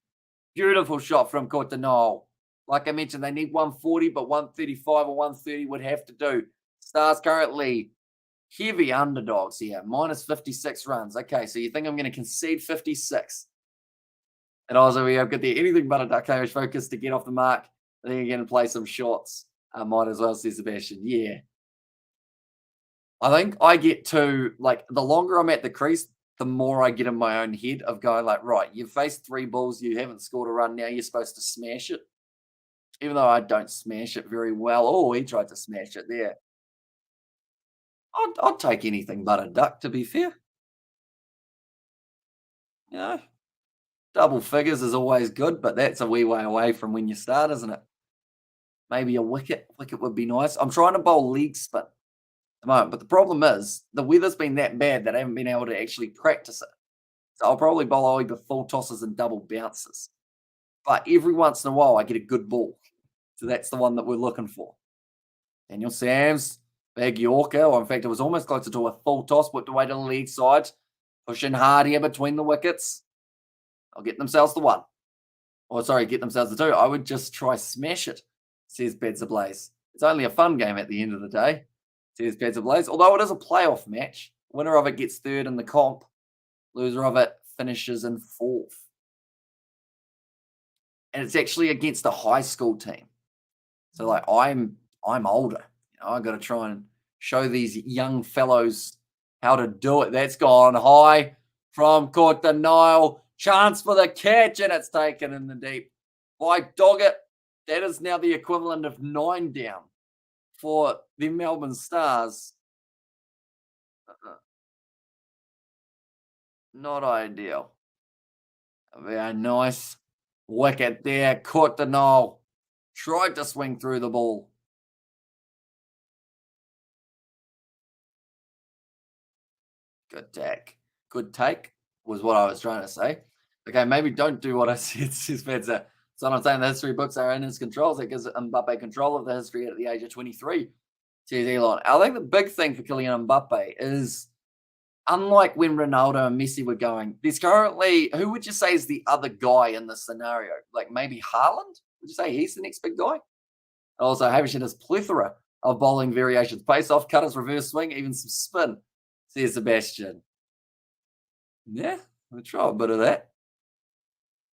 Beautiful shot from Courtenay. Like I mentioned, they need 140, but 135 or 130 would have to do. Stars currently heavy underdogs here, minus 56 runs. Okay, so you think I'm going to concede 56? And also, we have got the anything but a duck Hamish focus to get off the mark. I think you're going to play some shots. Might as well, says Sebastian. Yeah. I think I get to, like, the longer I'm at the crease, the more I get in my own head of going, like, right, you've faced 3 balls, you haven't scored a run, now you're supposed to smash it. Even though I don't smash it very well. Oh, he tried to smash it there. I'd take anything but a duck, to be fair. You know, double figures is always good, but that's a wee way away from when you start, isn't it? Maybe a wicket. Wicket would be nice. I'm trying to bowl leg spin at the moment, but the problem is the weather's been that bad that I haven't been able to actually practice it. So I'll probably bowl either full tosses and double bounces. But every once in a while, I get a good ball. So that's the one that we're looking for. Daniel Sams, big Yorker, or in fact, it was almost closer to a full toss, put away to the leg side, pushing hard here between the wickets. I'll get themselves the 1. Or sorry, get themselves the 2. I would just try smash it, says Beds Ablaze. It's only a fun game at the end of the day, says Beds Ablaze. Although it is a playoff match, winner of it gets 3rd in the comp, loser of it finishes in 4th. And it's actually against a high school team. So like I'm older. I got to try and show these young fellows how to do it. That's gone high from Courtenay. Chance for the catch, and it's taken in the deep by Doggett. That is now the equivalent of 9 down for the Melbourne Stars. Not ideal. A very nice wicket there. Courtenay tried to swing through the ball. Good take. Good take was what I was trying to say. Okay, maybe don't do what I said, says Fedza. So I'm saying the history books are in his control. It gives Mbappe control of the history at the age of 23, says Elon. I think the big thing for Kylian Mbappe is, unlike when Ronaldo and Messi were going, there's currently, who would you say is the other guy in this scenario? Like maybe Haaland? Would you say he's the next big guy? Also, Hamish has plethora of bowling variations. Pace off, cutters, reverse swing, even some spin, says Sebastian. Yeah, we'll try a bit of that.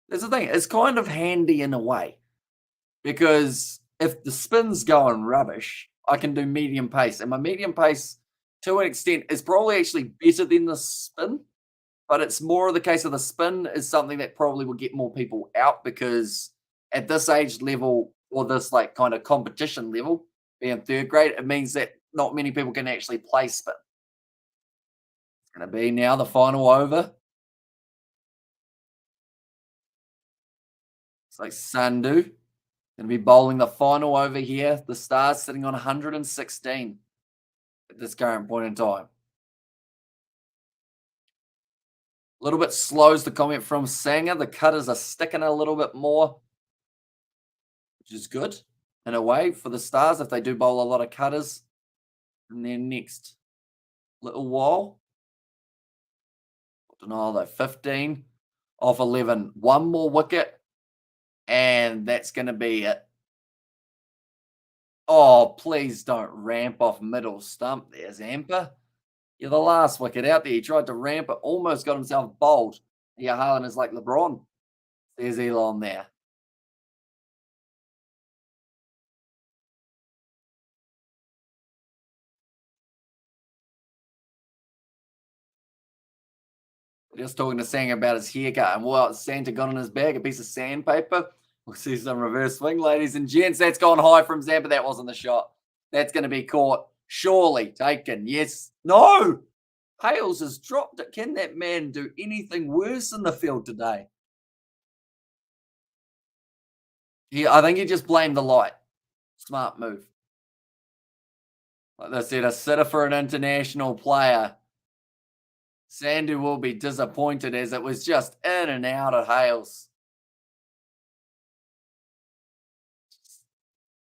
That's the thing. It's kind of handy in a way because if the spin's going rubbish, I can do medium pace. And my medium pace, to an extent, is probably actually better than the spin. But it's more of the case of the spin is something that probably will get more people out because at this age level or this like kind of competition level, being 3rd grade, it means that not many people can actually play spin. It's going to be now the final over. It's like Sandu going to be bowling the final over here. The Stars sitting on 116 at this current point in time. A little bit slow is the comment from Sanger. The cutters are sticking a little bit more, which is good in a way for the Stars if they do bowl a lot of cutters in their next little while. I don't know, though. 15 off 11. 1 more wicket, and that's going to be it. Oh, please don't ramp off middle stump there, Zampa. You're the last wicket out there. He tried to ramp it, almost got himself bowled. Yeah, Haaland is like LeBron. There's Elon there. Just talking to Sang about his haircut and what Santa got in his bag, a piece of sandpaper. We'll see some reverse swing, ladies and gents. That's gone high from Zampa. That wasn't the shot. That's going to be caught. Surely taken. Yes. No. Hales has dropped it. Can that man do anything worse in the field today? I think he just blamed the light. Smart move. Like I said, a sitter for an international player. Sandu will be disappointed as it was just in and out of Hales.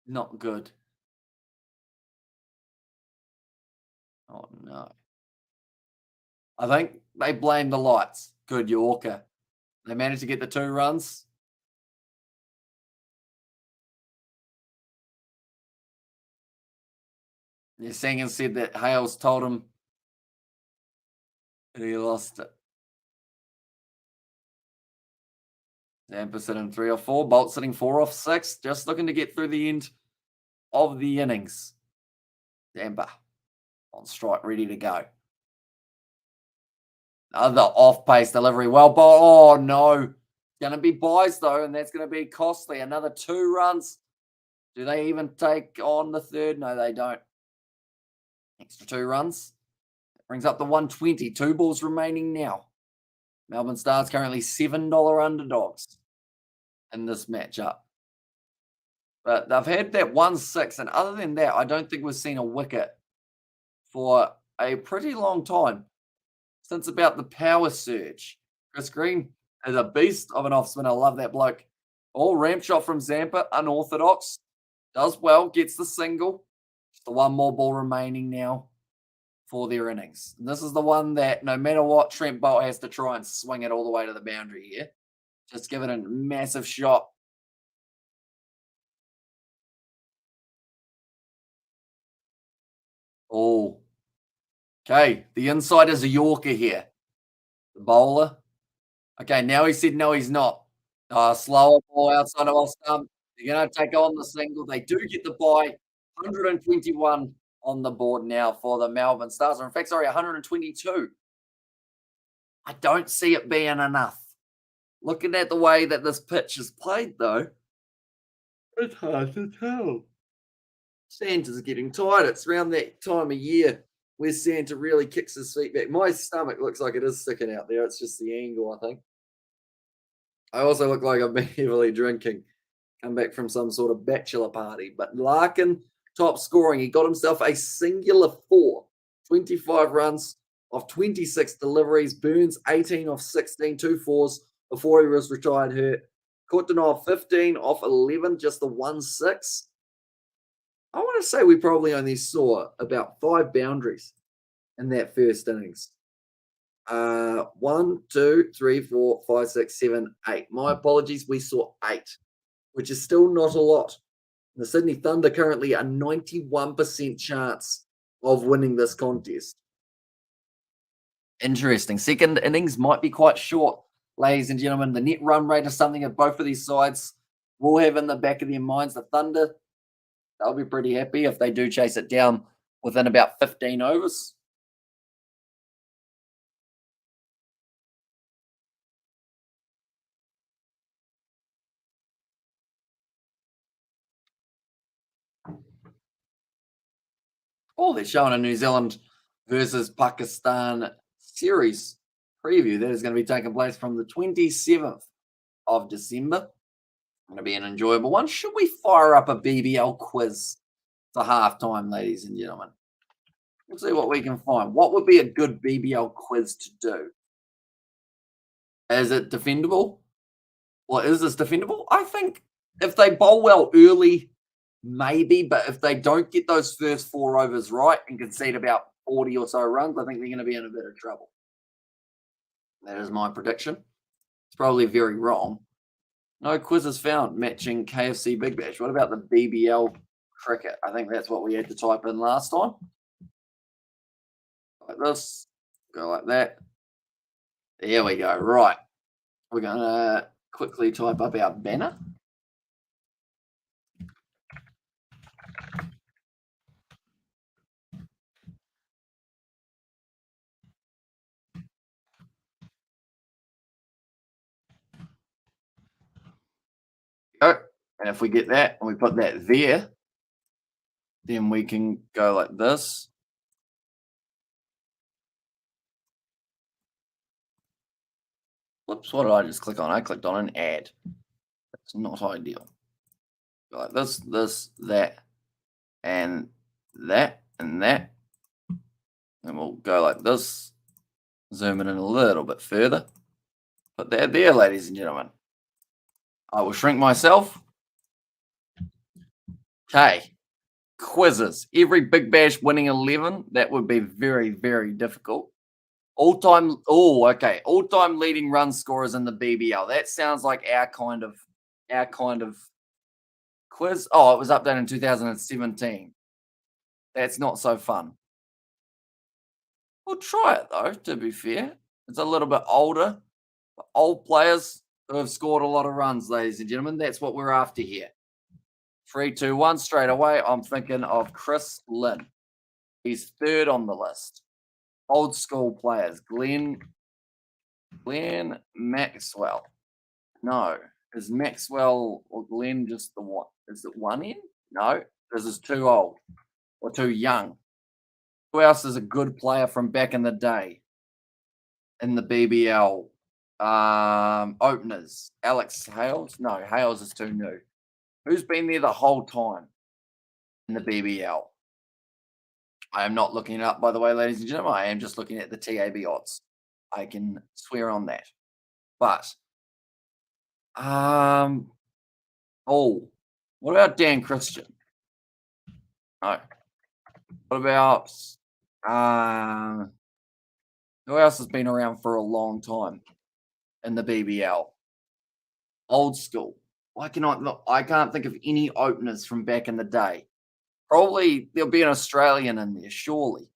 Not good. Oh, no. I think they blamed the lights. Good Yorker. They managed to get the 2 runs. Yeah, Sangan said that Hales told him that he lost it. Zampa sitting 3 or 4, Bolt sitting 4 off 6, just looking to get through the end of the innings. Zampa on strike, ready to go. Another off-pace delivery. Well, oh no. Going to be buys though, and that's going to be costly. Another 2 runs. Do they even take on the third? No, they don't. Extra 2 runs. That brings up the 120. 2 balls remaining now. Melbourne Stars currently $7 underdogs in this matchup. But they've had that 1-6, and other than that, I don't think we've seen a wicket for a pretty long time. Since about the power surge. Chris Green is a beast of an off spinner. I love that bloke. All ramp shot from Zampa, unorthodox. Does well, gets the single. Just the 1 more ball remaining now for their innings. And this is the one that no matter what, Trent Bolt has to try and swing it all the way to the boundary here. Just give it a massive shot. Oh. Okay, the inside is a Yorker here. The bowler. Okay, now he said no, he's not. Slower ball outside of off stump. They're going to take on the single. They do get the bye. 121 on the board now for the Melbourne Stars. Or in fact, sorry, 122. I don't see it being enough. Looking at the way that this pitch is played, though, it's hard to tell. Santa's getting tired. It's around that time of year where Santa really kicks his feet back. My stomach looks like it is sticking out there. It's just the angle, I think. I also look like I've been heavily drinking. Come back from some sort of bachelor party. But Larkin, top scoring. He got himself a singular 4. 25 runs off 26 deliveries. Burns, 18 off 16, 2 4s before he was retired hurt. Kortanov, 15 off 11, just the 1-6. I want to say we probably only saw about 5 boundaries in that first innings. 1, 2, 3, 4, 5, 6, 7, 8. My apologies, we saw 8, which is still not a lot. The Sydney Thunder currently a 91% chance of winning this contest. Interesting. Second innings might be quite short, ladies and gentlemen. The net run rate is something that both of these sides will have in the back of their minds. The Thunder, they'll be pretty happy if they do chase it down within about 15 overs. Oh, they're showing a New Zealand versus Pakistan series preview. That is going to be taking place from the 27th of December. Going to be an enjoyable one. Should we fire up a BBL quiz for halftime, ladies and gentlemen? We'll see what we can find. What would be a good BBL quiz to do? Is it defendable? Or is this defendable? I think if they bowl well early, maybe. But if they don't get those first 4 overs right and concede about 40 or so runs, I think they're going to be in a bit of trouble. That is my prediction. It's probably very wrong. No quizzes found matching KFC Big Bash. What about the BBL Cricket? I think that's what we had to type in last time. Like this. Go like that. There we go. Right. We're going to quickly type up our banner. Go. And if we get that and we put that there, then we can go like this. Whoops, what did I just click on? I clicked on an ad. That's not ideal. Go like this, that, and that, and that. And we'll go like this. Zoom it in a little bit further. Put that there, ladies and gentlemen. I will shrink myself. Okay. Quizzes. Every Big Bash winning 11. That would be very, very difficult. All-time leading run scorers in the BBL. That sounds like our kind of quiz. Oh, it was updated in 2017. That's not so fun. We'll try it though, to be fair. It's a little bit older. Old players who have scored a lot of runs, ladies and gentlemen. That's what we're after here. 3, 2, 1, straight away. I'm thinking of Chris Lynn. He's third on the list. Old school players. Glenn Maxwell. No. Is Maxwell or Glenn just the one? Is it one in? No. This is too old or too young. Who else is a good player from back in the day in the BBL? Openers. Alex Hales? No, Hales is too new. Who's been there the whole time in the BBL? I am not looking it up, by the way, ladies and gentlemen. I am just looking at the TAB odds. I can swear on that. But, oh, what about Dan Christian? No. What about, who else has been around for a long time in the BBL? Old school. Why can I look? I can't think of any openers from back in the day. Probably there'll be an Australian in there, surely,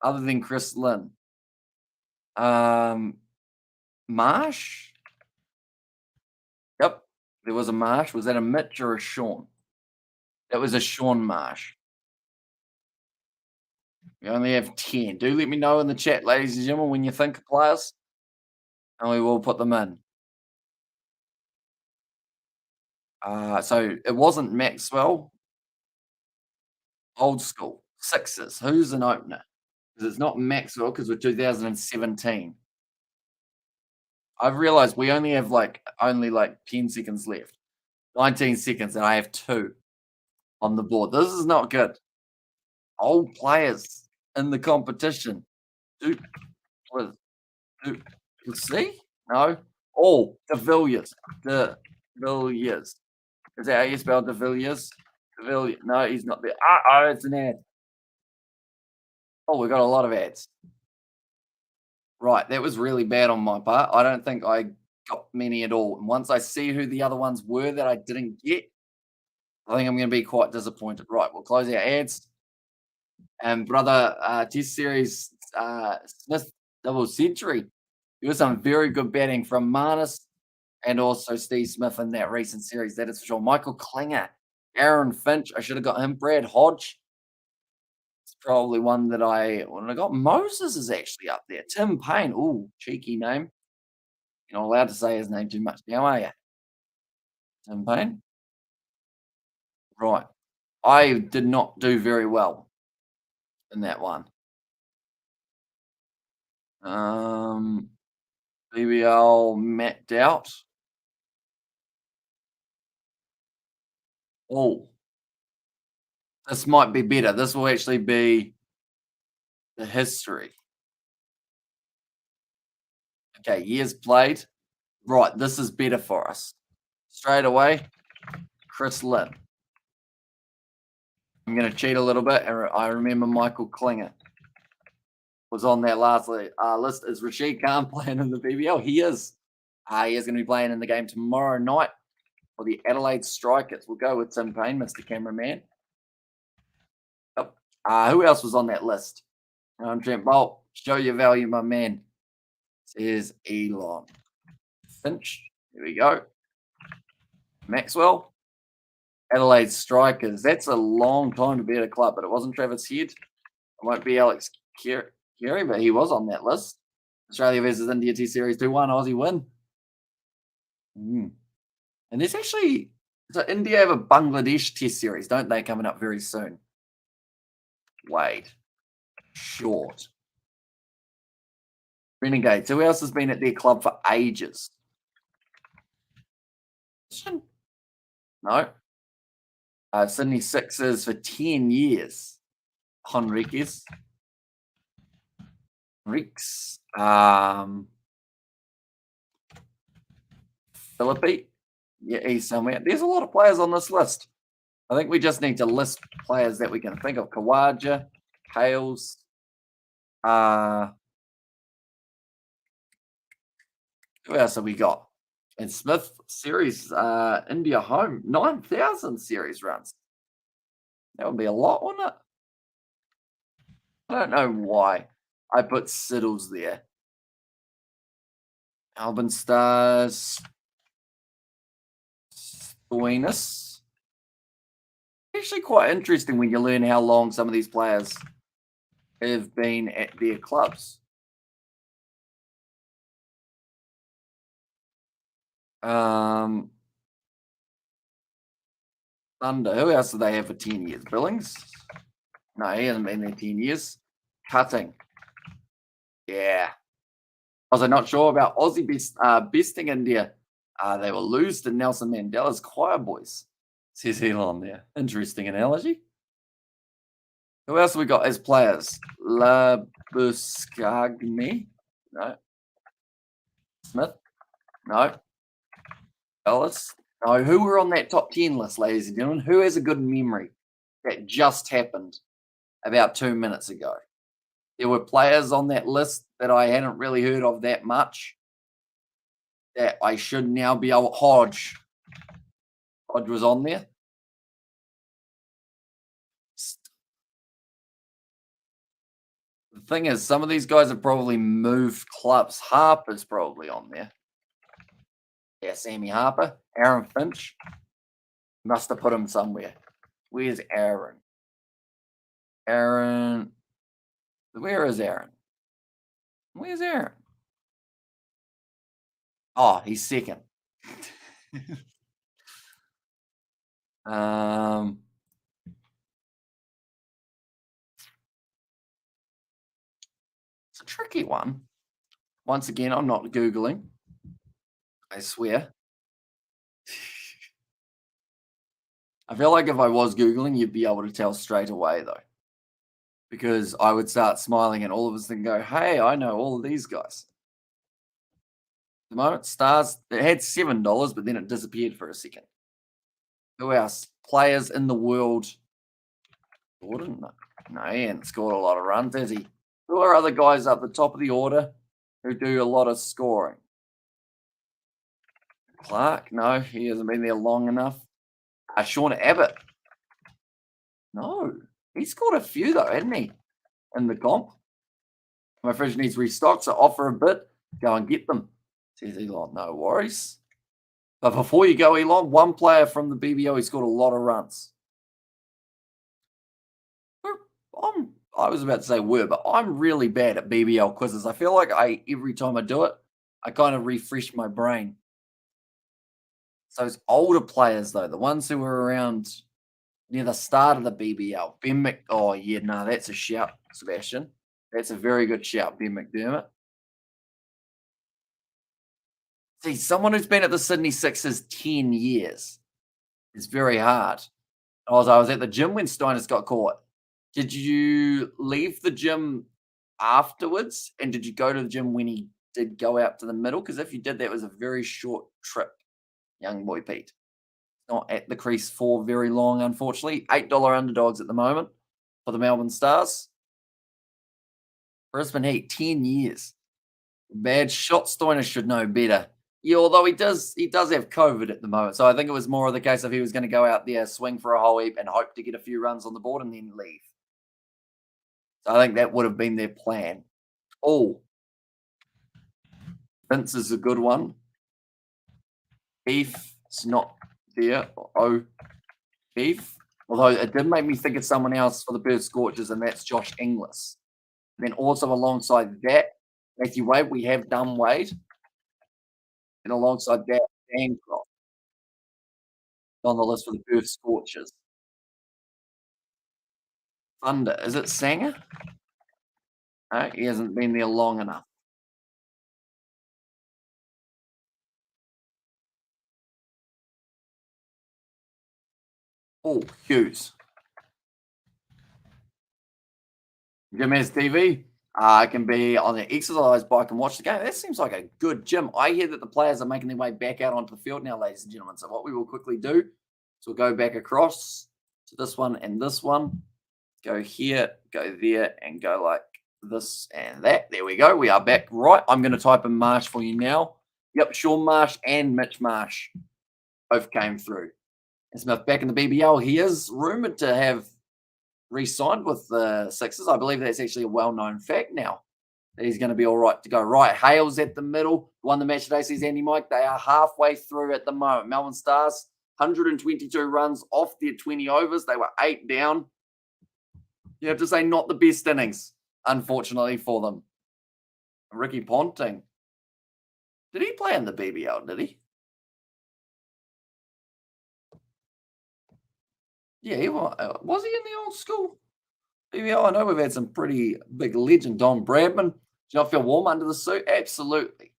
other than Chris Lynn. Marsh? Yep, there was a Marsh. Was that a Mitch or a Sean? That was a Sean Marsh. We only have 10. Do let me know in the chat, ladies and gentlemen, when you think of players, and we will put them in. So it wasn't Maxwell. Old school. Sixers. Who's an opener? Because it's not Maxwell because we're 2017. I've realized we only have only 10 seconds left. 19 seconds, and I have 2 on the board. This is not good. Old players in the competition. See? No. Oh, De Villiers. De Villiers. Is that how you spell De Villiers? De Villiers. No, he's not there. Oh, it's an ad. Oh, we got a lot of ads. Right, that was really bad on my part. I don't think I got many at all. And once I see who the other ones were that I didn't get, I think I'm going to be quite disappointed. Right, we'll close our ads. And brother, Test Series Smith double century. There was some very good batting from Marnus and also Steve Smith in that recent series. That is for sure. Michael Klinger, Aaron Finch. I should have got him. Brad Hodge. It's probably one that when I got Moses is actually up there. Tim Payne. Ooh, cheeky name. You're not allowed to say his name too much now, are you? Tim Payne. Right. I did not do very well in that one. BBL mapped out. Oh, this might be better. This will actually be the history. Okay, years played. Right, this is better for us. Straight away, Chris Lynn. I'm going to cheat a little bit. I remember Michael Klinger was on that last list. Is Rashid Khan playing in the BBL? He is. He is going to be playing in the game tomorrow night for the Adelaide Strikers. We'll go with Tim Payne, Mr. Cameraman. Yep. Who else was on that list? Trent Bolt. Show your value, my man. Says Elon. Finch. Here we go. Maxwell. Adelaide Strikers. That's a long time to be at a club, but it wasn't Travis Head. It won't be Alex Carey, but he was on that list. Australia versus India T Series 2-1 Aussie win. And there's actually, so India have a Bangladesh Test Series, don't they, coming up very soon? Wait. Short. Renegades. Who else has been at their club for ages? No. Sydney Sixers for 10 years. Henriquez. Reeks. Philippi. Yeah, he's somewhere. There's a lot of players on this list. I think we just need to list players that we can think of. Kawaja, Hales. Who else have we got? And Smith series, India home, 9,000 series runs. That would be a lot, wouldn't it? I don't know why I put Siddles there. Melbourne Stars. Stoinis. Actually quite interesting when you learn how long some of these players have been at their clubs. Thunder. Who else do they have for 10 years? Billings? No, he hasn't been there 10 years. Cutting. Yeah. Was I not sure about Aussie besting India? They will lose to Nelson Mandela's choir boys. Says Elon there. Interesting analogy. Who else have we got as players? Labuschagne? No. Smith? No. Ellis? No. Who were on that top 10 list, ladies and gentlemen? Who has a good memory? That just happened about 2 minutes ago. There were players on that list that I hadn't really heard of that much that I should now be able. Hodge was on there. The thing is, some of these guys have probably moved clubs. Harper's probably on there. Yeah, Sammy Harper. Aaron Finch. Must have put him somewhere. Where's Aaron? Aaron. Where is Aaron? Where's Aaron? Oh, he's second. It's a tricky one. Once again, I'm not Googling. I swear. I feel like if I was Googling, you'd be able to tell straight away, though. Because I would start smiling and all of us then go, hey, I know all of these guys. At the moment, Stars, it had $7, but then it disappeared for a second. Who else? Players in the world. Jordan? No, he hasn't scored a lot of runs, has he? Who are other guys up the top of the order who do a lot of scoring? Clark? No, he hasn't been there long enough. Sean Abbott? No. He scored a few, though, hadn't he? In the comp. My fridge needs restocked, so offer a bit. Go and get them. Says Elon, no worries. But before you go, Elon, one player from the BBL, he scored a lot of runs. I was about to say but I'm really bad at BBL quizzes. I feel like every time I do it, I kind of refresh my brain. So those older players, though, the ones who were around near the start of the BBL. Oh, yeah, no, that's a shout, Sebastian. That's a very good shout, Ben McDermott. See, someone who's been at the Sydney Sixers 10 years is very hard. I was at the gym when Steiners got caught. Did you leave the gym afterwards? And did you go to the gym when he did go out to the middle? Because if you did, that was a very short trip, young boy Pete. Not at the crease for very long, unfortunately. $8 underdogs at the moment for the Melbourne Stars. Brisbane Heat, 10 years. Bad shot. Stoinis should know better. Yeah, although he does have COVID at the moment. So I think it was more of the case of he was going to go out there, swing for a whole heap, and hope to get a few runs on the board and then leave. So I think that would have been their plan. Oh, Vince is a good one. Beef, it's not there. Oh, Beef. Although it did make me think of someone else for the Perth Scorchers, and that's Josh Inglis. And then also alongside that, Matthew Wade, we have Dumb Wade. And alongside that, Bancroft on the list for the Perth Scorchers. Thunder. Is it Sanger? No, he hasn't been there long enough. Oh, Hughes. Gym has TV. I can be on the exercise bike and watch the game. That seems like a good gym. I hear that the players are making their way back out onto the field now, ladies and gentlemen. So what we will quickly do is we'll go back across to this one and this one. Go here, go there, and go like this and that. There we go. We are back. Right. I'm going to type in Marsh for you now. Yep, Sean Marsh and Mitch Marsh both came through. And Smith back in the BBL. He is rumoured to have re-signed with the Sixers. I believe that's actually a well-known fact now. He's going to be all right to go. Right, Hale's at the middle. Won the match today, says Andy Mike. They are halfway through at the moment. Melbourne Stars, 122 runs off their 20 overs. They were 8 down. You have to say not the best innings, unfortunately, for them. Ricky Ponting. Did he play in the BBL, did he? Yeah, he was he in the old school? BBL, I know we've had some pretty big legend. Don Bradman. Do you not feel warm under the suit? Absolutely.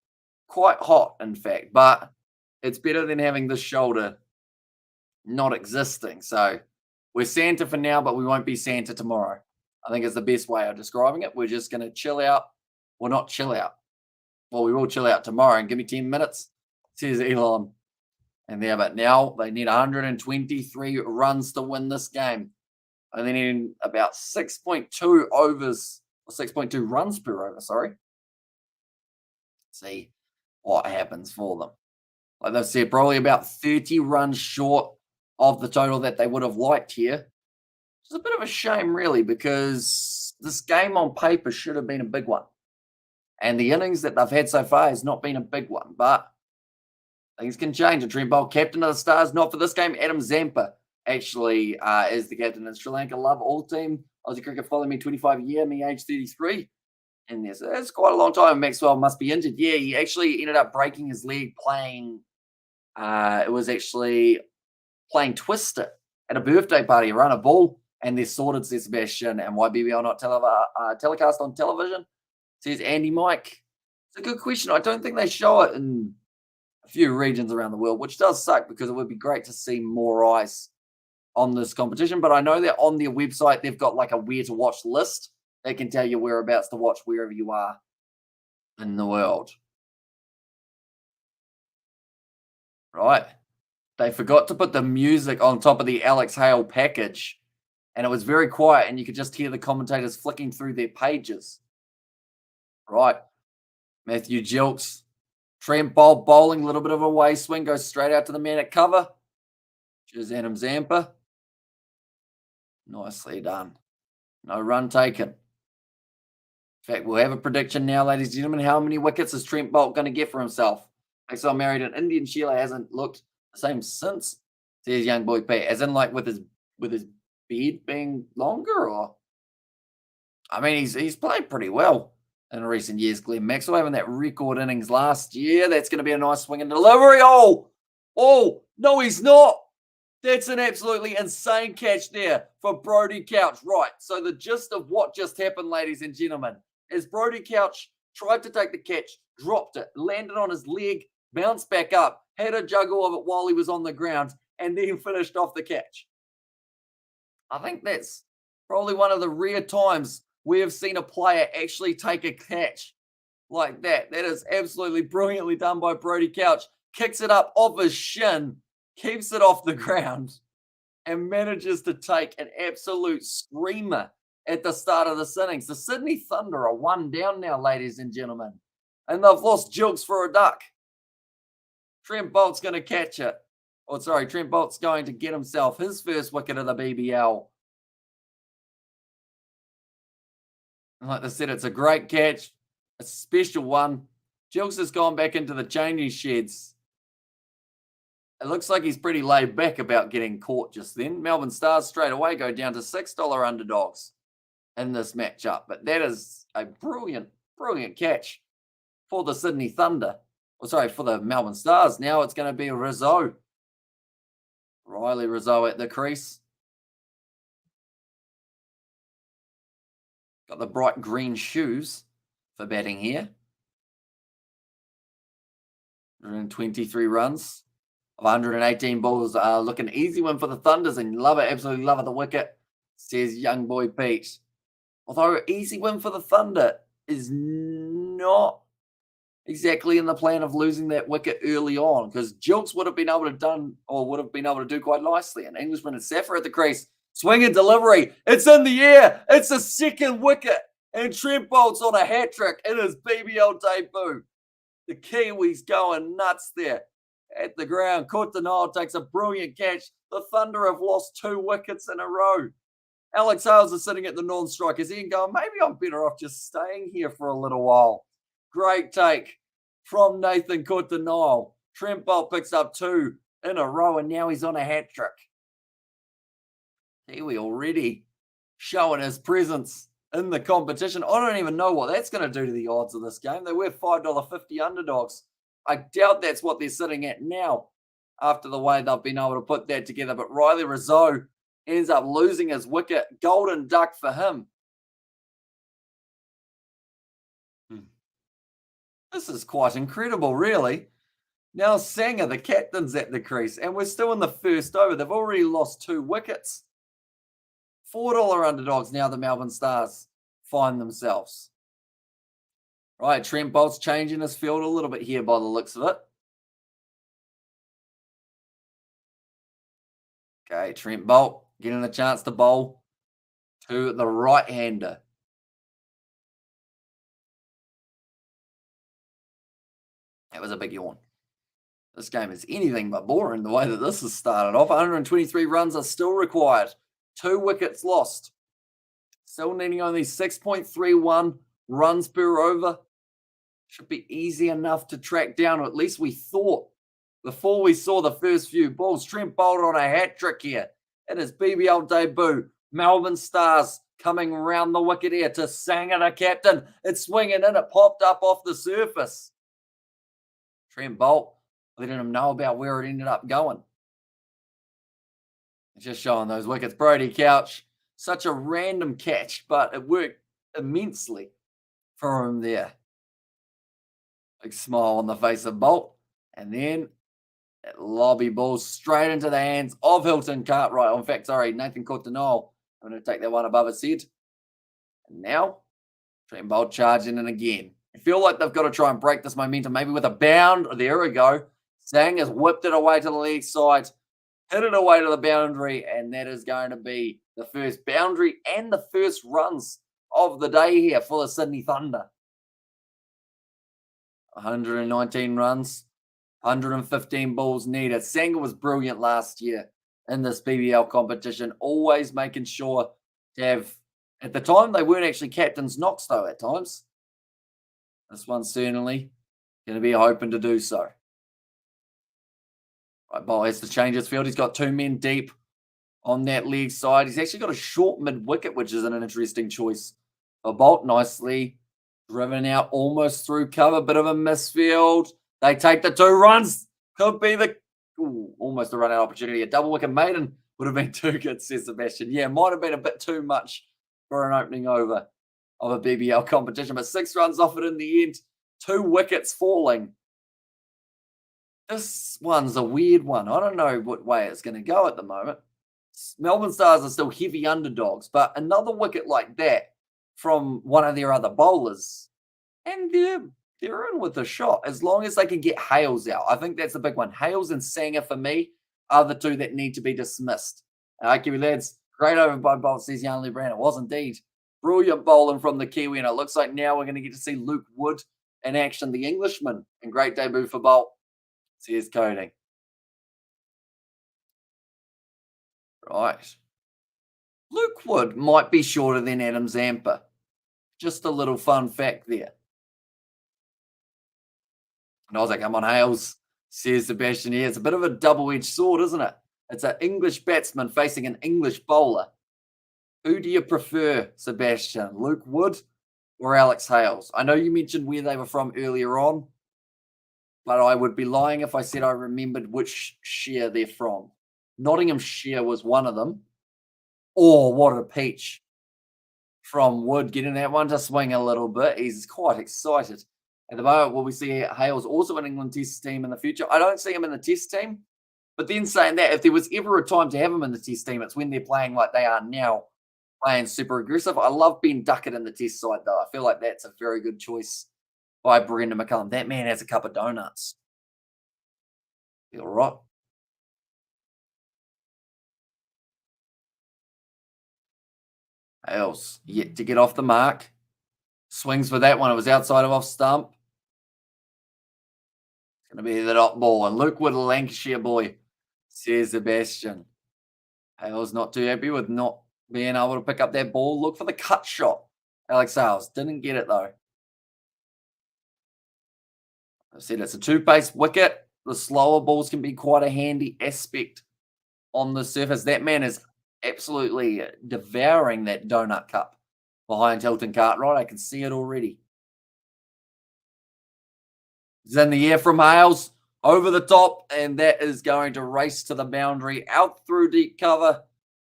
Quite hot, in fact. But it's better than having this shoulder not existing. So we're Santa for now, but we won't be Santa tomorrow. I think is the best way of describing it. We're just going to chill out. Well, not chill out. Well, we will chill out tomorrow and give me 10 minutes, says Elon. And there, but now they need 123 runs to win this game. And they need about 6.2 overs, or 6.2 runs per over, sorry. See what happens for them. Like they've said, probably about 30 runs short of the total that they would have liked here. It's a bit of a shame, really, because this game on paper should have been a big one. And the innings that they've had so far has not been a big one. But things can change. A Trent Bolt, captain of the Stars, not for this game. Adam Zampa actually is the captain in Sri Lanka. Love all team. Aussie cricket following me 25 year, me age 33. And there's that's quite a long time. Maxwell must be injured. Yeah, he actually ended up breaking his leg playing. It was actually playing Twister at a birthday party, around a ball, and they're sorted, says Sebastian. And why BBL not telecast on television? Says Andy Mike. It's a good question. I don't think they show it in a few regions around the world, which does suck because it would be great to see more eyes on this competition. But I know that on their website, they've got like a where to watch list that can tell you whereabouts to watch wherever you are in the world. Right. They forgot to put the music on top of the Alex Hale package, and it was very quiet, and you could just hear the commentators flicking through their pages. Right. Matthew Gilks. Trent Bolt bowling, a little bit of a way swing, goes straight out to the man at cover. Cheers, Adam Zampa. Nicely done. No run taken. In fact, we'll have a prediction now, ladies and gentlemen. How many wickets is Trent Bolt going to get for himself? Maxwell married an Indian. Sheila hasn't looked the same since, says young boy Pete. As in, like with his beard being longer, or I mean, he's played pretty well in recent years. Glenn Maxwell having that record innings last year. That's going to be a nice swing and delivery. Oh, no, he's not. That's an absolutely insane catch there for Brody Couch. Right, so the gist of what just happened, ladies and gentlemen, is Brody Couch tried to take the catch, dropped it, landed on his leg, bounced back up, had a juggle of it while he was on the ground, and then finished off the catch. I think that's probably one of the rare times we have seen a player actually take a catch like that. That is absolutely brilliantly done by Brody Couch. Kicks it up off his shin, keeps it off the ground, and manages to take an absolute screamer at the start of the innings. The Sydney Thunder are 1 down now, ladies and gentlemen, and they've lost Jilks for a duck. Trent Bolt's going to catch it. Trent Bolt's going to get himself his first wicket of the BBL. And like I said, it's a great catch, a special one. Jilks has gone back into the changing sheds. It looks like he's pretty laid back about getting caught just then. Melbourne Stars straight away go down to $6 underdogs in this matchup. But that is a brilliant, brilliant catch for the Sydney Thunder. For the Melbourne Stars. Now it's going to be Rizzo. Riley Rizzo at the crease. Got the bright green shoes for batting here. 123 runs. 118 balls. Looking easy one for the Thunders, and love it, absolutely love it. The wicket, says young boy Pete. Although easy win for the Thunder is not exactly in the plan of losing that wicket early on, because Jilks would have been able to do quite nicely. And Englishman and Saffer at the crease. Swing and delivery. It's in the air. It's a second wicket. And Trent Bolt's on a hat trick in his BBL debut. The Kiwis going nuts there at the ground. Courtenay takes a brilliant catch. The Thunder have lost 2 wickets in a row. Alex Hales is sitting at the non-strike. Is he going, maybe I'm better off just staying here for a little while. Great take from Nathan Coulter-Nile. Trent Bolt picks up 2 in a row, and now he's on a hat trick. Kiwi already showing his presence in the competition. I don't even know what that's going to do to the odds of this game. They were $5.50 underdogs. I doubt that's what they're sitting at now after the way they've been able to put that together. But Riley Rizzo ends up losing his wicket. Golden duck for him. This is quite incredible, really. Now Sanger, the captain's at the crease, and we're still in the first over. They've already lost 2 wickets. $4 underdogs now the Melbourne Stars find themselves. Right, Trent Bolt's changing his field a little bit here by the looks of it. Okay, Trent Bolt getting a chance to bowl to the right-hander. That was a big yawn. This game is anything but boring the way that this has started off. 123 runs are still required. 2 wickets lost. Still needing only 6.31 runs per over. Should be easy enough to track down, or at least we thought before we saw the first few balls. Trent Bolt on a hat trick here in his BBL debut. Melbourne Stars coming around the wicket here to Sanger, the captain. It's swinging in. It popped up off the surface. Trent Bolt letting him know about where it ended up going. Just showing those wickets. Brody Couch, such a random catch, but it worked immensely for him there. Big smile on the face of Bolt. And then that lobby ball straight into the hands of Hilton Cartwright. In fact, sorry, Nathan Coulter-Nile. I'm going to take that one above his head. And now, Trent Bolt charging in again. I feel like they've got to try and break this momentum, maybe with a bound. There we go. Sang has whipped it away to the leg side, hit it away to the boundary, and that is going to be the first boundary and the first runs of the day here for the Sydney Thunder. 119 runs, 115 balls needed. Sanger was brilliant last year in this BBL competition, always making sure to have, at the time, they weren't actually captain's knocks though at times. This one's certainly going to be hoping to do so. Right, Bolt has to change his field. He's got 2 men deep on that leg side. He's actually got a short mid-wicket, which is an interesting choice for Bolt. Nicely driven out almost through cover. Bit of a misfield. They take the 2 runs. Could be the almost a run-out opportunity. A double wicket maiden would have been too good, says Sebastian. Yeah, might have been a bit too much for an opening over of a BBL competition, but 6 runs off it in the end. 2 wickets falling. This one's a weird one. I don't know what way it's going to go at the moment. Melbourne Stars are still heavy underdogs, but another wicket like that from one of their other bowlers, and they're in with a shot as long as they can get Hales out. I think that's the big one. Hales and Sanger, for me, are the 2 that need to be dismissed. Kiwi lads, great over by Bolt, says Jan Lebrand. It was indeed. Brilliant bowling from the Kiwi, and it looks like now we're going to get to see Luke Wood in action, the Englishman, and great debut for Bolt, says Coding. Right. Luke Wood might be shorter than Adam Zampa. Just a little fun fact there. And I was like, come on, Hales, says Sebastian. Yeah, it's a bit of a double-edged sword, isn't it? It's an English batsman facing an English bowler. Who do you prefer, Sebastian? Luke Wood or Alex Hales? I know you mentioned where they were from earlier on, but I would be lying if I said I remembered which share they're from. Nottinghamshire was one of them. Oh, what a peach from Wood, getting that one to swing a little bit. He's quite excited. At the moment, will we see Hales also in England Test team in the future? I don't see him in the Test team. But then saying that, if there was ever a time to have him in the Test team, it's when they're playing like they are now, playing super aggressive. I love Ben Duckett in the Test side, though. I feel like that's a very good choice by Brendan McCullum. That man has a cup of donuts. Feel right. Hales yet to get off the mark. Swings for that one. It was outside of off stump. It's going to be the dot ball. And Luke Wood, a Lancashire boy, says Sebastian. Hales not too happy with not being able to pick up that ball. Look for the cut shot. Alex Hales didn't get it though. I said it's a two-pace wicket. The slower balls can be quite a handy aspect on the surface. That man is absolutely devouring that donut cup behind Hilton Cartwright. I can see it already. He's in the air from Hales, over the top, and that is going to race to the boundary, out through deep cover.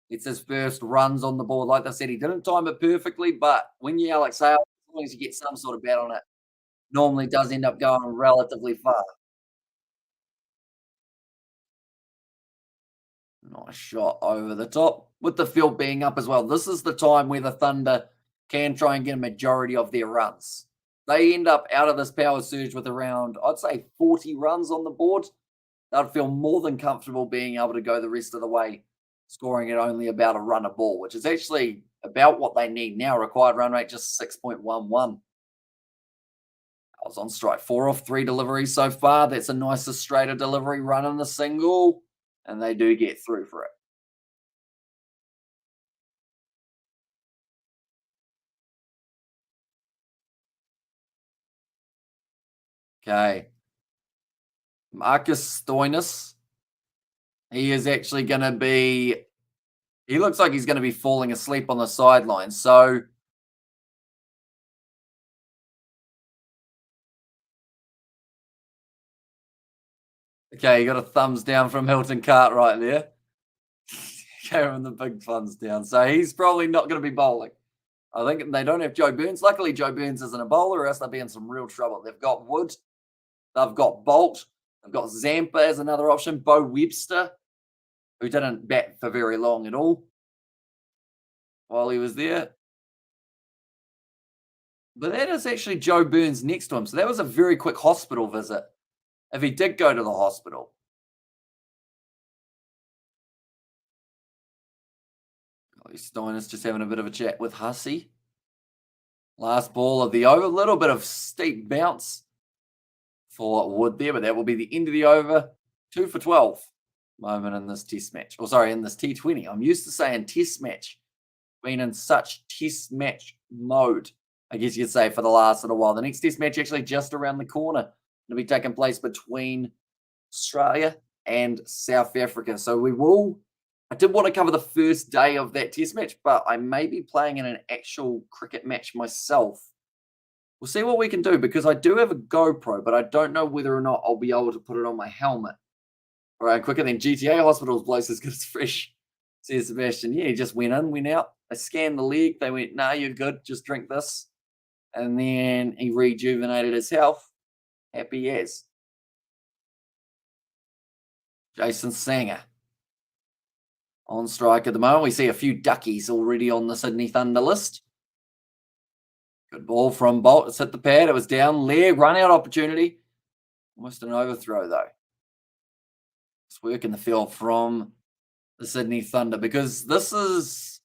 It's his first runs on the board. Like I said, he didn't time it perfectly, but when you Alex Hales, as long as you get some sort of bat on it, normally does end up going relatively far. Nice shot over the top with the field being up as well. This is the time where the Thunder can try and get a majority of their runs. They end up out of this power surge with around, I'd say, 40 runs on the board. They'd feel more than comfortable being able to go the rest of the way, scoring at only about a run a ball, which is actually about what they need now. Required run rate just 6.11. I was on strike. 4 off 3 deliveries so far. That's a nice straighter delivery, run in the single, and they do get through for it. Okay. Marcus Stoinis. He is actually going to be, he looks like he's going to be falling asleep on the sideline. So, okay, you got a thumbs down from Hilton Cartwright there. Carrying the big thumbs down. So he's probably not going to be bowling. I think they don't have Joe Burns. Luckily, Joe Burns isn't a bowler, or else they'll be in some real trouble. They've got Wood. They've got Bolt. They've got Zampa as another option. Bo Webster, who didn't bat for very long at all while he was there. But that is actually Joe Burns next to him. So that was a very quick hospital visit if he did go to the hospital. Steiner's just having a bit of a chat with Hussey. Last ball of the over. A little bit of steep bounce for Wood there, but that will be the end of the over. 2 for 12 moment in this test match. Or sorry, in this T20. I'm used to saying test match. Been in such test match mode, I guess you could say, for the last little while. The next test match actually just around the corner. It'll be taking place between Australia and South Africa. So we will, I did want to cover the first day of that test match, but I may be playing in an actual cricket match myself. We'll see what we can do, because I do have a GoPro, but I don't know whether or not I'll be able to put it on my helmet. All right, quicker than GTA Hospital's blows as good as fresh, says Sebastian. Yeah, he just went in, went out. They scanned the leg. They went, nah, you're good. Just drink this. And then he rejuvenated his health. Happy as. Jason Sanger on strike at the moment. We see a few duckies already on the Sydney Thunder list. Good ball from Bolt. It's hit the pad. It was down. Leg, run out opportunity. Almost an overthrow, though. It's work in the field from the Sydney Thunder, because this is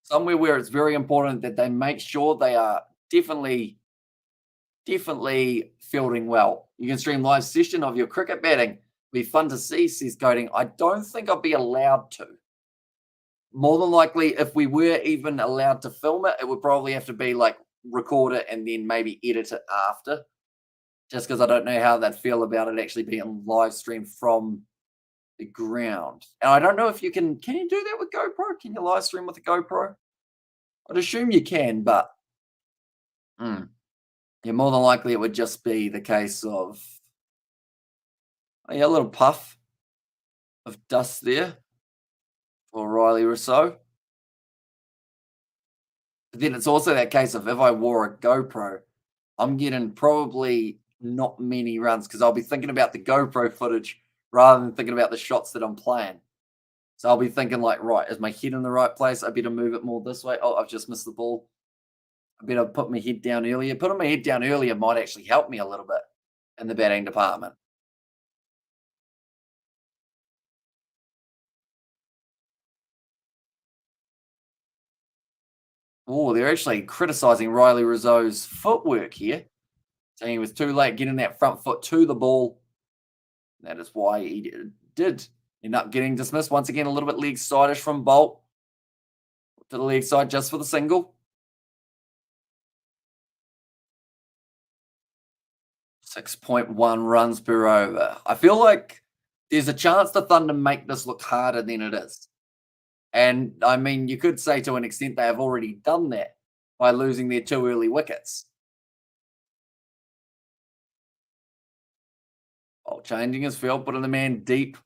somewhere where it's very important that they make sure they are definitely fielding well. You can stream live session of your cricket batting. Be fun to see, says Coding. I don't think I'll be allowed to. More than likely, if we were even allowed to film it, it would probably have to be like record it and then maybe edit it after. Just because I don't know how they'd feel about it actually being live streamed from the ground. And I don't know if you can you do that with GoPro? Can you live stream with a GoPro? I'd assume you can, but yeah, more than likely it would just be the case of a little puff of dust there for Riley Rousseau. But then it's also that case of if I wore a GoPro, I'm getting probably not many runs, because I'll be thinking about the GoPro footage rather than thinking about the shots that I'm playing. So I'll be thinking like, right, is my head in the right place? I better move it more this way. Oh, I've just missed the ball. I better put my head down earlier. Putting my head down earlier might actually help me a little bit in the batting department. Oh, they're actually criticizing Riley Rousseau's footwork here, saying he was too late getting that front foot to the ball. That is why he did end up getting dismissed. Once again, a little bit leg sideish from Bolt. to the leg side just for the single. 6.1 runs per over. I feel like there's a chance the Thunder make this look harder than it is. And I mean, you could say to an extent they have already done that by losing their 2 early wickets. Oh, changing his field, putting the man deep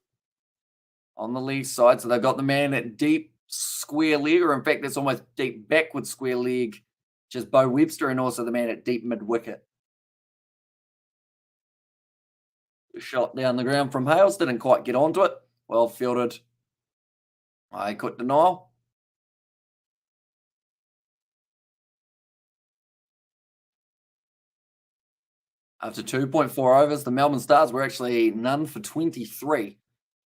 on the leg side. So they've got the man at deep square leg, or in fact, that's almost deep backward square leg, which is Bo Webster, and also the man at deep mid wicket. Shot down the ground from Hales, didn't quite get onto it. Well fielded. I could denial. After 2.4 overs, the Melbourne Stars were actually none for 23.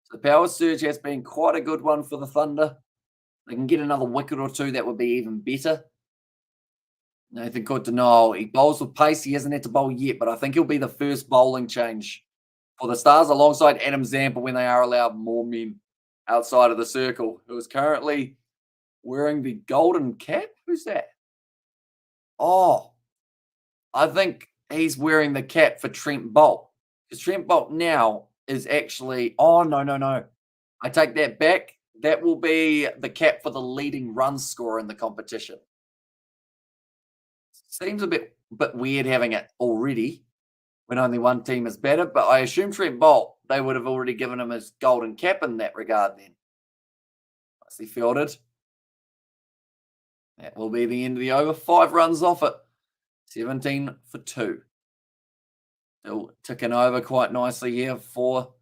So the power surge has been quite a good one for the Thunder. They can get another wicket or two, that would be even better. Nathan Coulter, he bowls with pace. He hasn't had to bowl yet, but I think he'll be the first bowling change for the Stars alongside Adam Zampa when they are allowed more men outside of the circle, who is currently wearing the golden cap. Who's that? Oh, I think he's wearing the cap for Trent Bolt. Because Trent Bolt now is actually, oh, no. I take that back. That will be the cap for the leading run scorer in the competition. Seems a bit weird having it already when only one team is better, but I assume Trent Bolt, they would have already given him his golden cap in that regard then. Nicely fielded. That will be the end of the over. 5 runs off it. 17 for 2. Still ticking over quite nicely here for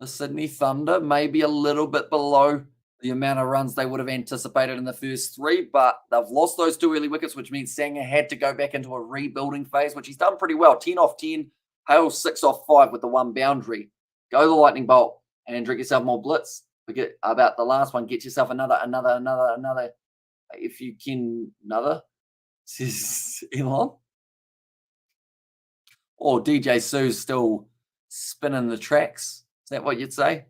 the Sydney Thunder. Maybe a little bit below the amount of runs they would have anticipated in the first 3, but they've lost those 2 early wickets, which means Sanger had to go back into a rebuilding phase, which he's done pretty well. 10 off 10, Hale 6 off 5 with the 1 boundary. Go the lightning bolt and drink yourself more blitz. Forget about the last one. Get yourself another. If you can, another, says Elon. Or DJ Sue's still spinning the tracks. Is that what you'd say?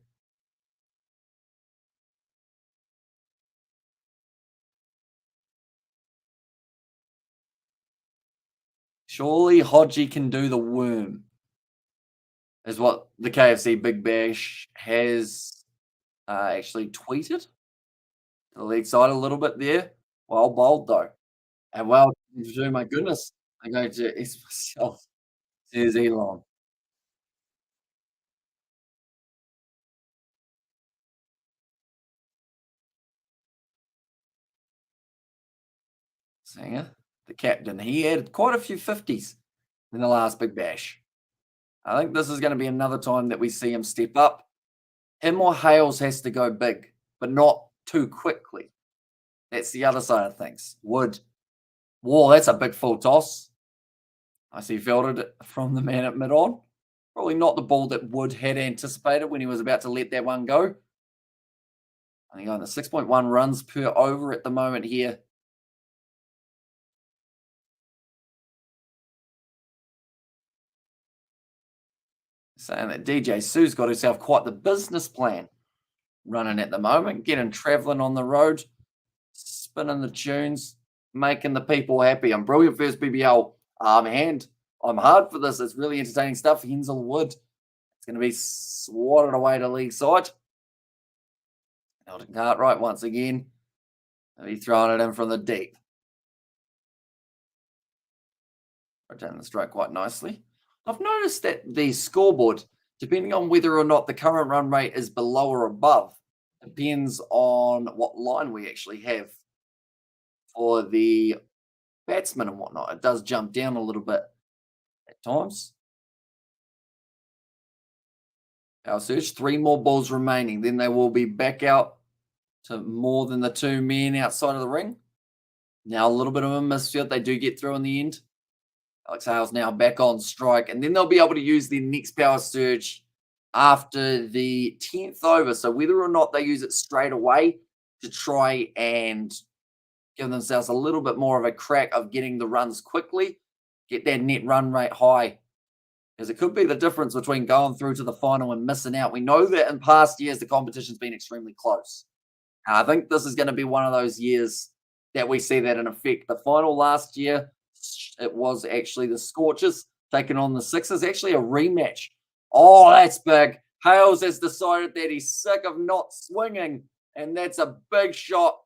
Surely Hodgie can do the worm, is what the KFC Big Bash has actually tweeted. To the leg side a little bit there. Well bowled though. And well, my goodness, I'm going to ease myself, says Elon. Sanger, the captain, he had quite a few 50s in the last Big Bash. I think this is going to be another time that we see him step up. Him or Hales has to go big, but not too quickly. That's the other side of things. Wood. Whoa, that's a big full toss. I see fielded it from the man at mid-on. Probably not the ball that Wood had anticipated when he was about to let that one go. I think on the 6.1 runs per over at the moment here. Saying that DJ Sue's got himself quite the business plan running at the moment, getting travelling on the road, spinning the tunes, making the people happy. I'm brilliant first BBL hand. I'm hard for this. It's really entertaining stuff. Hensel Wood. It's going to be swatted away to leg side. Elton Cartwright once again. He's throwing it in from the deep. Return the stroke quite nicely. I've noticed that the scoreboard, depending on whether or not the current run rate is below or above, depends on what line we actually have for the batsmen and whatnot. It does jump down a little bit at times. Our search, 3 more balls remaining. Then they will be back out to more than the 2 men outside of the ring. Now a little bit of a misfield. They do get through in the end. Alex Hales now back on strike. And then they'll be able to use their next power surge after the 10th over. So whether or not they use it straight away to try and give themselves a little bit more of a crack of getting the runs quickly, get that net run rate high. Because it could be the difference between going through to the final and missing out. We know that in past years, the competition's been extremely close. I think this is going to be one of those years that we see that in effect. The final last year, it was actually the Scorchers taking on the Sixers, actually a rematch. Oh, that's big. Hales has decided that he's sick of not swinging, and that's a big shot.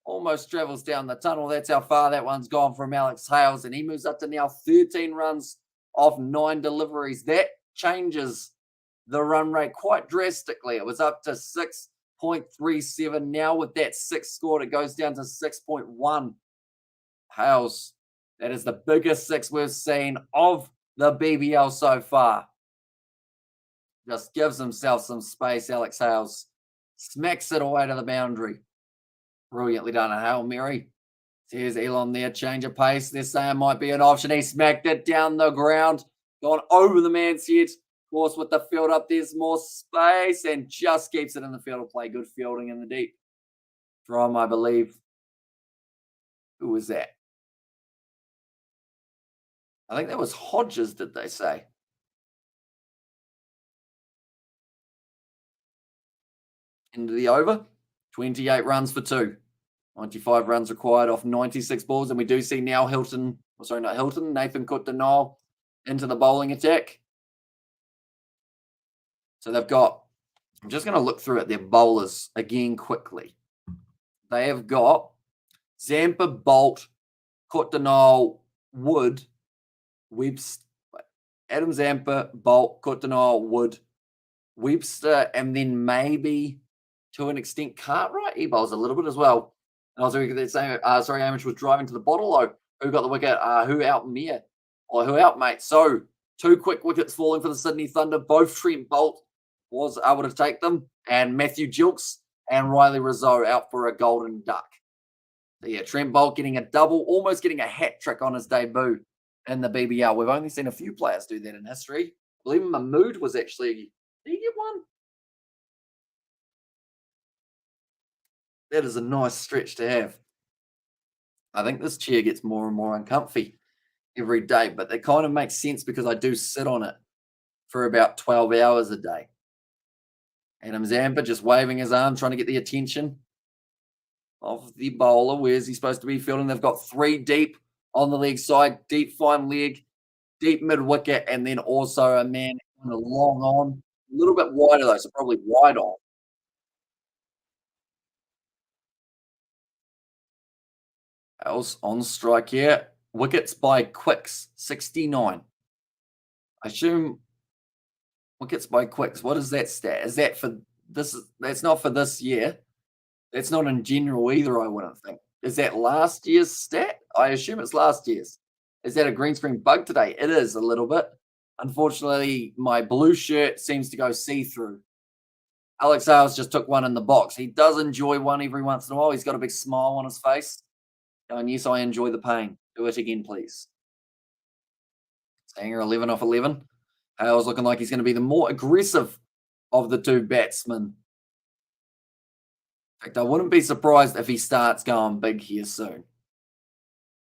Almost travels down the tunnel. That's how far that one's gone from Alex Hales, and he moves up to now 13 runs off 9 deliveries. That changes the run rate quite drastically. It was up to 6.37. Now with that 6 scored, it goes down to 6.1. Hales, that is the biggest 6 we've seen of the BBL so far. Just gives himself some space. Alex Hales smacks it away to the boundary. Brilliantly done. A Hail Mary. Here's Elon there. Change of pace. They're saying might be an option. He smacked it down the ground. Gone over the man's head. Of course, with the field up, there's more space and just keeps it in the field of play. Good fielding in the deep. From, I believe, who was that? I think that was Hodges, did they say? Into the over. 28 runs for 2. 95 runs required off 96 balls. And we do see now Nathan Coulter-Nile into the bowling attack. So they've got, I'm just going to look through at their bowlers again quickly. They have got Zampa, Bolt, Coulter-Nile, Wood, Webster, Adam Zampa, Bolt, Coulter-Nile, Wood, Webster, and then maybe to an extent Cartwright. He bowls a little bit as well. And I was looking at that same, Amish was driving to the bottle. Who got the wicket? Who out Mere? Or who out, mate? So 2 quick wickets falling for the Sydney Thunder. Both Trent Bolt was able to take them. And Matthew Gilkes and Riley Rizzo out for a golden duck. So yeah, Trent Bolt getting a double, almost getting a hat trick on his debut in the BBL. We've only seen a few players do that in history. I believe Mahmood was actually, did he get one? That is a nice stretch to have. I think this chair gets more and more uncomfy every day, but that kind of makes sense because I do sit on it for about 12 hours a day. Adam Zampa just waving his arm, trying to get the attention of the bowler. Where's he supposed to be fielding? They've got 3 deep on the leg side, deep fine leg, deep mid wicket, and then also a man on a long on. A little bit wider though, so probably wide on. Else on strike here. Wickets by Quicks, 69. I assume wickets by Quicks. What is that stat? Is that for this? That's not for this year. That's not in general either, I wouldn't think. Is that last year's stat? I assume it's last year's. Is that a green screen bug today? It is a little bit. Unfortunately, my blue shirt seems to go see-through. Alex Hales just took one in the box. He does enjoy one every once in a while. He's got a big smile on his face. And yes, I enjoy the pain. Do it again, please. Sanger 11 off 11. Hales looking like he's going to be the more aggressive of the 2 batsmen. In fact, I wouldn't be surprised if he starts going big here soon.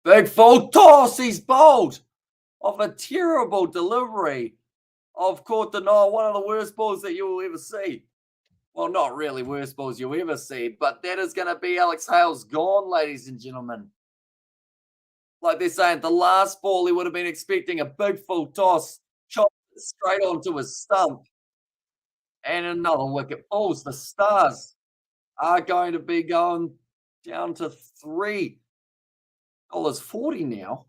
Big full toss. He's bowled off a terrible delivery of Coulter-Nile. One of the worst balls that you will ever see. Well, not really worst balls you'll ever see, but that is going to be Alex Hales gone, ladies and gentlemen. Like they're saying, the last ball he would have been expecting a big full toss, chopped it straight onto his stump. And another wicket falls. The Stars are going to be going down to $3.40 now.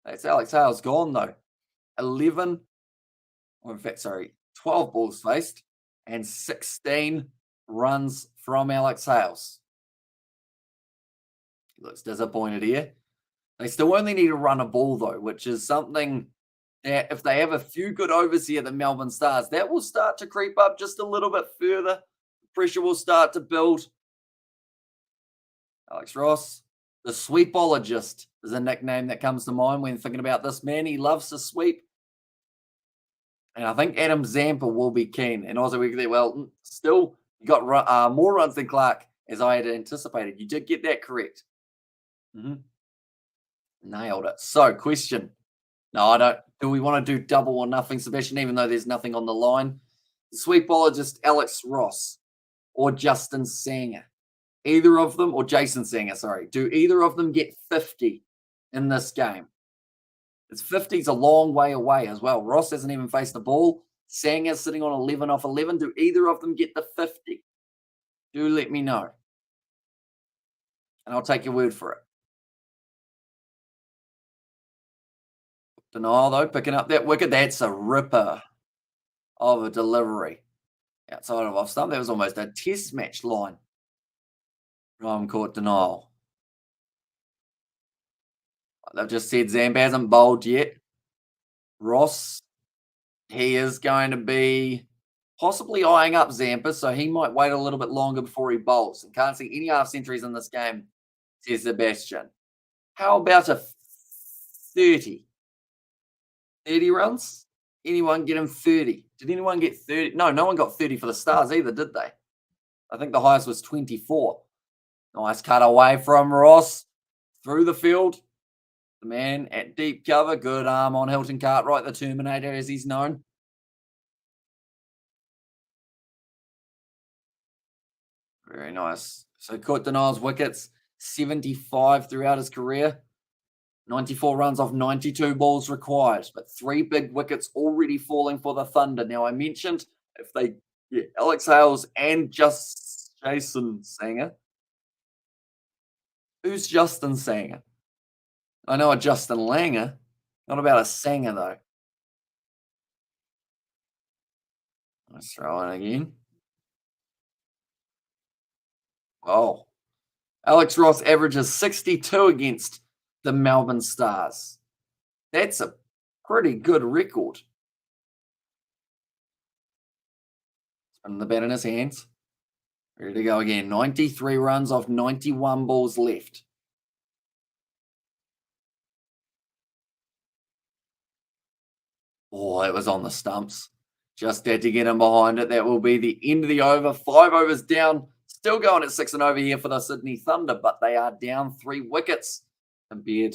That's Alex Hales gone, though. 12 balls faced and 16 runs from Alex Hales. He looks disappointed here. They still only need to run a ball, though, which is something that if they have a few good overs here, the Melbourne Stars, that will start to creep up just a little bit further. Pressure will start to build. Alex Ross, the sweepologist, is a nickname that comes to mind when thinking about this man. He loves to sweep. And I think Adam Zampa will be keen. And also, still, you got more runs than Clark, as I had anticipated. You did get that correct. Nailed it. So, question. No, I don't. Do we want to do double or nothing, Sebastian, even though there's nothing on the line? The sweepologist, Alex Ross. or Justin Sanger? Either of them, or Jason Sanger, sorry. Do either of them get 50 in this game? It's 50's a long way away as well. Ross hasn't even faced the ball. Sanger's sitting on 11 off 11. Do either of them get the 50? Do let me know. And I'll take your word for it. Denial, though, picking up that wicket. That's a ripper of a delivery. Outside of off stump, that was almost a test match line. From court denial. They've just said Zampa hasn't bowled yet. Ross, he is going to be possibly eyeing up Zampa, so he might wait a little bit longer before he bowls. And can't see any half centuries in this game, says Sebastian. How about a 30? 30 runs? Anyone get him 30? Did anyone get 30? No, no one got 30 for the Stars either, did they? I think the highest was 24. Nice cut away from Ross. Through the field. The man at deep cover. Good arm on Hilton Cartwright, the Terminator, as he's known. Very nice. So Kurt Denial's wickets, 75 throughout his career. 94 runs off 92 balls required. But 3 big wickets already falling for the Thunder. Now, I mentioned if they get Alex Hales and just Jason Sanger. Who's Justin Sanger? I know a Justin Langer. Not about a Sanger, though. Let's throw it again. Oh. Alex Ross averages 62 against the Melbourne Stars. That's a pretty good record. Spinning the bat in his hands. Ready to go again. 93 runs off 91 balls left. Oh, it was on the stumps. Just had to get him behind it. That will be the end of the over. 5 overs down. Still going at 6 and over here for the Sydney Thunder, but they are down 3 wickets compared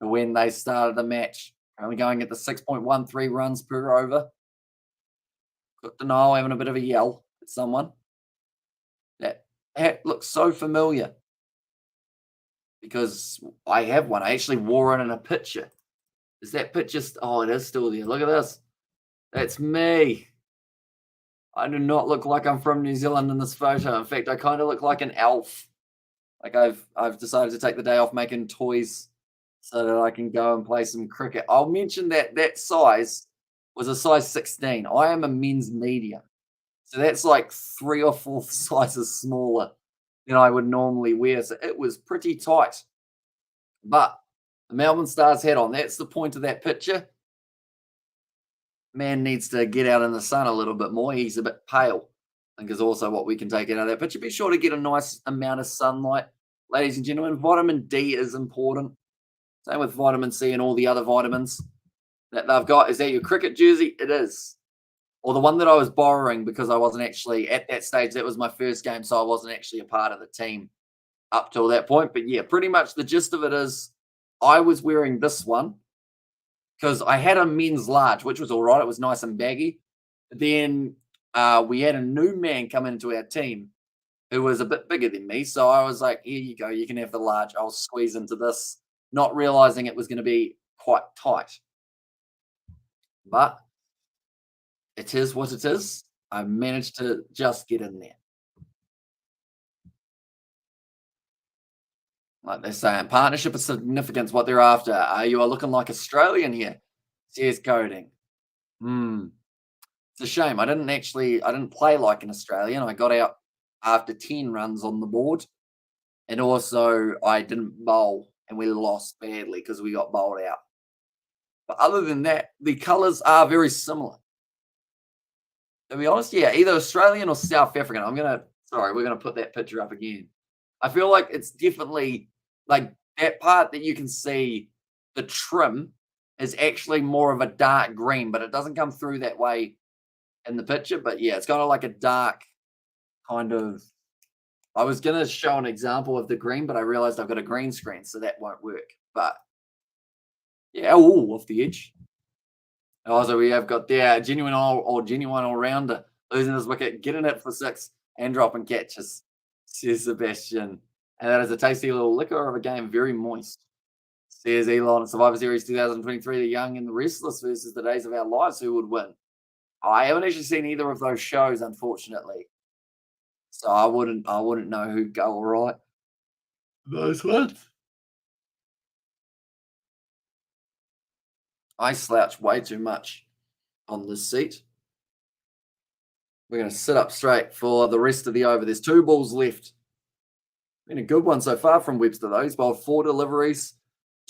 to when they started the match. Only going at the 6.13 runs per over. Got Denial having a bit of a yell at someone. That hat looks so familiar because I have one. I actually wore it in a picture. Is that picture? Oh, it is still there. Look at this. That's me. I do not look like I'm from New Zealand in this photo. In fact, I kind of look like an elf. Like I've decided to take the day off making toys so that I can go and play some cricket. I'll mention that that size was a size 16. I am a men's medium. So that's like 3 or 4 sizes smaller than I would normally wear. So it was pretty tight. But the Melbourne Stars hat on. That's the point of that picture. Man needs to get out in the sun a little bit more. He's a bit pale. I think is also what we can take out of that picture. Be sure to get a nice amount of sunlight. Ladies and gentlemen, vitamin D is important. Same with vitamin C and all the other vitamins that they've got. Is that your cricket jersey? It is. Or the one that I was borrowing because I wasn't actually at that stage. That was my first game, so I wasn't actually a part of the team up till that point. But yeah, pretty much the gist of it is I was wearing this one because I had a men's large, which was all right. It was nice and baggy. Then we had a new man come into our team who was a bit bigger than me. So I was like, here you go. You can have the large. I'll squeeze into this, not realizing it was going to be quite tight. But it is what it is. I managed to just get in there. Like they're saying, partnership of significance, what they're after. You are looking like Australian here, says Coding. It's a shame. I didn't play like an Australian. I got out after 10 runs on the board. And also I didn't bowl and we lost badly because we got bowled out. But other than that, the colours are very similar. To be honest, yeah, either Australian or South African. We're gonna put that picture up again. I feel like it's definitely like that part that you can see the trim is actually more of a dark green, but it doesn't come through that way in the picture. But yeah, it's kind of like a dark kind of. I was gonna show an example of the green, but I realized I've got a green screen, so that won't work. But yeah, off the edge. Also, we have got there genuine all rounder losing his wicket, getting it for 6, and dropping catches, says Sebastian. And that is a tasty little liquor of a game, very moist, says Elon. Survivor Series 2023, the young and the restless versus the days of our lives. Who would win? I haven't actually seen either of those shows, unfortunately. So I wouldn't know who'd go all right. Those ones. I slouch way too much on this seat. We're going to sit up straight for the rest of the over. There's 2 balls left. Been a good one so far from Webster, though. He's bowled 4 deliveries,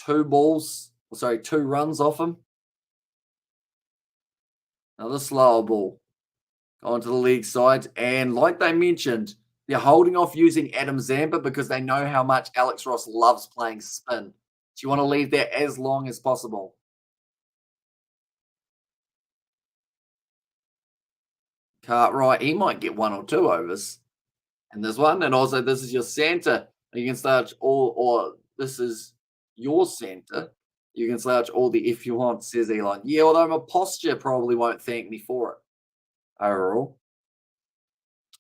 2 runs off him. Another slower ball. Onto the leg side. And like they mentioned, they're holding off using Adam Zampa because they know how much Alex Ross loves playing spin. So you want to leave that as long as possible. Cartwright, he might get 1 or 2 overs. And there's one. And also, this is your center. You can slouch all, or this is your center. You can slouch all the if you want, says Elon. Yeah, although my posture probably won't thank me for it overall.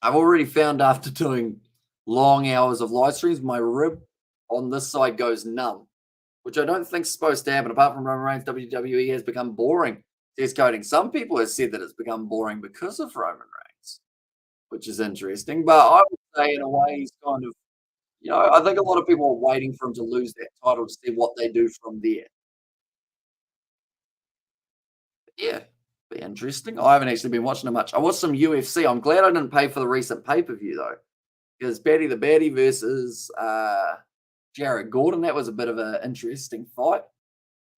I've already found after doing long hours of live streams, my rib on this side goes numb, which I don't think is supposed to happen. Apart from Roman Reigns, WWE has become boring, says Coding. Some people have said that it's become boring because of Roman Reigns, which is interesting. But I would say, in a way, he's kind of, I think a lot of people are waiting for him to lose that title to see what they do from there. Yeah, be interesting. I haven't actually been watching it much. I watched some UFC. I'm glad I didn't pay for the recent pay-per-view, though, because Paddy the Baddy versus Jared Gordon, that was a bit of an interesting fight.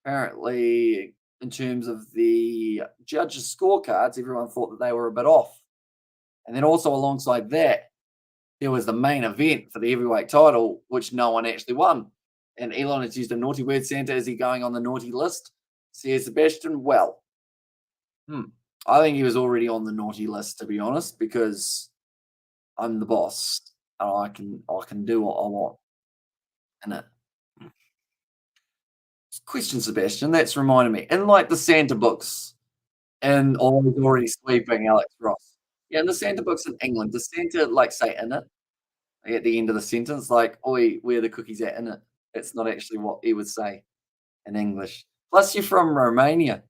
Apparently, in terms of the judges' scorecards, everyone thought that they were a bit off. And then also alongside that, there was the main event for the heavyweight title, which no one actually won. And Elon has used a naughty word. Santa, is he going on the naughty list? Says Sebastian, well, I think he was already on the naughty list, to be honest, because I'm the boss and I can do what I want. And question, Sebastian, that's reminded me. In like the Santa books, and always already sweeping Alex Ross. Yeah, in the Santa books in England, does Santa like say in it? Like at the end of the sentence, like, oi, where the cookies at in it? That's not actually what he would say in English. Plus, you're from Romania.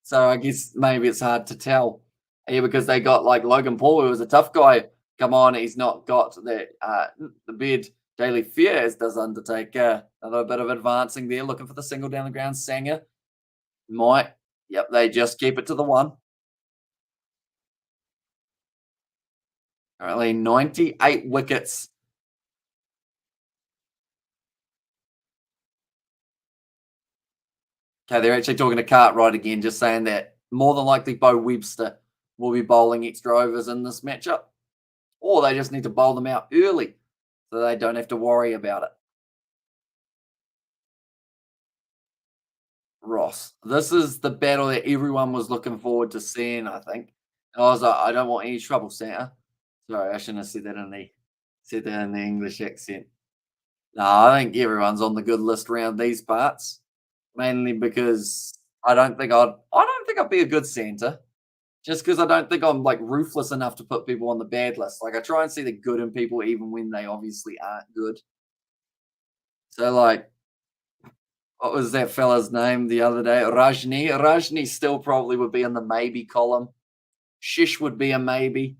So I guess maybe it's hard to tell. Yeah, because they got like Logan Paul, who was a tough guy. Come on, he's not got that the bed daily fear as does Undertaker. Another bit of advancing there, looking for the single down the ground. Sanger might. Yep, they just keep it to the 1. Currently 98 wickets. Okay, they're actually talking to Cartwright again, just saying that more than likely Bo Webster will be bowling extra overs in this matchup. Or they just need to bowl them out early so they don't have to worry about it. Ross. This is the battle that everyone was looking forward to seeing, I think. And I was like, I don't want any trouble, Santa. Sorry, I shouldn't have said that in the English accent. No, I think everyone's on the good list around these parts. Mainly because I don't think I'd be a good Santa. Just because I don't think I'm like ruthless enough to put people on the bad list. Like I try and see the good in people even when they obviously aren't good. So like, what was that fella's name the other day? Rajni. Rajni still probably would be in the maybe column. Shish would be a maybe.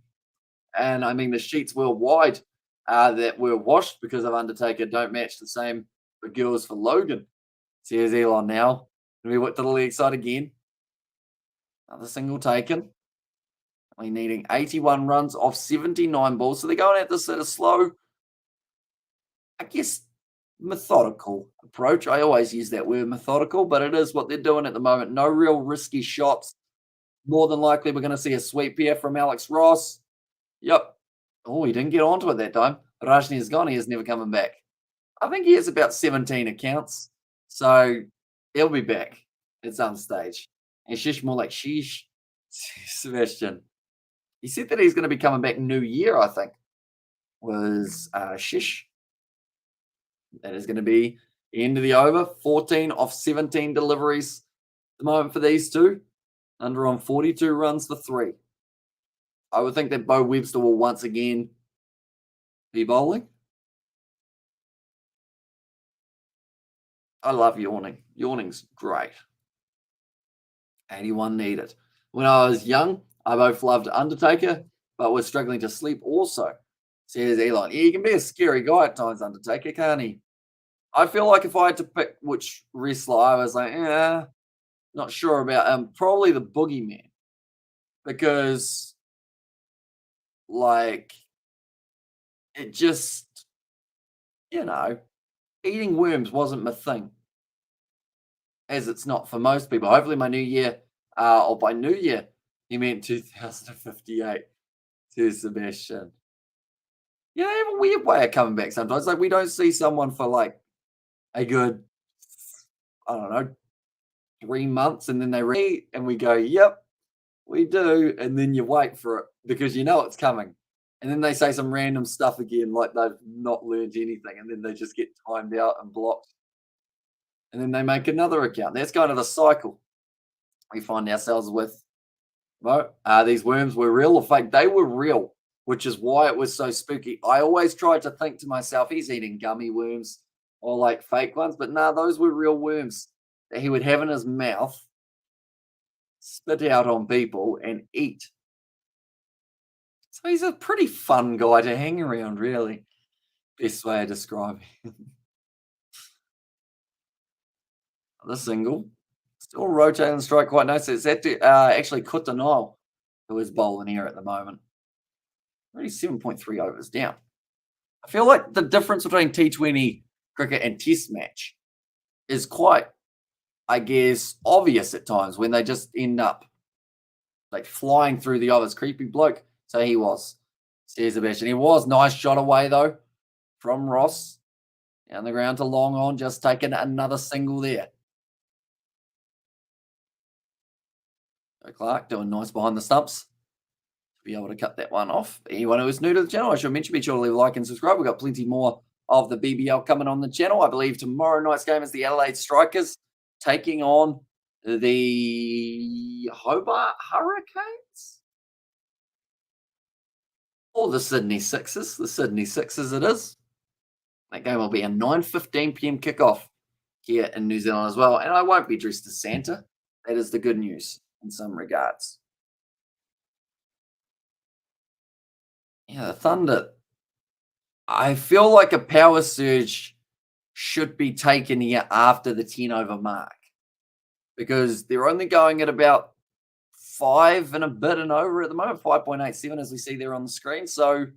And I mean the sheets worldwide that were washed because of Undertaker don't match the same for girls for Logan. So here's Elon now. We went to the leg side again. Another single taken. Only needing 81 runs off 79 balls. So they're going at this at a slow, I guess, methodical approach. I always use that word methodical, but it is what they're doing at the moment. No real risky shots. More than likely, we're going to see a sweep here from Alex Ross. Yep. Oh, he didn't get onto it that time. Rajni is gone. He is never coming back. I think he has about 17 accounts. So he'll be back at some stage. And Shish more like sheesh. Sebastian. He said that he's going to be coming back New Year, I think. Was Shish. That is going to be the end of the over. 14 off 17 deliveries at the moment for these two. Under on 42 runs for 3. I would think that Bo Webster will once again be bowling. I love yawning. Yawning's great. 81 needed. When I was young, I both loved Undertaker, but was struggling to sleep also. Says Elon. Yeah, he can be a scary guy at times, Undertaker, can't he? I feel like if I had to pick which wrestler, I was like, not sure about probably the Boogeyman. Because like it just, you know, eating worms wasn't my thing, as it's not for most people. Hopefully my new year, or by new year, he meant 2058 to Sebastian. Yeah, they have a weird way of coming back sometimes. Like we don't see someone for like a good, I don't know, 3 months, and then they and we go, "Yep, we do," and then you wait for it because you know it's coming, and then they say some random stuff again, like they've not learned anything, and then they just get timed out and blocked, and then they make another account. That's kind of the cycle we find ourselves with. Well, these worms were real or fake? They were real, which is why it was so spooky. I always tried to think to myself, he's eating gummy worms or like fake ones, but nah, those were real worms that he would have in his mouth, spit out on people, and eat. So he's a pretty fun guy to hang around, really. Best way of describing the single. Still rotating the strike quite nicely. It's actually Kutanal who is bowling here at the moment. Already 7.3 overs down. I feel like the difference between T20 cricket and Test match is quite, I guess, obvious at times when they just end up like flying through the overs. Creepy bloke. So he was. Says Sebastian. He was. Nice shot away, though, from Ross. Down the ground to long on. Just taking another single there. So Clark doing nice behind the stumps. To be able to cut that one off. Anyone who is new to the channel, I should mention, be sure to leave a like and subscribe. We've got plenty more of the BBL coming on the channel. I believe tomorrow night's game is the Adelaide Strikers taking on the Hobart Hurricanes. Or the Sydney Sixers. The Sydney Sixers it is. That game will be a 9:15 p.m. kickoff here in New Zealand as well. And I won't be dressed as Santa. That is the good news in some regards. Yeah, the Thunder. I feel like a power surge should be taken here after the 10 over mark because they're only going at about 5 and a bit and over at the moment, 5.87 as we see there on the screen. So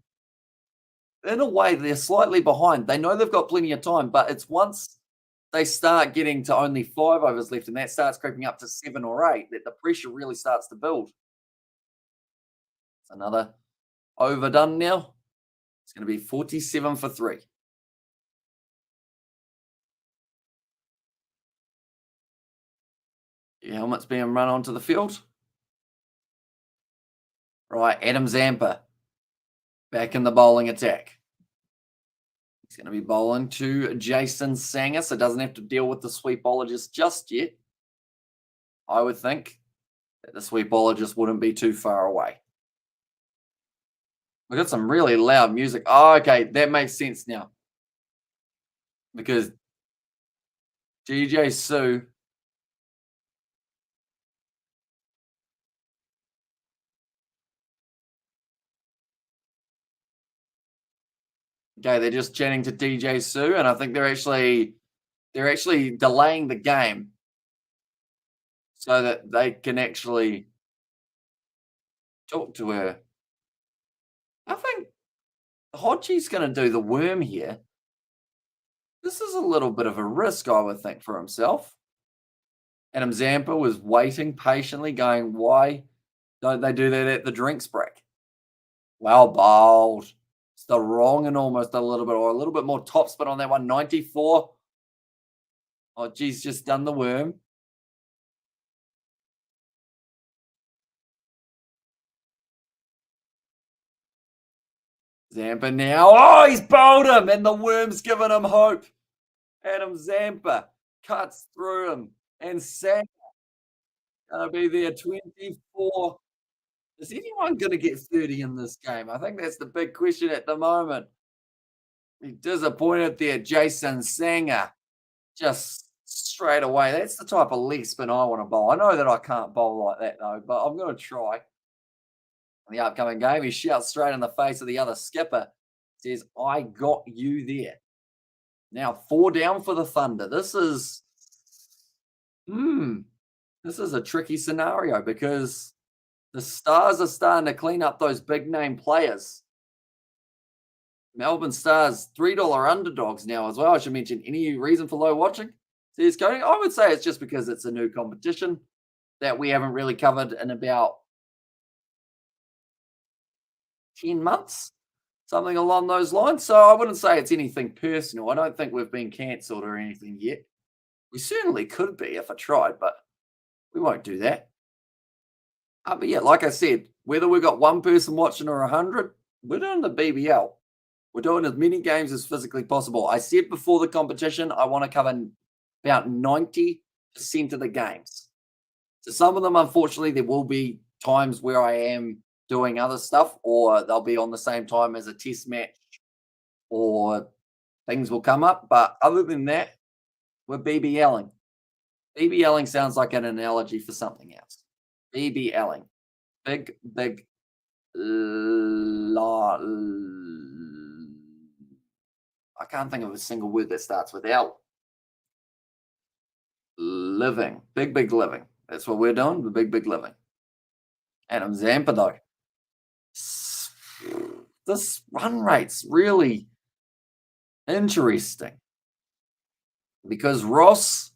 in a way, they're slightly behind. They know they've got plenty of time, but it's once they start getting to only 5 overs left and that starts creeping up to 7 or 8 that the pressure really starts to build. It's another overdone now. It's going to be 47 for 3. Your helmet's being run onto the field. Right, Adam Zampa back in the bowling attack. He's going to be bowling to Jason Sanger, so doesn't have to deal with the sweepologist just yet. I would think that the sweepologist wouldn't be too far away. We've got some really loud music. Oh, okay, that makes sense now. Because DJ Sue. Okay, they're just chatting to DJ Sue, and I think they're actually delaying the game so that they can actually talk to her. I think Hodgie's going to do the worm here. This is a little bit of a risk, I would think, for himself. Adam Zampa was waiting patiently, going, why don't they do that at the drinks break? Well bowled. It's the wrong and almost a little bit, or a little bit more topspin on that one. 94. Oh, geez, just done the worm. Zampa now. Oh, he's bowled him, and the worm's given him hope. Adam Zampa cuts through him, and Sam gonna be there 24. Is anyone going to get 30 in this game? I think that's the big question at the moment. He disappointed there, Jason Sanger, just straight away. That's the type of leg spin I want to bowl. I know that I can't bowl like that though, but I'm going to try. In the upcoming game, he shouts straight in the face of the other skipper. Says, "I got you there." Now 4 down for the Thunder. This is a tricky scenario because the Stars are starting to clean up those big name players. Melbourne Stars $3 underdogs now as well. I should mention, any reason for low watching? Says Cody. I would say it's just because it's a new competition that we haven't really covered in about 10 months, something along those lines. So I wouldn't say it's anything personal. I don't think we've been cancelled or anything yet. We certainly could be if I tried, but we won't do that. But yeah, like I said, whether we've got one person watching or 100, we're doing the BBL. We're doing as many games as physically possible. I said before the competition, I want to cover about 90% of the games. So some of them, unfortunately, there will be times where I am doing other stuff, or they'll be on the same time as a test match, or things will come up. But other than that, we're BBLing. BBLing sounds like an analogy for something else. BBLing. Big, big, I can't think of a single word that starts with L. Living. Big, big living. That's what we're doing. The big, big living. Adam Zampa, though. This run rate's really interesting because Ross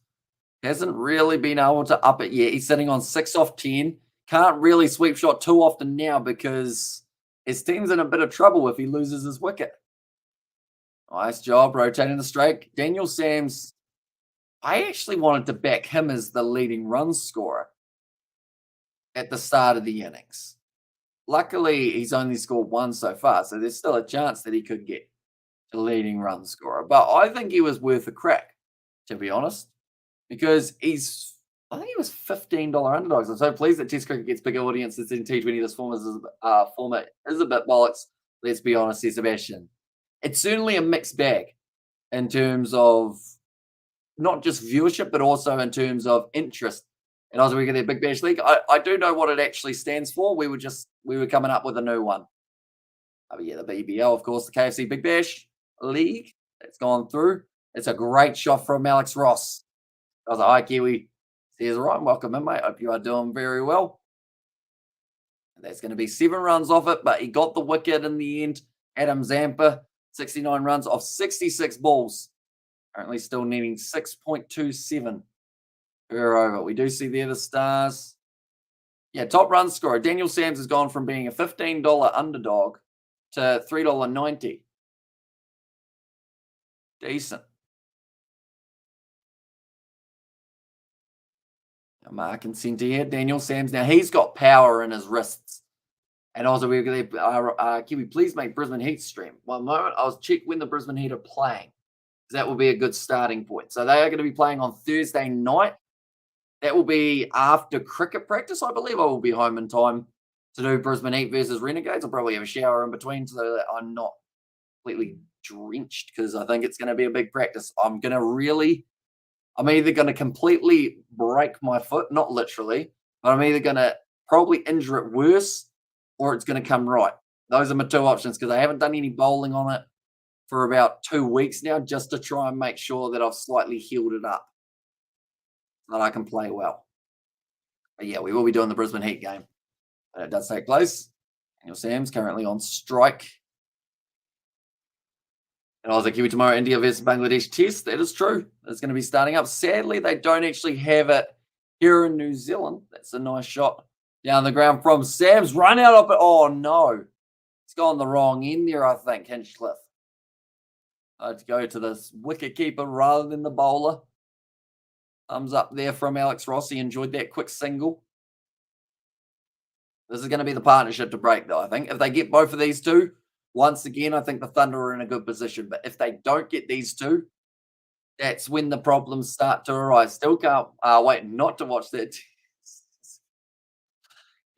hasn't really been able to up it yet. He's sitting on 6 off 10. Can't really sweep shot too often now because his team's in a bit of trouble if he loses his wicket. Nice job rotating the strike. Daniel Sams, I actually wanted to back him as the leading run scorer at the start of the innings. Luckily, he's only scored 1 so far, so there's still a chance that he could get the leading run scorer. But I think he was worth a crack, to be honest, because I think he was $15 underdogs. I'm so pleased that Test cricket gets bigger audiences in T20. This format is a bit bollocks. Let's be honest here, Sebastian. It's certainly a mixed bag in terms of not just viewership, but also in terms of interest. And as we get their Big Bash League, I do know what it actually stands for. We were coming up with a new one. But yeah, the BBL, of course, the KFC Big Bash League. That's gone through. It's a great shot from Alex Ross. I was like, "Hi, Kiwi." Says, "Right, welcome in, mate. Hope you are doing very well." And that's going to be 7 runs off it, but he got the wicket in the end. Adam Zampa, 69 runs off 66 balls. Currently still needing 6.27 per over. We do see there the Stars. Yeah, top run scorer. Daniel Sams has gone from being a $15 underdog to $3.90. Decent. Mark and centre here. Daniel Sams. Now he's got power in his wrists. And also, we're going to, can we please make Brisbane Heat stream? One moment. I'll check when the Brisbane Heat are playing. That will be a good starting point. So they are going to be playing on Thursday night. That will be after cricket practice. I believe I will be home in time to do Brisbane Heat versus Renegades. I'll probably have a shower in between so that I'm not completely drenched because I think it's going to be a big practice. I'm either going to completely break my foot, not literally, but I'm either going to probably injure it worse or it's going to come right. Those are my 2 options because I haven't done any bowling on it for about 2 weeks now just to try and make sure that I've slightly healed it up so that I can play well. But yeah, we will be doing the Brisbane Heat game. But it does take place. Daniel Sams currently on strike. And I was like, Kiwi tomorrow, India versus Bangladesh test. That is true. It's going to be starting up. Sadly, they don't actually have it here in New Zealand. That's a nice shot down the ground from Sams. Run out of it. Oh, no. It's gone the wrong end there, I think, Hinchcliffe. To go to this wicket keeper rather than the bowler. Thumbs up there from Alex Rossi. Enjoyed that quick single. This is going to be the partnership to break, though, I think. If they get both of these 2, once again, I think the Thunder are in a good position. But if they don't get these 2, that's when the problems start to arise. Still can't wait not to watch that.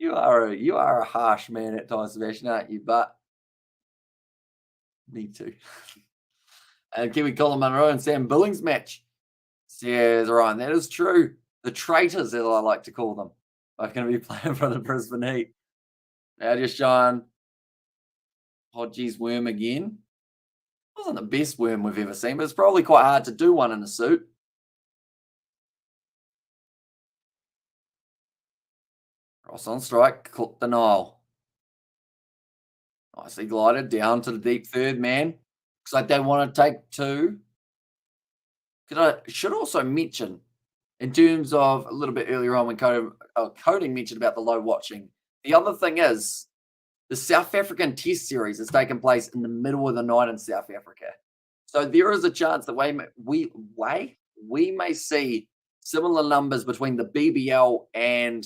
You are a harsh man at times, Sebastian, aren't you? But me too. And Kiwi Colin Munro and Sam Billings match. Says Ryan, that is true. The traitors, as I like to call them, are going to be playing for the Brisbane Heat. Now just showing Hodgie's worm again. Wasn't the best worm we've ever seen, but it's probably quite hard to do one in a suit. Ross on strike, Cook denial. Nicely glided down to the deep third man. Looks like they want to take two. Should also mention, in terms of a little bit earlier on when Coding mentioned about the low watching, the other thing is the South African Test Series has taken place in the middle of the night in South Africa. So there is a chance that we may see similar numbers between the BBL and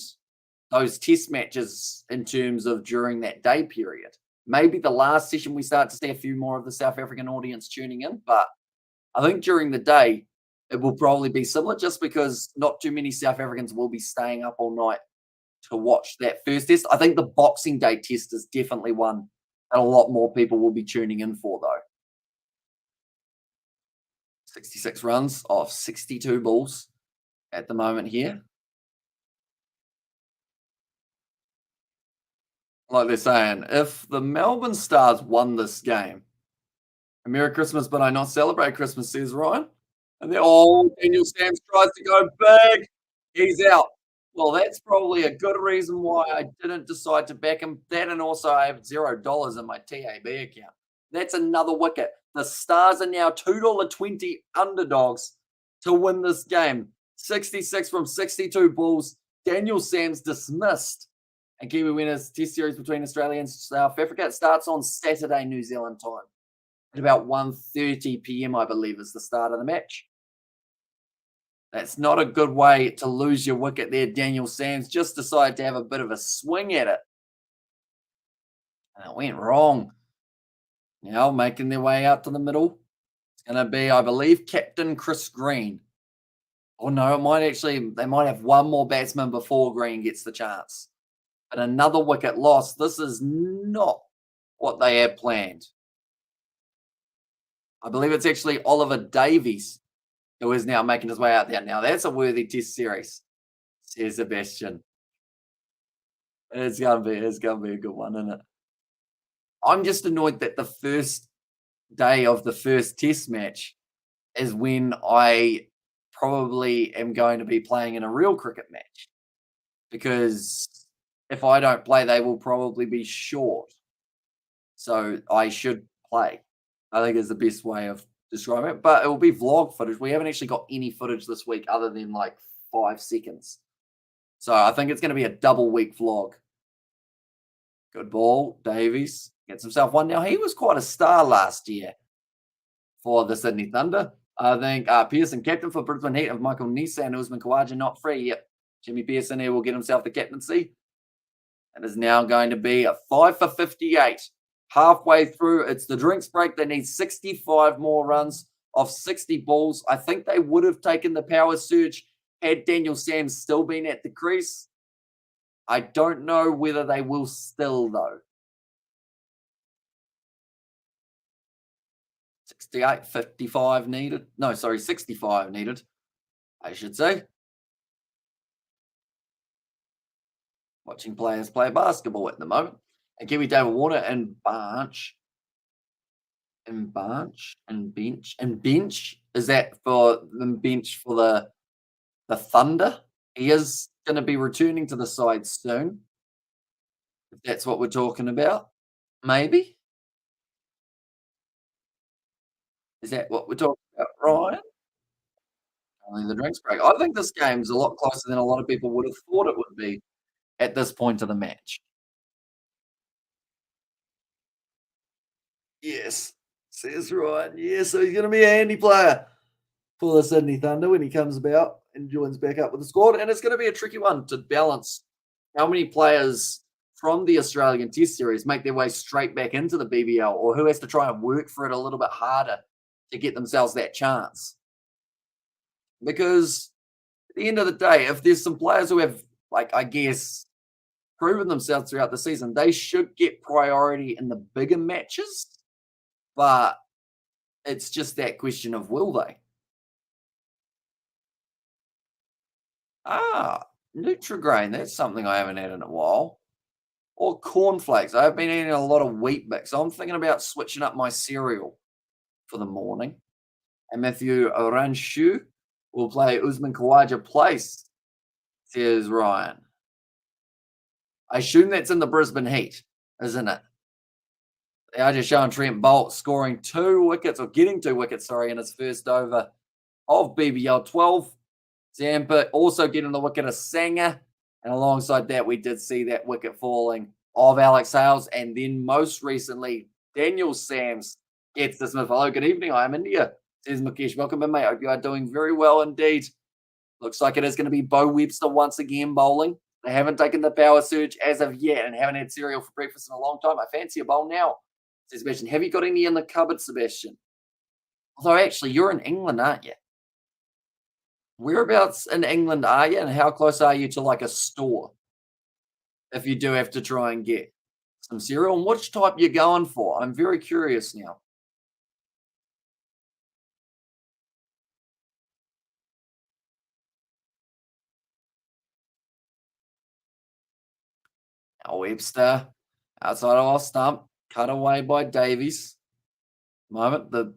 those test matches in terms of during that day period. Maybe the last session we start to see a few more of the South African audience tuning in, but I think during the day it will probably be similar just because not too many South Africans will be staying up all night to watch that first test. I think the Boxing Day test is definitely one that a lot more people will be tuning in for, though. 66 runs off 62 balls at the moment here. Like they're saying, if the Melbourne Stars won this game, a Merry Christmas, but I not celebrate Christmas, says Ryan. And then, Daniel Sams tries to go big. He's out. Well, that's probably a good reason why I didn't decide to back him. That, and also I have $0 in my TAB account. That's another wicket. The Stars are now $2.20 underdogs to win this game. 66 from 62 balls. Daniel Sams dismissed. And Kiwi winners test series between Australia and South Africa. It starts on Saturday, New Zealand time. At about 1:30 p.m., I believe, is the start of the match. That's not a good way to lose your wicket there. Daniel Sams just decided to have a bit of a swing at it. And it went wrong. Now making their way out to the middle. It's going to be, I believe, Captain Chris Green. Oh, no, they might have one more batsman before Green gets the chance. But another wicket lost. This is not what they had planned. I believe it's actually Oliver Davies who is now making his way out there. Now, that's a worthy test series, says Sebastian. It's gonna be a good one, isn't it? I'm just annoyed that the first day of the first test match is when I probably am going to be playing in a real cricket match. Because if I don't play, they will probably be short. So I should play. I think is the best way of describing it. But it will be vlog footage. We haven't actually got any footage this week other than like 5 seconds. So I think it's going to be a double week vlog. Good ball. Davies gets himself one. Now, he was quite a star last year for the Sydney Thunder. I think Pearson, captain for Brisbane Heat of Michael Nissan, Usman Khawaja, not free yet. Jimmy Pearson here will get himself the captaincy. It is now going to be a 5 for 58. Halfway through, it's the drinks break. They need 65 more runs off 60 balls. I think they would have taken the power surge had Daniel Sams still been at the crease. I don't know whether they will still, though. 68, 55 needed. No, sorry, 65 needed, I should say. Watching players play basketball at the moment. And Kiwi David Warner and Bench. Is that for the bench for the Thunder? He is going to be returning to the side soon. If that's what we're talking about. Maybe. Is that what we're talking about, Ryan? Only the drinks break. I think this game's a lot closer than a lot of people would have thought it would be at this point of the match. Yes, says Ryan. Yeah, so he's going to be a handy player for the Sydney Thunder when he comes about and joins back up with the squad. And it's going to be a tricky one to balance how many players from the Australian Test Series make their way straight back into the BBL, or who has to try and work for it a little bit harder to get themselves that chance. Because at the end of the day, if there's some players who have, like, I guess, proven themselves throughout the season. They should get priority in the bigger matches, but it's just that question of will they? Ah, Nutrigrain. That's something I haven't had in a while. Or cornflakes. I've been eating a lot of wheat bix. So I'm thinking about switching up my cereal for the morning. And Matthew Oranshu will play Usman Khawaja Place, says Ryan. I assume that's in the Brisbane Heat, isn't it? They are just showing Trent Bolt scoring 2 wickets, or getting 2 wickets, sorry, in his first over of BBL12. Zampa also getting the wicket of Sanger. And alongside that, we did see that wicket falling of Alex Hales. And then most recently, Daniel Sams gets the Smith. Hello, good evening. I am India, says Mukesh. Welcome in, mate. Hope you are doing very well indeed. Looks like it is going to be Bo Webster once again bowling. They haven't taken the power surge as of yet and haven't had cereal for breakfast in a long time. I fancy a bowl now, says Sebastian. Have you got any in the cupboard, Sebastian? Although, actually, you're in England, aren't you? Whereabouts in England are you, and how close are you to like a store if you do have to try and get some cereal? And which type you're going for? I'm very curious now. Now Webster outside of our stump, cut away by Davies. Moment the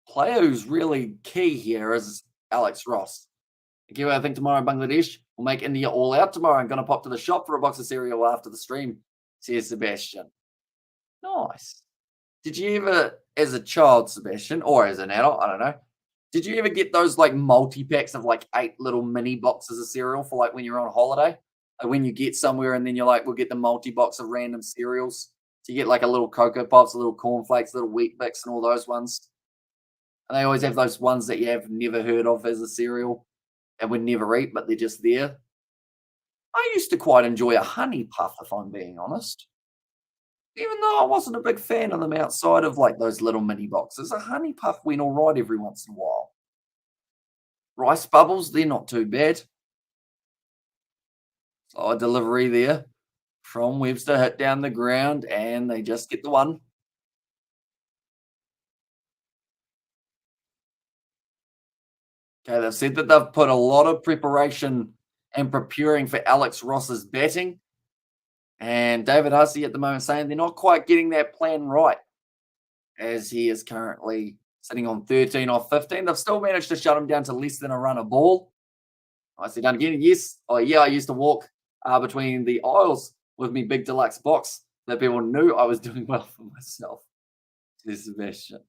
player who's really key here is Alex Ross. Okay, I think tomorrow in Bangladesh will make India all out tomorrow. I'm going to pop to the shop for a box of cereal after the stream, says Sebastian. Nice. Did you ever, as a child, Sebastian, or as an adult, I don't know, did you ever get those like multi-packs of like 8 little mini boxes of cereal for like when you're on holiday? Like when you get somewhere and then you're like, we'll get the multi-box of random cereals. So you get like a little Cocoa Pops, a little cornflakes, little Wheat Bix and all those ones. And they always have those ones that you have never heard of as a cereal and would never eat, but they're just there. I used to quite enjoy a honey puff, if I'm being honest. Even though I wasn't a big fan of them outside of like those little mini boxes, a honey puff went all right every once in a while. Rice bubbles, they're not too bad. So a delivery there from Webster, hit down the ground, and they just get the one. Okay, they've said that they've put a lot of preparation and preparing for Alex Ross's batting. And David Hussey at the moment saying they're not quite getting that plan right, as he is currently sitting on 13 off 15. They've still managed to shut him down to less than a run a ball. Nicely done again. Yes. Oh, yeah, I used to walk between the aisles with me big deluxe box that people knew I was doing well for myself. Says Sebastian.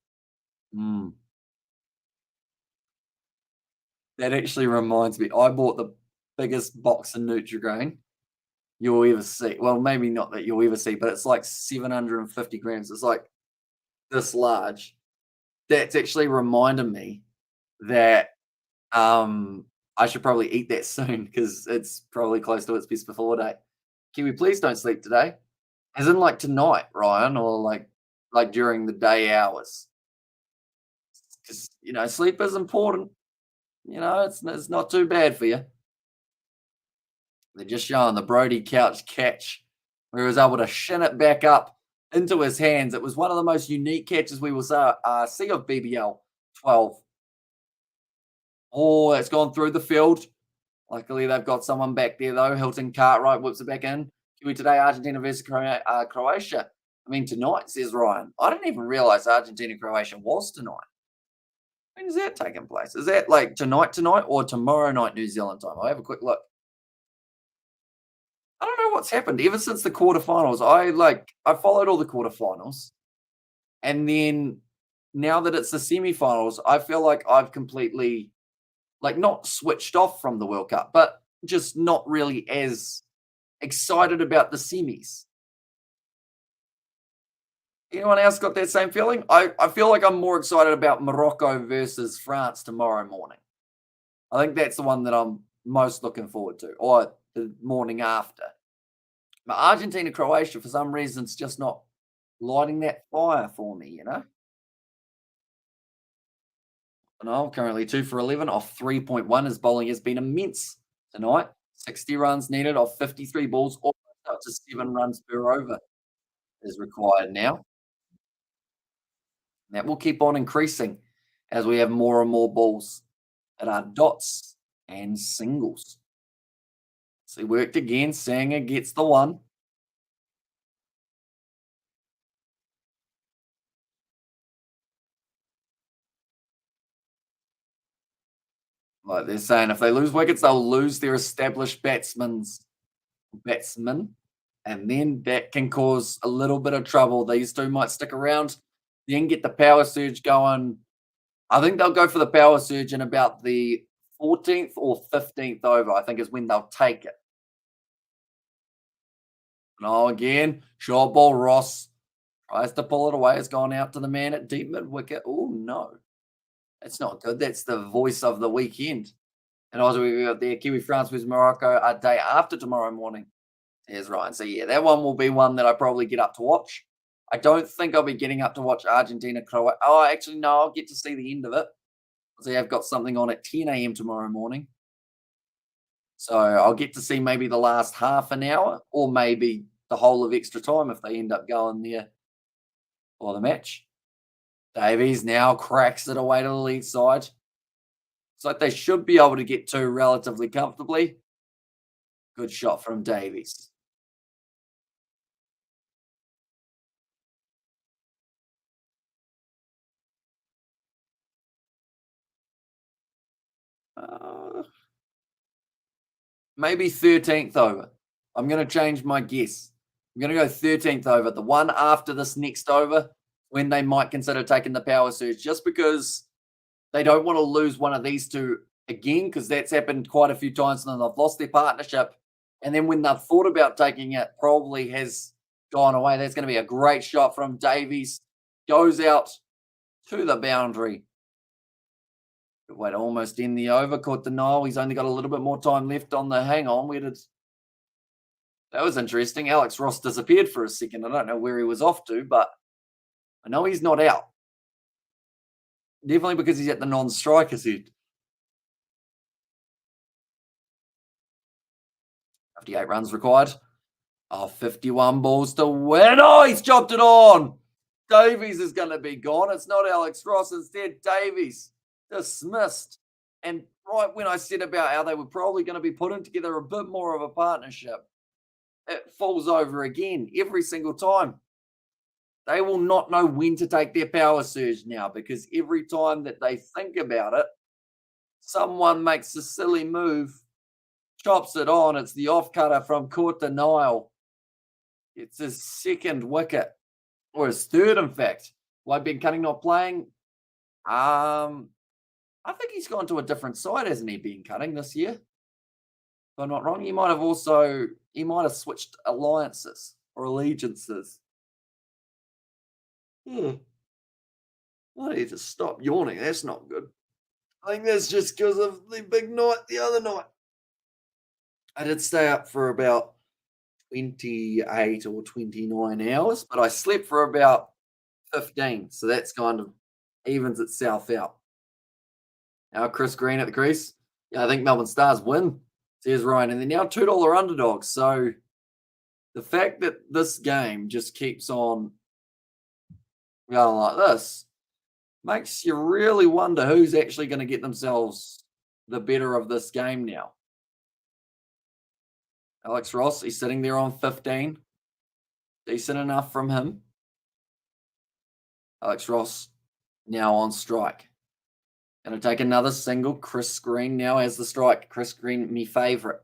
That actually reminds me, I bought the biggest box of Nutrigrain you'll ever see. Well, maybe not that you'll ever see, but it's like 750 grams. It's like this large. That's actually reminded me that I should probably eat that soon because it's probably close to its best before date. Kiwi, please don't sleep today. As in like tonight, Ryan, or like during the day hours. Because sleep is important. It's not too bad for you. They're just showing the Brody Couch catch where he was able to shin it back up into his hands. It was one of the most unique catches we will see of BBL 12. Oh, it's gone through the field. Luckily, they've got someone back there, though. Hilton Cartwright whips it back in. Kiwi today, Argentina versus Croatia. I mean, tonight, says Ryan. I didn't even realize Argentina-Croatia was tonight. When is that taking place? Is that like tonight, or tomorrow night New Zealand time? I'll have a quick look. I don't know what's happened ever since the quarterfinals. I followed all the quarterfinals, and then now that it's the semifinals, I feel like I've completely not switched off from the World Cup, but just not really as excited about the semis. Anyone else got that same feeling? I feel like I'm more excited about Morocco versus France tomorrow morning. I think that's the one that I'm most looking forward to, or the morning after. But Argentina, Croatia, for some reason, it's just not lighting that fire for me, No, currently 2 for 11 off 3.1. His bowling has been immense tonight. 60 runs needed off 53 balls, almost up to 7 runs per over is required now. That will keep on increasing as we have more and more balls that are dots and singles. So he worked again. Sanger gets the one. Like they're saying, if they lose wickets, they'll lose their established batsmen, and then that can cause a little bit of trouble. These two might stick around, then get the power surge going. I think they'll go for the power surge in about the 14th or 15th over, I think is when they'll take it. No, again, short ball. Ross tries to pull it away. It's gone out to the man at deep mid wicket. Oh, no. That's not good. That's the voice of the weekend. And also, we've got there Kiwi France versus Morocco a day after tomorrow morning. There's Ryan. So, yeah, that one will be one that I probably get up to watch. I don't think I'll be getting up to watch Argentina, Croatia. Oh, actually, no, I'll get to see the end of it. Because I've got something on at 10 a.m. tomorrow morning. So I'll get to see maybe the last half an hour or maybe the whole of extra time if they end up going there for the match. Davies now cracks it away to the lead side. It's like they should be able to get two relatively comfortably. Good shot from Davies. Maybe 13th over. I'm going to change my guess. I'm going to go 13th over. The one after this next over, when they might consider taking the power surge, just because they don't want to lose one of these two again, because that's happened quite a few times and they've lost their partnership. And then when they've thought about taking it, probably has gone away. That's going to be a great shot from Davies. Goes out to the boundary. Good way to almost end the over. Caught denial. He's only got a little bit more time left on the hang on. That was interesting. Alex Ross disappeared for a second. I don't know where he was off to, but I know he's not out. Definitely because he's at the non-striker's head. 58 runs required. Oh, 51 balls to win. Oh, he's chopped it on. Davies is going to be gone. It's not Alex Ross. Instead, Davies dismissed. And right when I said about how they were probably going to be putting together a bit more of a partnership, it falls over again every single time. They will not know when to take their power surge now because every time that they think about it, someone makes a silly move, chops it on. It's the off cutter from Court Denial. It's his second wicket, or his third, in fact. Why Ben Cunning not playing? I think he's gone to a different side, hasn't he, Ben Cunning, this year? If I'm not wrong, he might have switched alliances or allegiances. I need to stop yawning. That's not good. I think that's just because of the big night the other night. I did stay up for about 28 or 29 hours, but I slept for about 15. So that's kind of evens itself out. Now Chris Green at the crease. Yeah, I think Melbourne Stars win, says Ryan. And they're now $2 underdogs. So the fact that this game just keeps on going like this makes you really wonder who's actually going to get themselves the better of this game now. Alex Ross, he's sitting there on 15. Decent enough from him. Alex Ross now on strike. Going to take another single. Chris Green now has the strike. Chris Green, me favourite,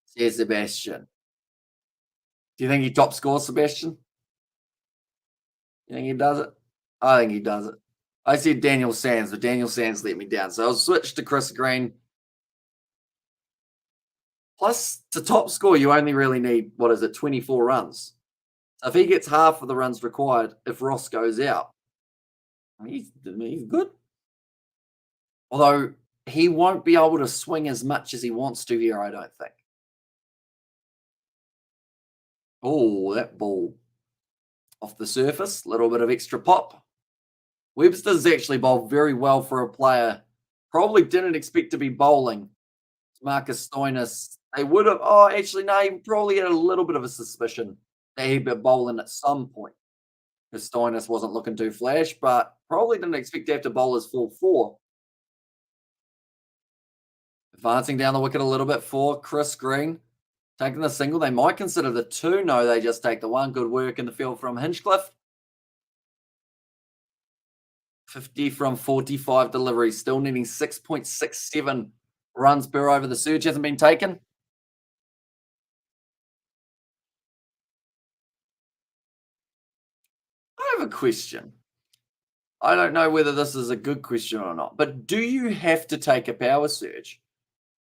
says Sebastian. Do you think he top scores, Sebastian? You think he does it? I think he does it. I said Daniel Sands, but Daniel Sands let me down. So I'll switch to Chris Green. Plus, to top score, you only really need, 24 runs. So if he gets half of the runs required, if Ross goes out, he's good. Although he won't be able to swing as much as he wants to here, I don't think. Oh, that ball off the surface. Little bit of extra pop. Webster's actually bowled very well for a player. Probably didn't expect to be bowling. Marcus Stoinis They would have. Oh, actually, no, he probably had a little bit of a suspicion that he'd be bowling at some point. Because Stoinis wasn't looking too flash, but probably didn't expect to have to bowl his full four. Advancing down the wicket a little bit for Chris Green. Taking the single. They might consider the two. No, they just take the one. Good work in the field from Hinchcliffe. 50 from 45 deliveries. Still needing 6.67 runs per over. The surge hasn't been taken. I have a question. I don't know whether this is a good question or not, but do you have to take a power surge?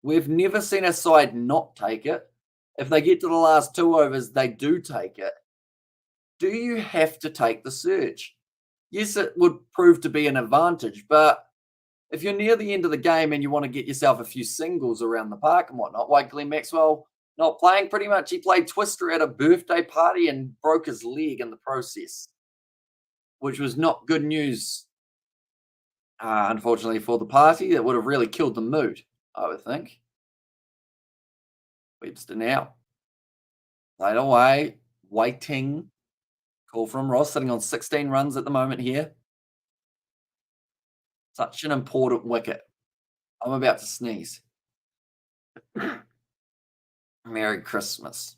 We've never seen a side not take it. If they get to the last 2 overs, they do take it. Do you have to take the surge? Yes, it would prove to be an advantage, but if you're near the end of the game and you want to get yourself a few singles around the park and whatnot, like Glenn Maxwell not playing pretty much, he played Twister at a birthday party and broke his leg in the process, which was not good news, unfortunately, for the party. That would have really killed the mood, I would think. Webster now. Played away. Waiting. Call from Ross, sitting on 16 runs at the moment here. Such an important wicket. I'm about to sneeze. Merry Christmas.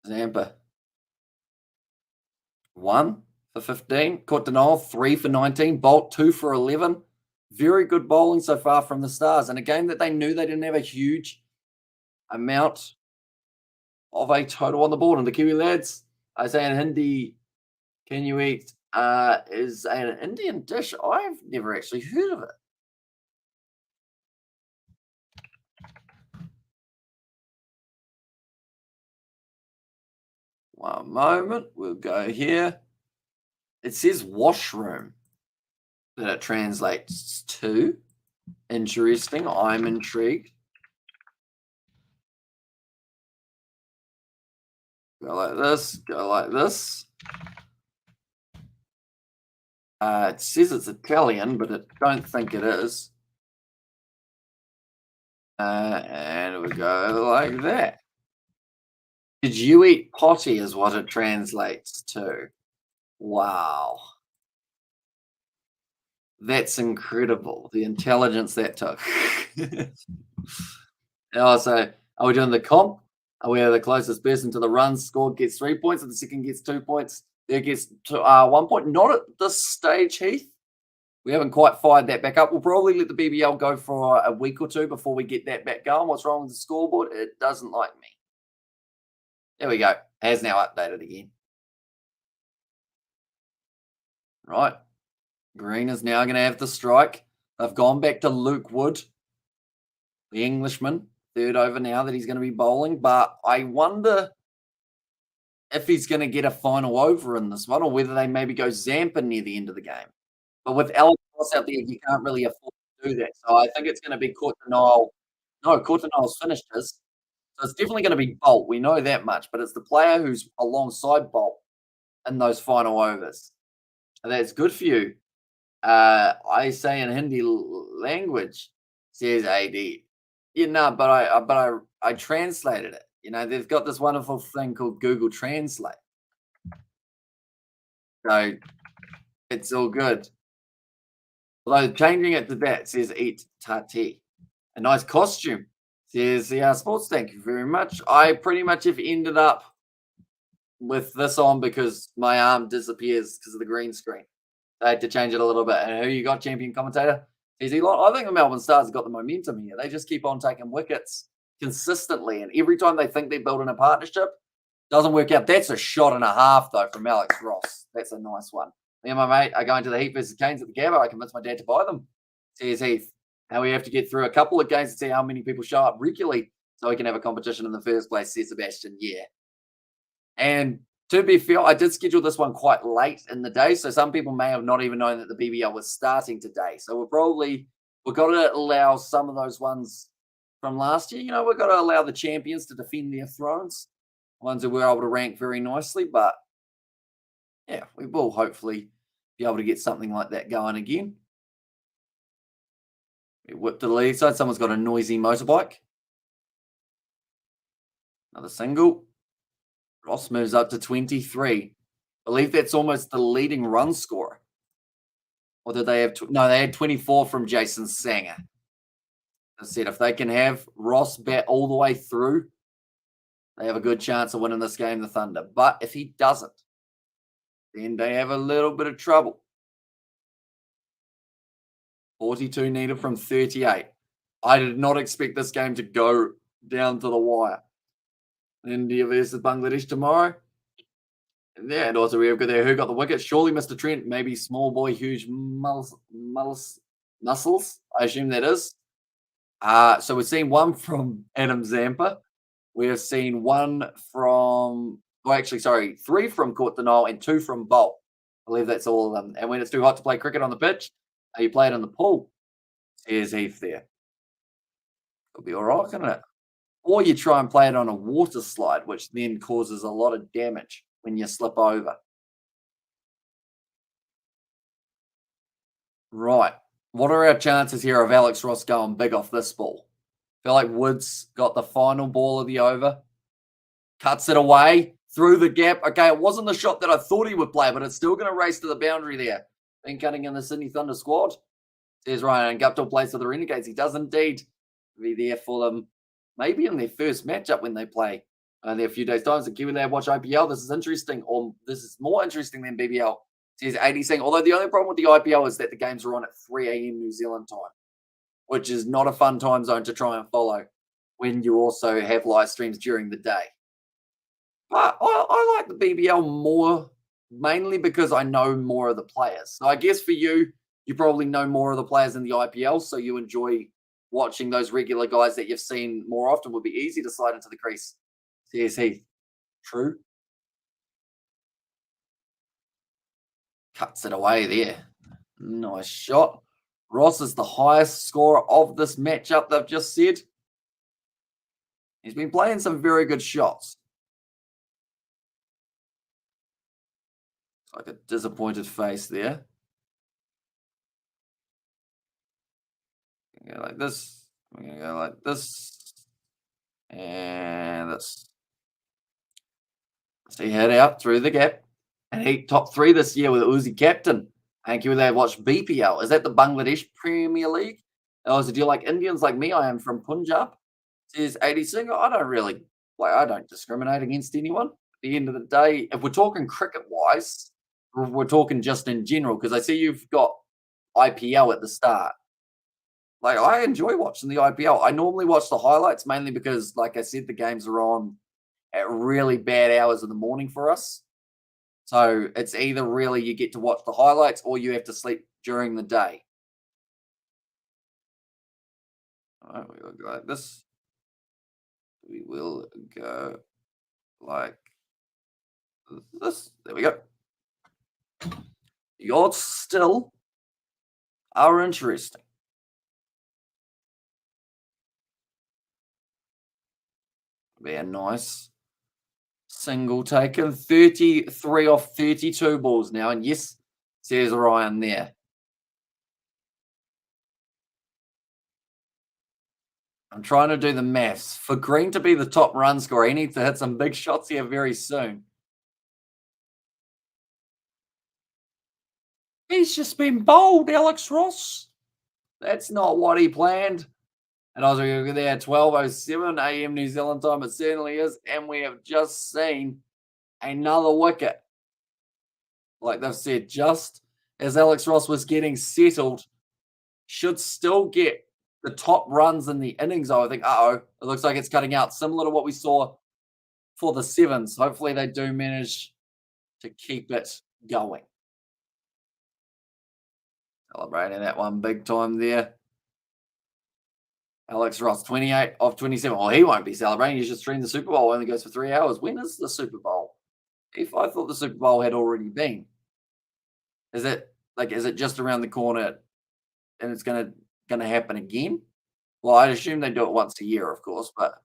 Zampa. 1 for 15. Caught Denial, 3 for 19. Bolt, 2 for 11. Very good bowling so far from the Stars. In a game that they knew they didn't have a huge amount of a total on the board. And the Kiwi lads, I say in Hindi, can you eat is an Indian dish. I've never actually heard of it. One moment, we'll go here. It says washroom that it translates to. Interesting. I'm intrigued. Go like this, go like this. It says it's Italian, but I don't think it is. And we go like that. Did you eat potty is what it translates to. Wow. That's incredible. The intelligence that took. So are we doing the comp? Are we the closest person to the runs scored gets 3 points, and the second gets 2 points? There gets 1 point. Not at this stage, Heath. We haven't quite fired that back up. We'll probably let the BBL go for a week or two before we get that back going. What's wrong with the scoreboard? It doesn't like me. There we go. Has now updated again. Right. Green is now going to have the strike. They've gone back to Luke Wood, the Englishman. Third over now that he's going to be bowling. But I wonder if he's going to get a final over in this one, or whether they maybe go Zampa near the end of the game. But with Alex Ross out there, you can't really afford to do that. So I think it's going to be Courtenay. No, Courtenay's finished his. So it's definitely going to be Bolt. We know that much. But it's the player who's alongside Bolt in those final overs. And that's good for you. I say in Hindi language, says AD. Yeah, no, but I translated it. You know, they've got this wonderful thing called Google Translate. So it's all good. Although changing it to that says eat tati. A nice costume. Says sports, thank you very much. I pretty much have ended up with this on because my arm disappears because of the green screen. I had to change it a little bit. And who you got, champion commentator? Says Elon. I think the Melbourne Stars have got the momentum here. They just keep on taking wickets consistently. And every time they think they're building a partnership, doesn't work out. That's a shot and a half, though, from Alex Ross. That's a nice one. Me and my mate are going to the Heath versus Canes at the Gabba. I convinced my dad to buy them. Says Heath. Now we have to get through a couple of games to see how many people show up regularly so we can have a competition in the first place, says Sebastian. Yeah. And to be fair, I did schedule this one quite late in the day, so some people may have not even known that the BBL was starting today. So we've got to allow some of those ones from last year. You know, we've got to allow the champions to defend their thrones, ones who were able to rank very nicely. But yeah, we will hopefully be able to get something like that going again. We whip to the lead side. Someone's got a noisy motorbike. Another single. Ross moves up to 23. I believe that's almost the leading run scorer. Or did they have? No, they had 24 from Jason Sanger. I said if they can have Ross bat all the way through, they have a good chance of winning this game, the Thunder. But if he doesn't, then they have a little bit of trouble. 42 needed from 38. I did not expect this game to go down to the wire. India versus Bangladesh tomorrow. Yeah, and also we have got there who got the wicket. Surely Mr. Trent, maybe small boy, huge muscles. I assume that is. So we've seen one from Adam Zampa. We have seen one from, three from Court Denial and two from Bolt. I believe that's all of them. And when it's too hot to play cricket on the pitch, you play it in the pool. Here's Heath there. It'll be all right, can't it? Or you try and play it on a water slide, which then causes a lot of damage when you slip over. Right. What are our chances here of Alex Ross going big off this ball? I feel like Woods got the final ball of the over. Cuts it away through the gap. Okay, it wasn't the shot that I thought he would play, but it's still going to race to the boundary there. Been cutting in the Sydney Thunder squad. There's Ryan, and Guptill plays for the Renegades. He does indeed be there for them. Maybe in their first matchup when they play there a few days' time. So Kiwi Lab watch IPL. This is interesting, or this is more interesting than BBL. Says 80 saying, although the only problem with the IPL is that the games are on at 3 a.m. New Zealand time, which is not a fun time zone to try and follow when you also have live streams during the day. But I like the BBL more, mainly because I know more of the players. So I guess for you, you probably know more of the players in the IPL, so you enjoy watching those regular guys that you've seen more often. Would be easy to slide into the crease. Says Heath. True. Cuts it away there. Nice shot. Ross is the highest scorer of this matchup, they've just said. He's been playing some very good shots. Like a disappointed face there. Go like this. We're going to go like this. And this. So he head out through the gap. And he top 3 this year with Uzi captain. Thank you. They watch BPL. Is that the Bangladesh Premier League? Oh, so do you like Indians like me? I am from Punjab. Says 80 Singer. I don't discriminate against anyone. At the end of the day, if we're talking cricket-wise, we're talking just in general, because I see you've got IPL at the start. Like, I enjoy watching the IPL. I normally watch the highlights mainly because, like I said, the games are on at really bad hours in the morning for us. So it's either really you get to watch the highlights or you have to sleep during the day. All right, we will go like this. We will go like this. There we go. The odds still are interesting. Very nice. Single taken. 33 off 32 balls now. And yes, says Ryan there. I'm trying to do the maths. For Green to be the top run scorer, he needs to hit some big shots here very soon. He's just been bowled, Alex Ross. That's not what he planned. And I was going to go there, 12:07 a.m. New Zealand time. It certainly is. And we have just seen another wicket. Like they've said, just as Alex Ross was getting settled, should still get the top runs in the innings. I think, it looks like it's cutting out, similar to what we saw for the sevens. Hopefully they do manage to keep it going. Celebrating that one big time there. Alex Ross, 28 off 27. Oh, he won't be celebrating. He's just streamed the Super Bowl. Only goes for 3 hours. When is the Super Bowl? If I thought the Super Bowl had already been. Is it just around the corner and it's gonna happen again? Well, I'd assume they do it once a year, of course, but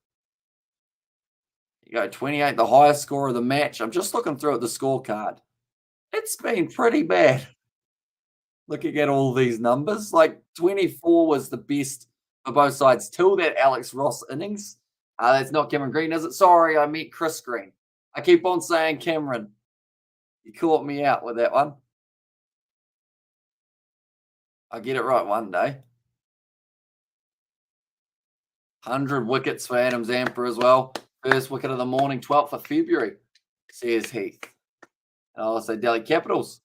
you go 28, the highest score of the match. I'm just looking through at the scorecard. It's been pretty bad. Looking at all these numbers, like 24 was the best for both sides till that Alex Ross innings. That's not Cameron Green, is it? Sorry, I meant Chris Green. I keep on saying Cameron. You caught me out with that one. I'll get it right one day. 100 wickets for Adam Zampa as well. First wicket of the morning, 12th of February, says Heath. And I'll say Delhi Capitals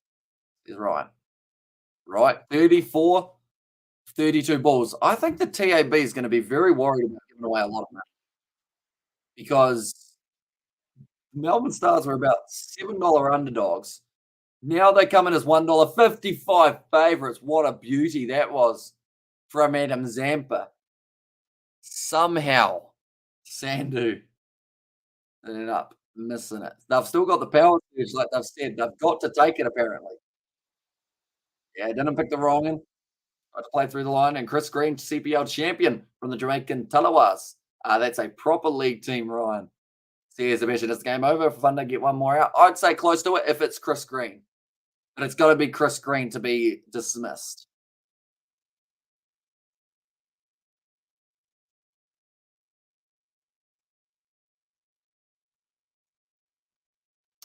is Ryan. Right, 34, 32 balls. I think the TAB is going to be very worried about giving away a lot of money because Melbourne Stars were about $7 underdogs. Now they come in as $1.55 favourites. What a beauty that was from Adam Zampa. Somehow, Sandhu ended up missing it. They've still got the power surge, like they've said. They've got to take it, apparently. Yeah, didn't pick the wrong one. Got to play through the line. And Chris Green, CPL champion from the Jamaican Talawas. That's a proper league team, Ryan. Says Sebastian, is the game over? For fun to get one more out. I'd say close to it if it's Chris Green. But it's got to be Chris Green to be dismissed.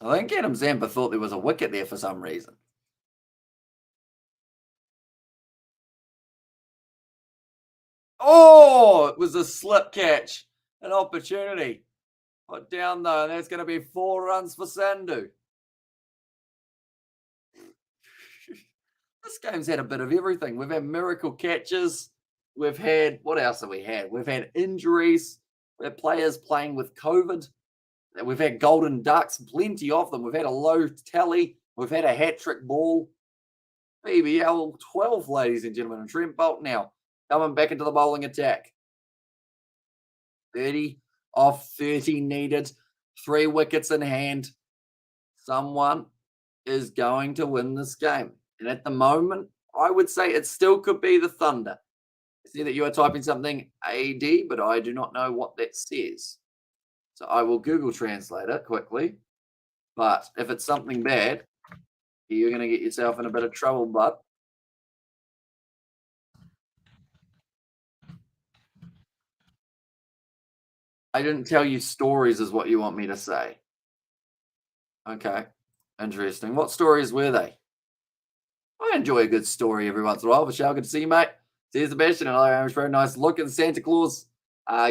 I think Adam Zampa thought there was a wicket there for some reason. Oh, it was a slip catch. An opportunity. Put down though, and that's going to be 4 runs for Sandhu. This game's had a bit of everything. We've had miracle catches. We've had, what else have we had? We've had injuries. We have players playing with COVID. We've had golden ducks, plenty of them. We've had a low tally. We've had a hat-trick ball. BBL12, ladies and gentlemen. And Trent Bolt now coming back into the bowling attack. 30 off 30 needed. 3 wickets in hand. Someone is going to win this game. And at the moment, I would say it still could be the Thunder. I see that you are typing something AD, but I do not know what that says. So I will Google Translate it quickly. But if it's something bad, you're going to get yourself in a bit of trouble, bud. I didn't tell you stories is what you want me to say. Okay. Interesting. What stories were they? I enjoy a good story every once in a while. Michelle, good to see you, mate. Says Sebastian. Hello, Amish. Very nice looking. Santa Claus.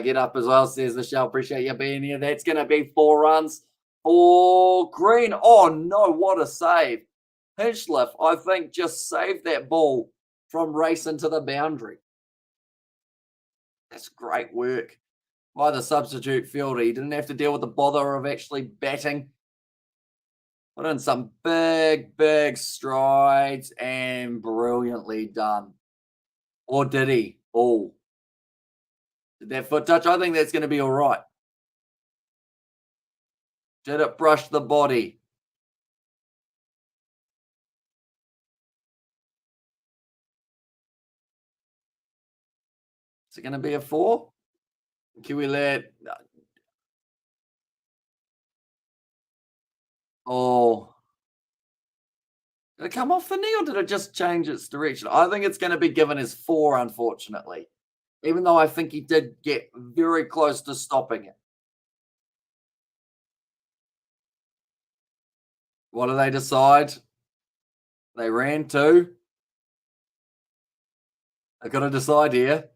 Get up as well, says Michelle. Appreciate you being here. That's going to be 4 runs for Green. Oh, no. What a save. Hinchcliffe, I think, just saved that ball from racing to the boundary. That's great work by the substitute fielder. He didn't have to deal with the bother of actually batting. Put in some big, big strides and brilliantly done. Or did he? Oh. Did that foot touch? I think that's going to be all right. Did it brush the body? Is it going to be a 4? Can we let... Oh. Did it come off the knee or did it just change its direction? I think it's going to be given as 4, unfortunately. Even though I think he did get very close to stopping it. What do they decide? They ran 2. They've got to decide here.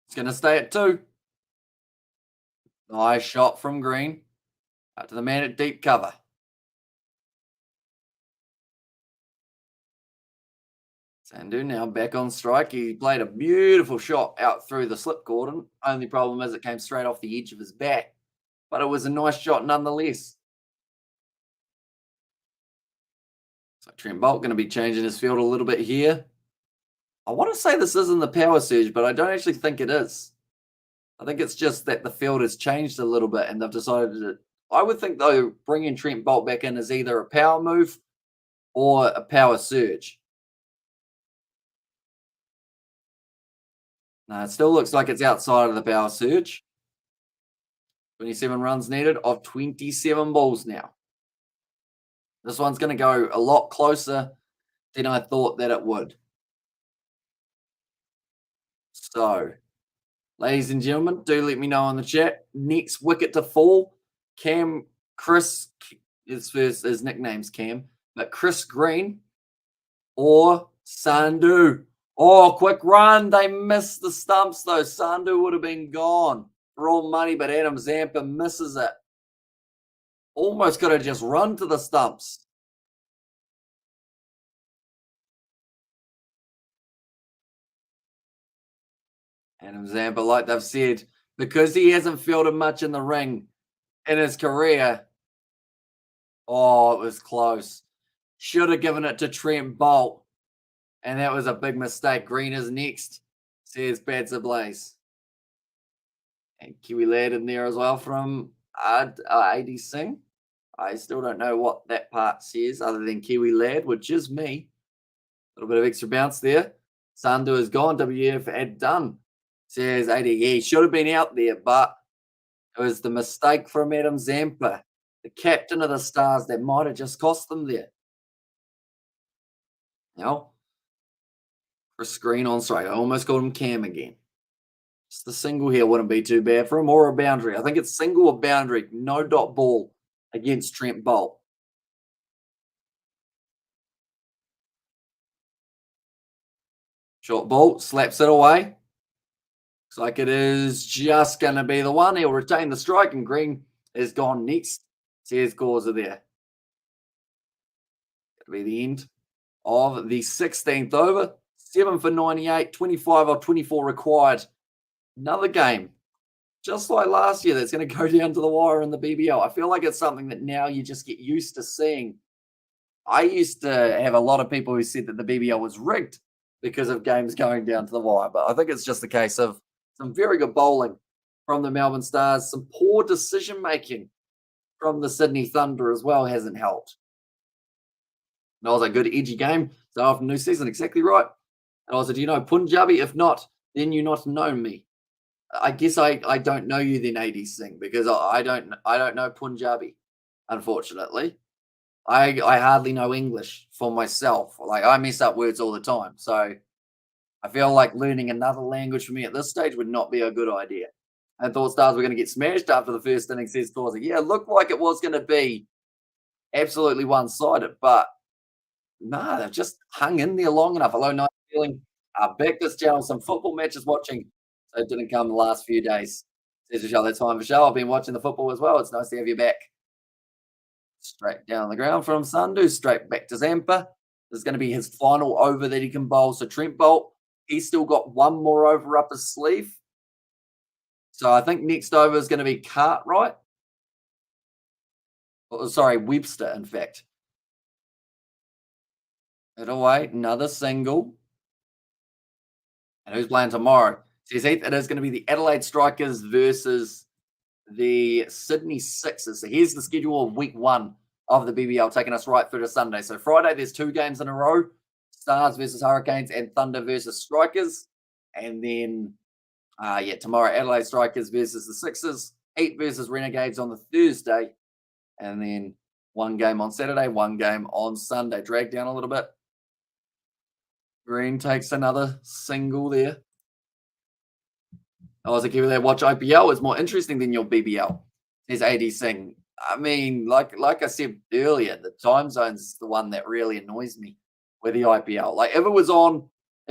It's going to stay at 2. Nice shot from Green. Out to the man at deep cover. Sandhu now back on strike. He played a beautiful shot out through the slip cordon. Only problem is it came straight off the edge of his bat. But it was a nice shot nonetheless. So Trent Bolt going to be changing his field a little bit here. I want to say this isn't the power surge, but I don't actually think it is. I think it's just that the field has changed a little bit and they've decided to... I would think, though, bringing Trent Bolt back in is either a power move or a power surge. No, it still looks like it's outside of the power surge. 27 runs needed of 27 balls now. This one's going to go a lot closer than I thought that it would. So, Ladies and gentlemen, do let me know in the chat. Next wicket to fall, Chris, his nickname's Cam, but Chris Green or Sandhu. Oh, quick run. They missed the stumps, though. Sandhu would have been gone for all money, but Adam Zampa misses it. Almost could have just run to the stumps. Adam Zampa, like they've said, because he hasn't fielded much in the ring in his career. Oh, it was close. Should have given it to Trent Bolt. And that was a big mistake. Green is next, says Bats Ablaze. And Kiwi Lad in there as well from AD Singh. I still don't know what that part says other than Kiwi Lad, which is me. A little bit of extra bounce there. Sandhu is gone. WF had done, says AD. Yeah, he should have been out there, but it was the mistake from Adam Zampa, the captain of the Stars, that might have just cost them there. Now, Chris Green on strike. I almost called him Cam again. Just the single here wouldn't be too bad for him, or a boundary. I think it's single or boundary. No dot ball against Trent Bolt. Short ball, slaps it away. Looks like it is just going to be the one. He'll retain the strike, and Green is gone next. Says Gauza there. It'll be the end of the 16th over. 7 for 98, 25 or 24 required. Another game, just like last year, that's going to go down to the wire in the BBL. I feel like it's something that now you just get used to seeing. I used to have a lot of people who said that the BBL was rigged because of games going down to the wire, but I think it's just a case of some very good bowling from the Melbourne Stars, some poor decision-making from the Sydney Thunder as well hasn't helped. That was a good edgy game. So after new season, exactly right. And I said, do you know Punjabi? If not, then you not know me. I guess I don't know you then, AD Singh, because I don't know Punjabi, unfortunately. I hardly know English for myself. Like, I mess up words all the time. So I feel like learning another language for me at this stage would not be a good idea. I thought Stars were going to get smashed after the first inning, says Gauza. Yeah, it looked like it was going to be absolutely one-sided, but nah, they've just hung in there long enough. Hello, nice feeling. Back this channel, some football matches watching. So it didn't come the last few days. Says Michelle, that's fine, Michelle. I've been watching the football as well. It's nice to have you back. Straight down the ground from Sandhu, straight back to Zampa. This is going to be his final over that he can bowl. So Trent Bolt, he's still got one more over up his sleeve. So I think next over is going to be Cartwright. Oh, sorry, Webster, in fact. It away, another single. And who's playing tomorrow? Says Heath, it is going to be the Adelaide Strikers versus the Sydney Sixers. So here's the schedule of week 1 of the BBL, taking us right through to Sunday. So Friday, there's 2 games in a row. Stars versus Hurricanes and Thunder versus Strikers. And then, tomorrow, Adelaide Strikers versus the Sixers. Heat versus Renegades on the Thursday. And then 1 game on Saturday, 1 game on Sunday. Drag down a little bit. Green takes another single there. I was like, if they watch IPL, it's more interesting than your BBL, says AD Singh. I mean, like I said earlier, the time zones is the one that really annoys me with the IPL. Like, if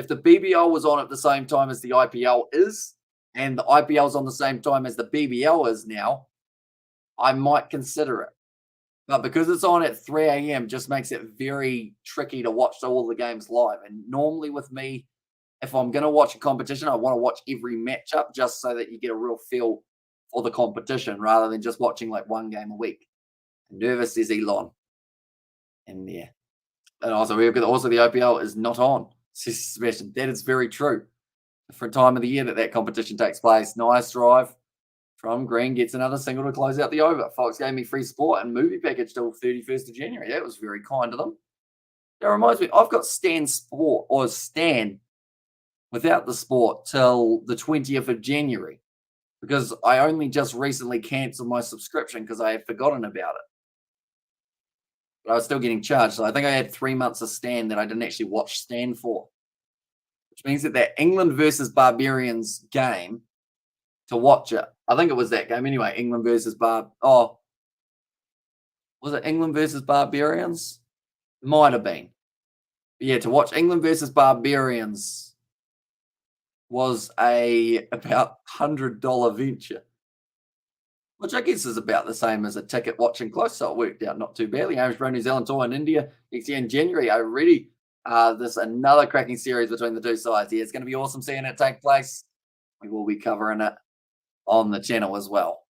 the BBL was on at the same time as the IPL is, and the IPL is on the same time as the BBL is now, I might consider it. But because it's on at 3 a.m. just makes it very tricky to watch all the games live. And normally with me, if I'm going to watch a competition, I want to watch every matchup just so that you get a real feel for the competition rather than just watching like 1 game a week. Nervous is Elon in there. And also the IPL is not on, says Sebastian. That is very true. Different time of the year that competition takes place. Nice drive from Green, gets another single to close out the over. Fox gave me free sport and movie package till 31st of January. That was very kind of them. That reminds me, I've got Stan Sport, or Stan without the sport, till the 20th of January because I only just recently cancelled my subscription because I had forgotten about it. But I was still getting charged. So I think I had 3 months of Stan that I didn't actually watch Stan for, which means that England versus Barbarians game to watch it. I think it was that game anyway. England versus Oh, was it England versus Barbarians? Might have been. But yeah, to watch England versus Barbarians was about $100 venture, which I guess is about the same as a ticket watching close. So it worked out not too badly. Amish Pro New Zealand tour in India next year in January. Already, this another cracking series between the two sides. Yeah, it's going to be awesome seeing it take place. We will be covering it on the channel as well.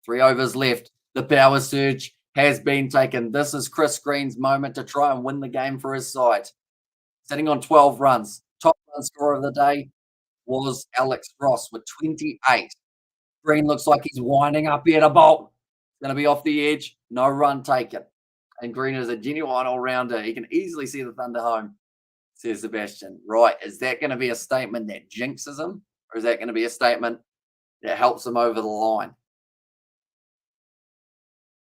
3 overs left. The power surge has been taken. This is Chris Green's moment to try and win the game for his side. Sitting on 12 runs. Top run scorer of the day was Alex Ross with 28. Green looks like he's winding up here to bolt. Going to be off the edge. No run taken. And Green is a genuine all-rounder. He can easily see the Thunder home, says Sebastian. Right, is that going to be a statement that jinxes him? Or is that going to be a statement that helps him over the line?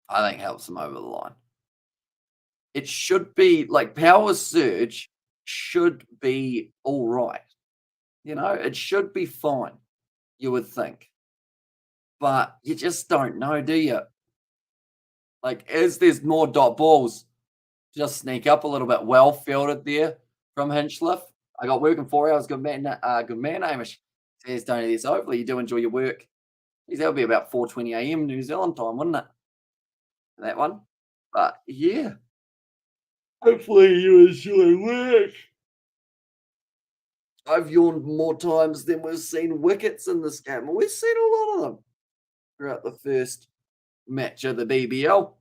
I think helps him over the line. It should be, like, power surge should be all right. You know, it should be fine, you would think. But you just don't know, do you? Like, as there's more dot balls, just sneak up a little bit. Well fielded there from Hinchcliffe. I got work in 4 hours. Good man, Amish. Says Tony this. Hopefully you do enjoy your work. Geez, that would be about 4:20 a.m. New Zealand time, wouldn't it? That one. But yeah. Hopefully you enjoy work. I've yawned more times than we've seen wickets in this game. We've seen a lot of them throughout the first match of the BBL.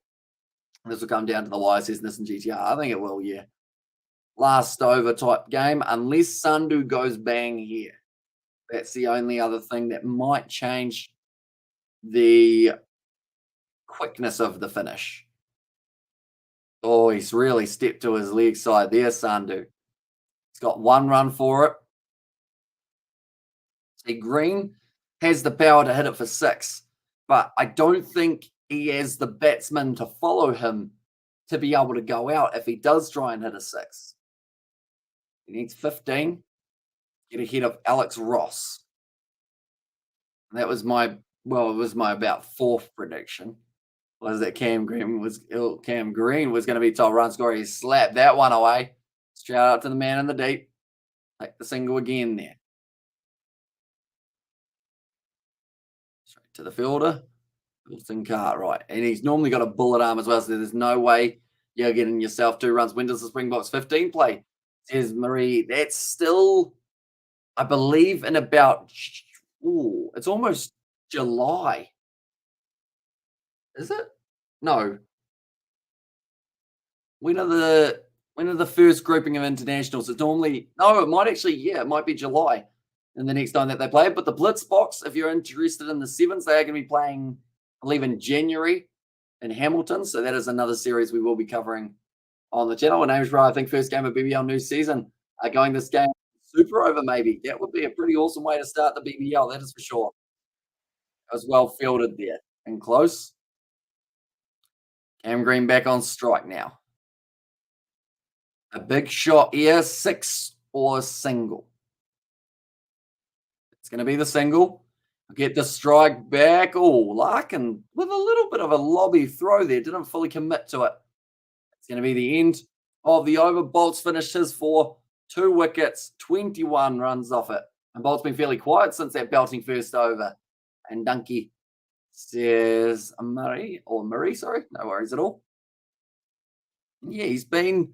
This will come down to the wire, says Nissan GTR. I think it will, yeah. Last over type game, unless Sandhu goes bang here. That's the only other thing that might change the quickness of the finish. Oh, he's really stepped to his leg side there, Sandhu. He's got 1 run for it. See, Green has the power to hit it for 6, but I don't think he has the batsman to follow him to be able to go out if he does try and hit a 6. He needs 15, get ahead of Alex Ross. And that was my about 4th prediction. Was that Cam Green was going to be top run scorer. He slapped that one away. Straight out to the man in the deep. Take the single again there. Straight to the fielder. Wilson Cartwright. And he's normally got a bullet arm as well, so there's no way you're getting yourself 2 runs. When does the Springboks 15 play? Says Marie. That's still, I believe, in about, it's almost July. Is it? No. When are the first grouping of internationals? It's normally, no, it might actually, yeah, it might be July in the next time that they play. But the Blitz box, if you're interested in the 7s, they are going to be playing, I believe, in January in Hamilton. So that is another series we will be covering on the channel. And Amish Bro, I think first game of BBL new season, going this game super over maybe. That would be a pretty awesome way to start the BBL, that is for sure. It was well fielded there and close. Cam Green back on strike now. A big shot here, 6 or single. It's going to be the single. Get the strike back. Oh, Larkin with a little bit of a lobby throw there. Didn't fully commit to it. It's going to be the end of the over. Bolt's finished his for 2 wickets, 21 runs off it. And Bolt's been fairly quiet since that belting first over. And Dunkey says Murray, sorry. No worries at all. Yeah, he's been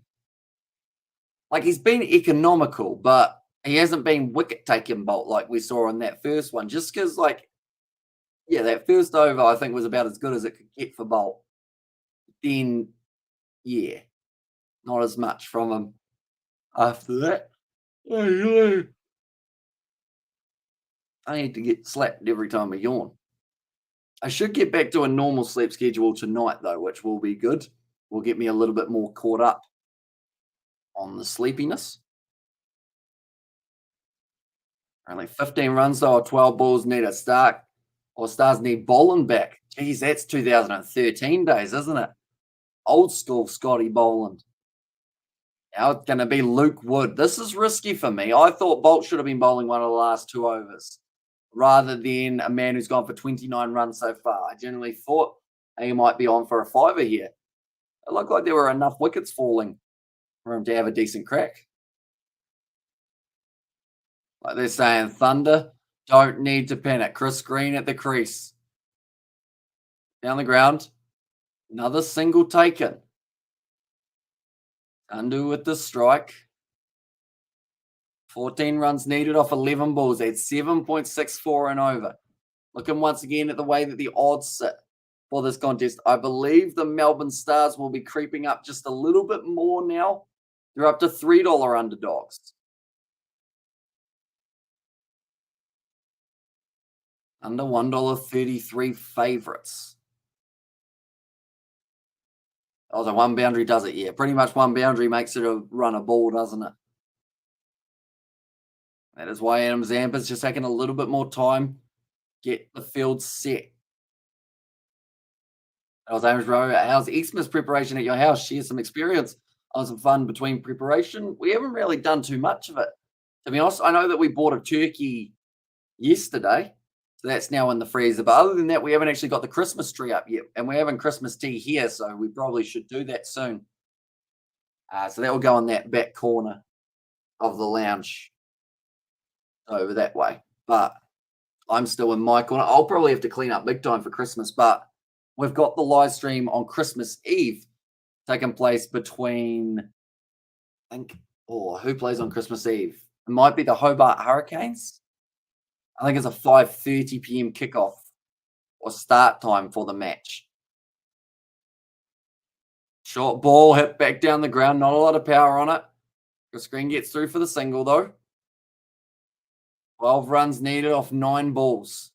economical, but he hasn't been wicket-taking Bolt like we saw in that first one. Just because, that first over I think was about as good as it could get for Bolt. Then, yeah, not as much from him after that. I need to get slapped every time I yawn. I should get back to a normal sleep schedule tonight, though, which will be good. Will get me a little bit more caught up on the sleepiness. Only 15 runs, though, 12 balls need a start. Or Stars need Boland back. Geez, that's 2013 days, isn't it? Old school Scotty Boland. Now it's going to be Luke Wood. This is risky for me. I thought Bolt should have been bowling one of the last 2 overs. rather than a man who's gone for 29 runs so far. I generally thought he might be on for a fiver here. It looked like there were enough wickets falling for him to have a decent crack. Like they're saying, Thunder don't need to panic. Chris Green at the crease. Down the ground. Another single taken. Sandu with the strike. 14 runs needed off 11 balls. They had 7.64 and over. Looking once again at the way that the odds sit for this contest. I believe the Melbourne Stars will be creeping up just a little bit more now. They're up to $3 underdogs. Under $1.33 favourites. Oh, the one boundary does it, yeah. Pretty much one boundary makes it a run a ball, doesn't it? That is why Adam Zampa's just taking a little bit more time. Get the field set. How's Xmas preparation at your house? Share some experience on some fun between preparation. We haven't really done too much of it. To be honest, I know that we bought a turkey yesterday. So that's now in the freezer. But other than that, we haven't actually got the Christmas tree up yet. And we're having Christmas tea here, so we probably should do that soon. So that will go in that back corner of the lounge over that way. But I'm still in my corner. I'll probably have to clean up big time for Christmas. But we've got the live stream on Christmas Eve taking place between, I think, who plays on Christmas Eve? It might be the Hobart Hurricanes. I think it's a 5:30 p.m. kickoff or start time for the match. Short ball hit back down the ground. Not a lot of power on it. Chris Green gets through for the single, though. 12 runs needed off 9 balls.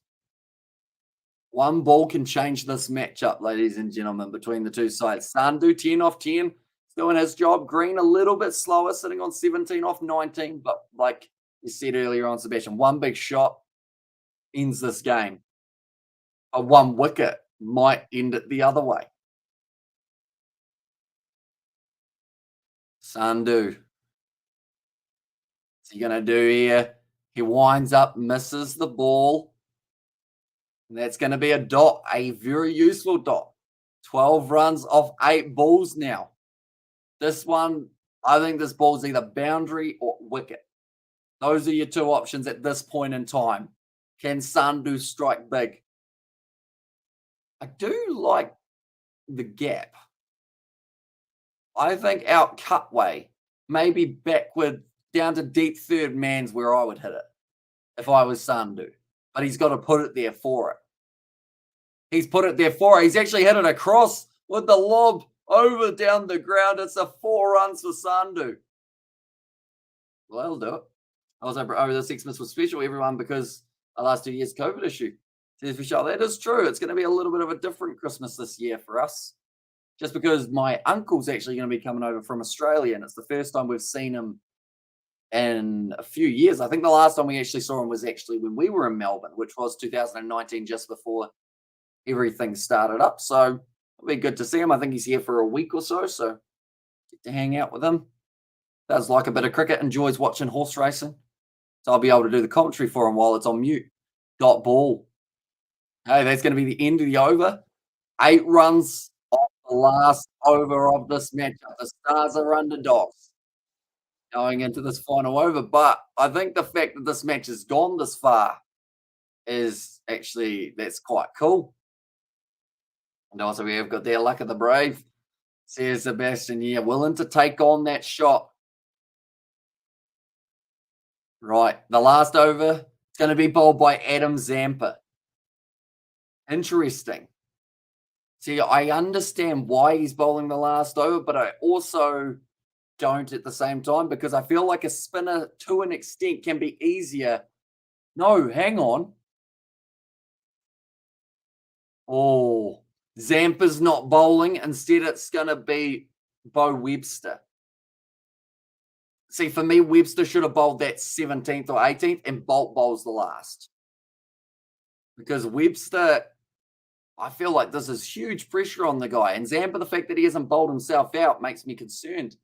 One ball can change this matchup, ladies and gentlemen, between the two sides. Sandu, 10 off 10. He's doing his job. Green, a little bit slower, sitting on 17 off 19. But like you said earlier on, Sebastian, one big shot ends this game. A one wicket might end it the other way. Sandu. What's he going to do here? He winds up, misses the ball. And that's going to be a dot, a very useful dot. 12 runs off 8 balls now. This one, I think this ball's either boundary or wicket. Those are your two options at this point in time. Can Sandu strike big? I do like the gap. I think out cutway, maybe backward down to deep third man's where I would hit it if I was Sandu. But he's got to put it there for it. He's put it there for it. He's actually hit it across with the lob over down the ground. It's a 4 runs for Sandu. Well, that'll do it. I was like, this Xmas was special, everyone, because the last 2 years COVID issue. That is true. It's going to be a little bit of a different Christmas this year for us. Just because my uncle's actually going to be coming over from Australia, and it's the first time we've seen him in a few years. I think the last time we actually saw him was actually when we were in Melbourne, which was 2019, just before everything started up. So it'll be good to see him. I think he's here for a week or so get to hang out with him. Does like a bit of cricket, enjoys watching horse racing. So I'll be able to do the commentary for him while it's on mute. Dot ball. Hey, that's going to be the end of the over. 8 runs off the last over of this matchup. The Stars are underdogs going into this final over. But I think the fact that this match has gone this far is actually, that's quite cool. And also we have got their luck of the brave. Says Sebastian, yeah, willing to take on that shot. Right, the last over, it's going to be bowled by Adam Zampa. Interesting. See, I understand why he's bowling the last over, but I also don't at the same time, because I feel like a spinner to an extent can be easier. No, hang on. Oh, Zampa's not bowling. Instead, it's going to be Bo Webster. See, for me, Webster should have bowled that 17th or 18th, and Bolt bowls the last. Because Webster, I feel like this is huge pressure on the guy. And Zampa, the fact that he hasn't bowled himself out makes me concerned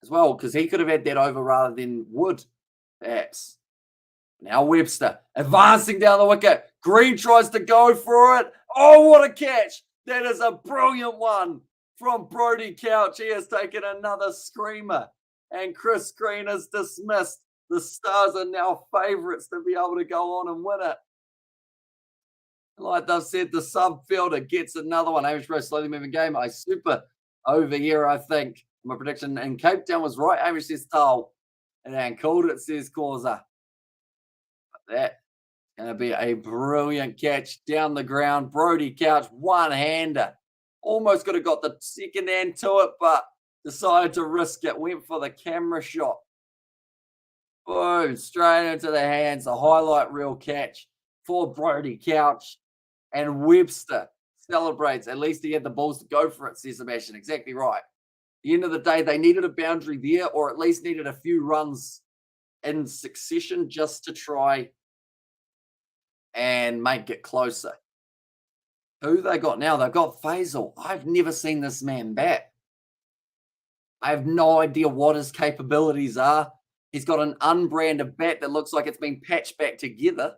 as well, because he could have had that over rather than Wood, perhaps. Now Webster advancing down the wicket. Green tries to go for it. Oh, what a catch. That is a brilliant one from Brodie Couch. He has taken another screamer. And Chris Green is dismissed. The Stars are now favourites to be able to go on and win it. Like they've said, the sub fielder gets another one. Hamish Bro, slowly moving game. I super over here, I think. My prediction in Cape Town was right. Hamish says Tull. And called it, says Causa. That's going to be a brilliant catch down the ground. Brodie Couch, one-hander. Almost could have got the second hand to it, but decided to risk it. Went for the camera shot. Boom, straight into the hands. A highlight reel catch for Brodie Couch. And Webster celebrates. At least he had the balls to go for it, says Sebastian. Exactly right. At the end of the day, they needed a boundary there, or at least needed a few runs in succession just to try and make it closer. Who they got now? They've got Faisal. I've never seen this man bat. I have no idea what his capabilities are. He's got an unbranded bat that looks like it's been patched back together.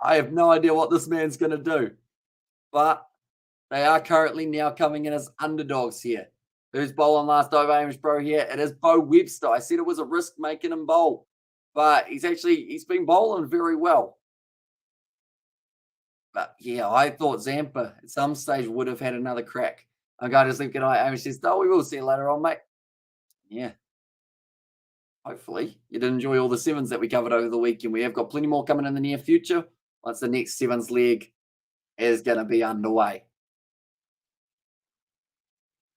I have no idea what this man's going to do. But they are currently now coming in as underdogs here. Who's bowling last over Hamish Bro here? It is Bo Webster. I said it was a risk making him bowl. But he's been bowling very well. But yeah, I thought Zampa at some stage would have had another crack. I'm going to sleep. Good night. Hamish says, we will see you later on, mate. Yeah. Hopefully you did enjoy all the sevens that we covered over the weekend. We have got plenty more coming in the near future once the next sevens leg is going to be underway.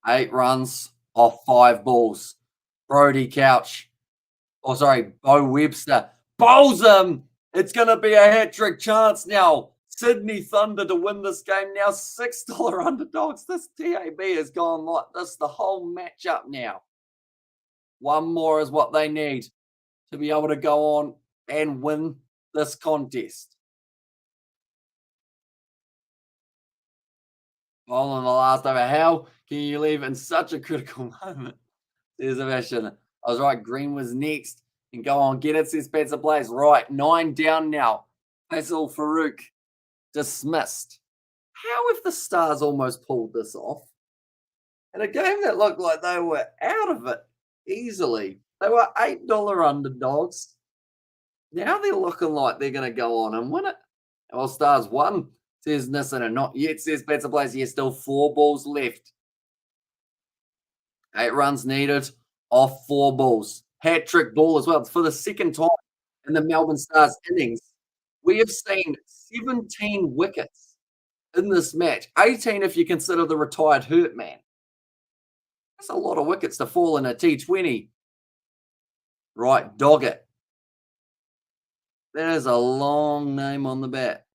8 runs off 5 balls. Brodie Couch. Bo Webster bowls him. It's going to be a hat-trick chance now. Sydney Thunder to win this game now. $6 underdogs. This TAB has gone like this the whole matchup now. One more is what they need to be able to go on and win this contest. Bowling the last over. How can you leave in such a critical moment? Says Sebastian. I was right. Green was next. And go on, get it, says Spencer Blaze. Right, 9 down now. Faisal Farouk dismissed. How if the Stars almost pulled this off? In a game that looked like they were out of it easily. They were $8 underdogs. Now they're looking like they're going to go on and win it. Well, Stars won, says Nissan, and not yet, says Spencer Blaze. Yes, still 4 balls left. 8 runs needed off 4 balls. Hat-trick ball as well. For the second time in the Melbourne Stars innings, we have seen 17 wickets in this match. 18 if you consider the retired Hurt man. That's a lot of wickets to fall in a T20. Right, Doggett. That is a long name on the bat.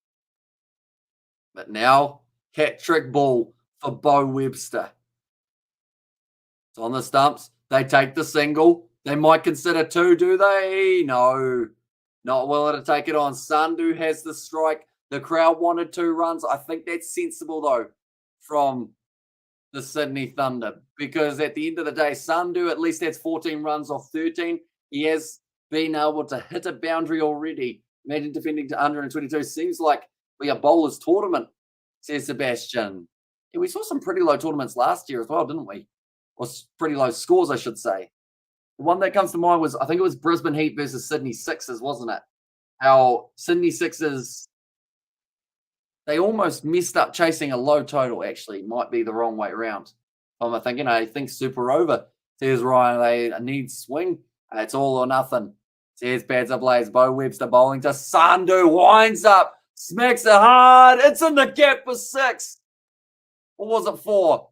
But now, hat-trick ball for Bo Webster. It's on the stumps. They take the single. They might consider 2, do they? No. Not willing to take it on. Sandhu has the strike. The crowd wanted 2 runs. I think that's sensible, though, from the Sydney Thunder. Because at the end of the day, Sandhu at least has 14 runs off 13. He has been able to hit a boundary already. Imagine defending to 122. Seems like we are bowlers tournament, says Sebastian. Yeah, we saw some pretty low tournaments last year as well, didn't we? Or pretty low scores, I should say. The one that comes to mind was, I think it was Brisbane Heat versus Sydney Sixers, wasn't it? How Sydney Sixers, they almost messed up chasing a low total, actually. Might be the wrong way around. I'm thinking, I think super over. Says Ryan, they need swing. It's all or nothing. Says Pads ablaze. Bo Webster bowling to Sandhu. Winds up. Smacks it hard. It's in the gap for 6. Or was it 4?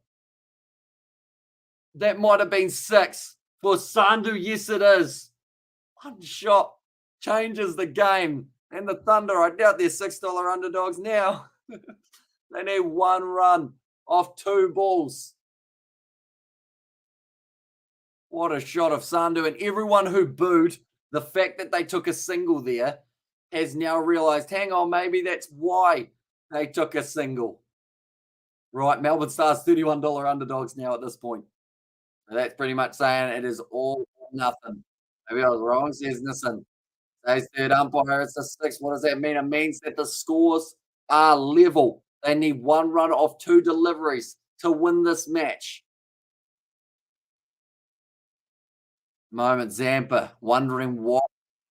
That might have been 6. For Sandhu, yes, it is. One shot changes the game. And the Thunder, I doubt they're $6 underdogs now. They need 1 run off 2 balls. What a shot of Sandhu. And everyone who booed the fact that they took a single there has now realised, hang on, maybe that's why they took a single. Right, Melbourne Stars $31 underdogs now at this point. That's pretty much saying it is all or nothing. Maybe I was wrong, says Nissan. Says third umpire, it's a 6. What does that mean? It means that the scores are level. They need 1 run off 2 deliveries to win this match. Moment, Zampa wondering what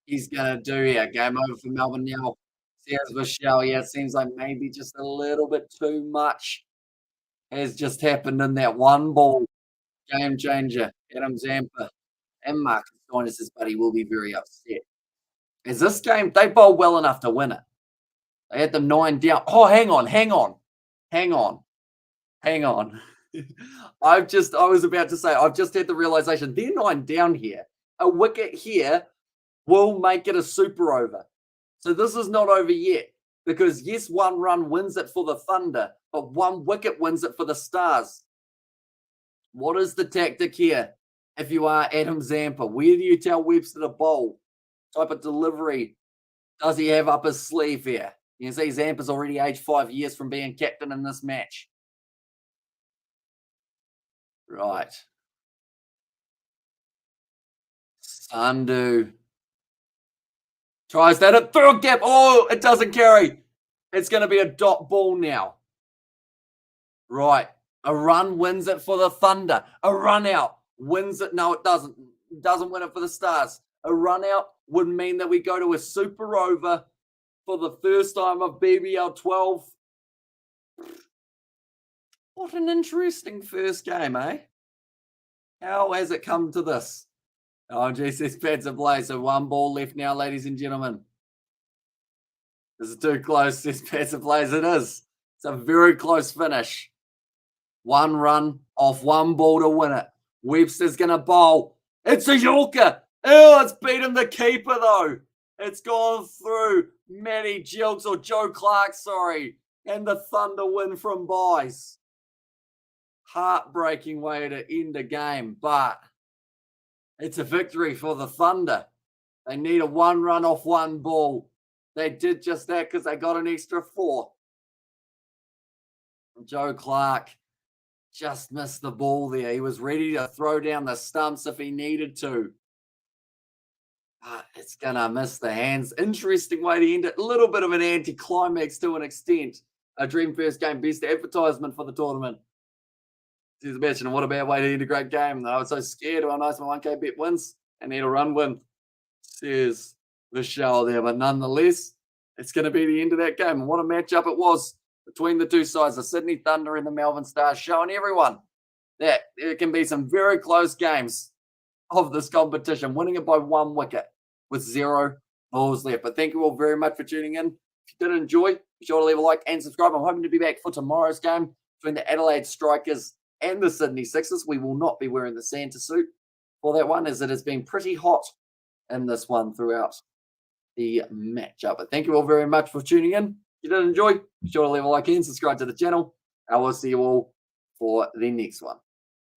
he's going to do here. Game over for Melbourne now. Says Michelle. Yeah, it seems like maybe just a little bit too much has just happened in that one ball. Game changer. Adam Zampa and Marcus Stoinis, his buddy, will be very upset. Is this game, they bowled well enough to win it. They had them 9 down. Oh, hang on. I was about to say, I've just had the realization they're 9 down here. A wicket here will make it a super over. So this is not over yet because, yes, 1 run wins it for the Thunder, but 1 wicket wins it for the Stars. What is the tactic here if you are Adam Zampa? Where do you tell Webster to bowl? Type of delivery does he have up his sleeve here? You can see Zampa's already aged 5 years from being captain in this match. Right. Sandhu tries that at third gap. Oh, it doesn't carry. It's going to be a dot ball now. Right. A run wins it for the Thunder. A run out wins it. No, it doesn't. It doesn't win it for the Stars. A run out would mean that we go to a super over for the first time of BBL12. What an interesting first game, eh? How has it come to this? Oh, geez, this pads a play. So 1 ball left now, ladies and gentlemen. This is too close. This pads a plays. It is. It's a very close finish. 1 run off 1 ball to win it. Webster's going to bowl. It's a Yorker. Oh, it's beaten the keeper, though. It's gone through Matty Gilks, or Joe Clark, sorry. And the Thunder win from buys. Heartbreaking way to end a game, but it's a victory for the Thunder. They need a 1 run off 1 ball. They did just that because they got an extra 4. Joe Clark just missed the ball there. He was ready to throw down the stumps if he needed to. But it's going to miss the hands. Interesting way to end it. A little bit of an anticlimax to an extent. A dream first game, best advertisement for the tournament. Just imagine what a bad way to end a great game. I was so scared. Oh, nice, my 1K bet wins. I need a run win. Says Michelle there. But nonetheless, it's going to be the end of that game. And what a matchup it was between the two sides, the Sydney Thunder and the Melbourne Stars, showing everyone that there can be some very close games of this competition, winning it by 1 wicket with 0 balls left. But thank you all very much for tuning in. If you did enjoy, be sure to leave a like and subscribe. I'm hoping to be back for tomorrow's game between the Adelaide Strikers and the Sydney Sixers. We will not be wearing the Santa suit for that one, as it has been pretty hot in this one throughout the matchup. But thank you all very much for tuning in. If you did enjoy, be sure to leave a like and subscribe to the channel. I will see you all for the next one.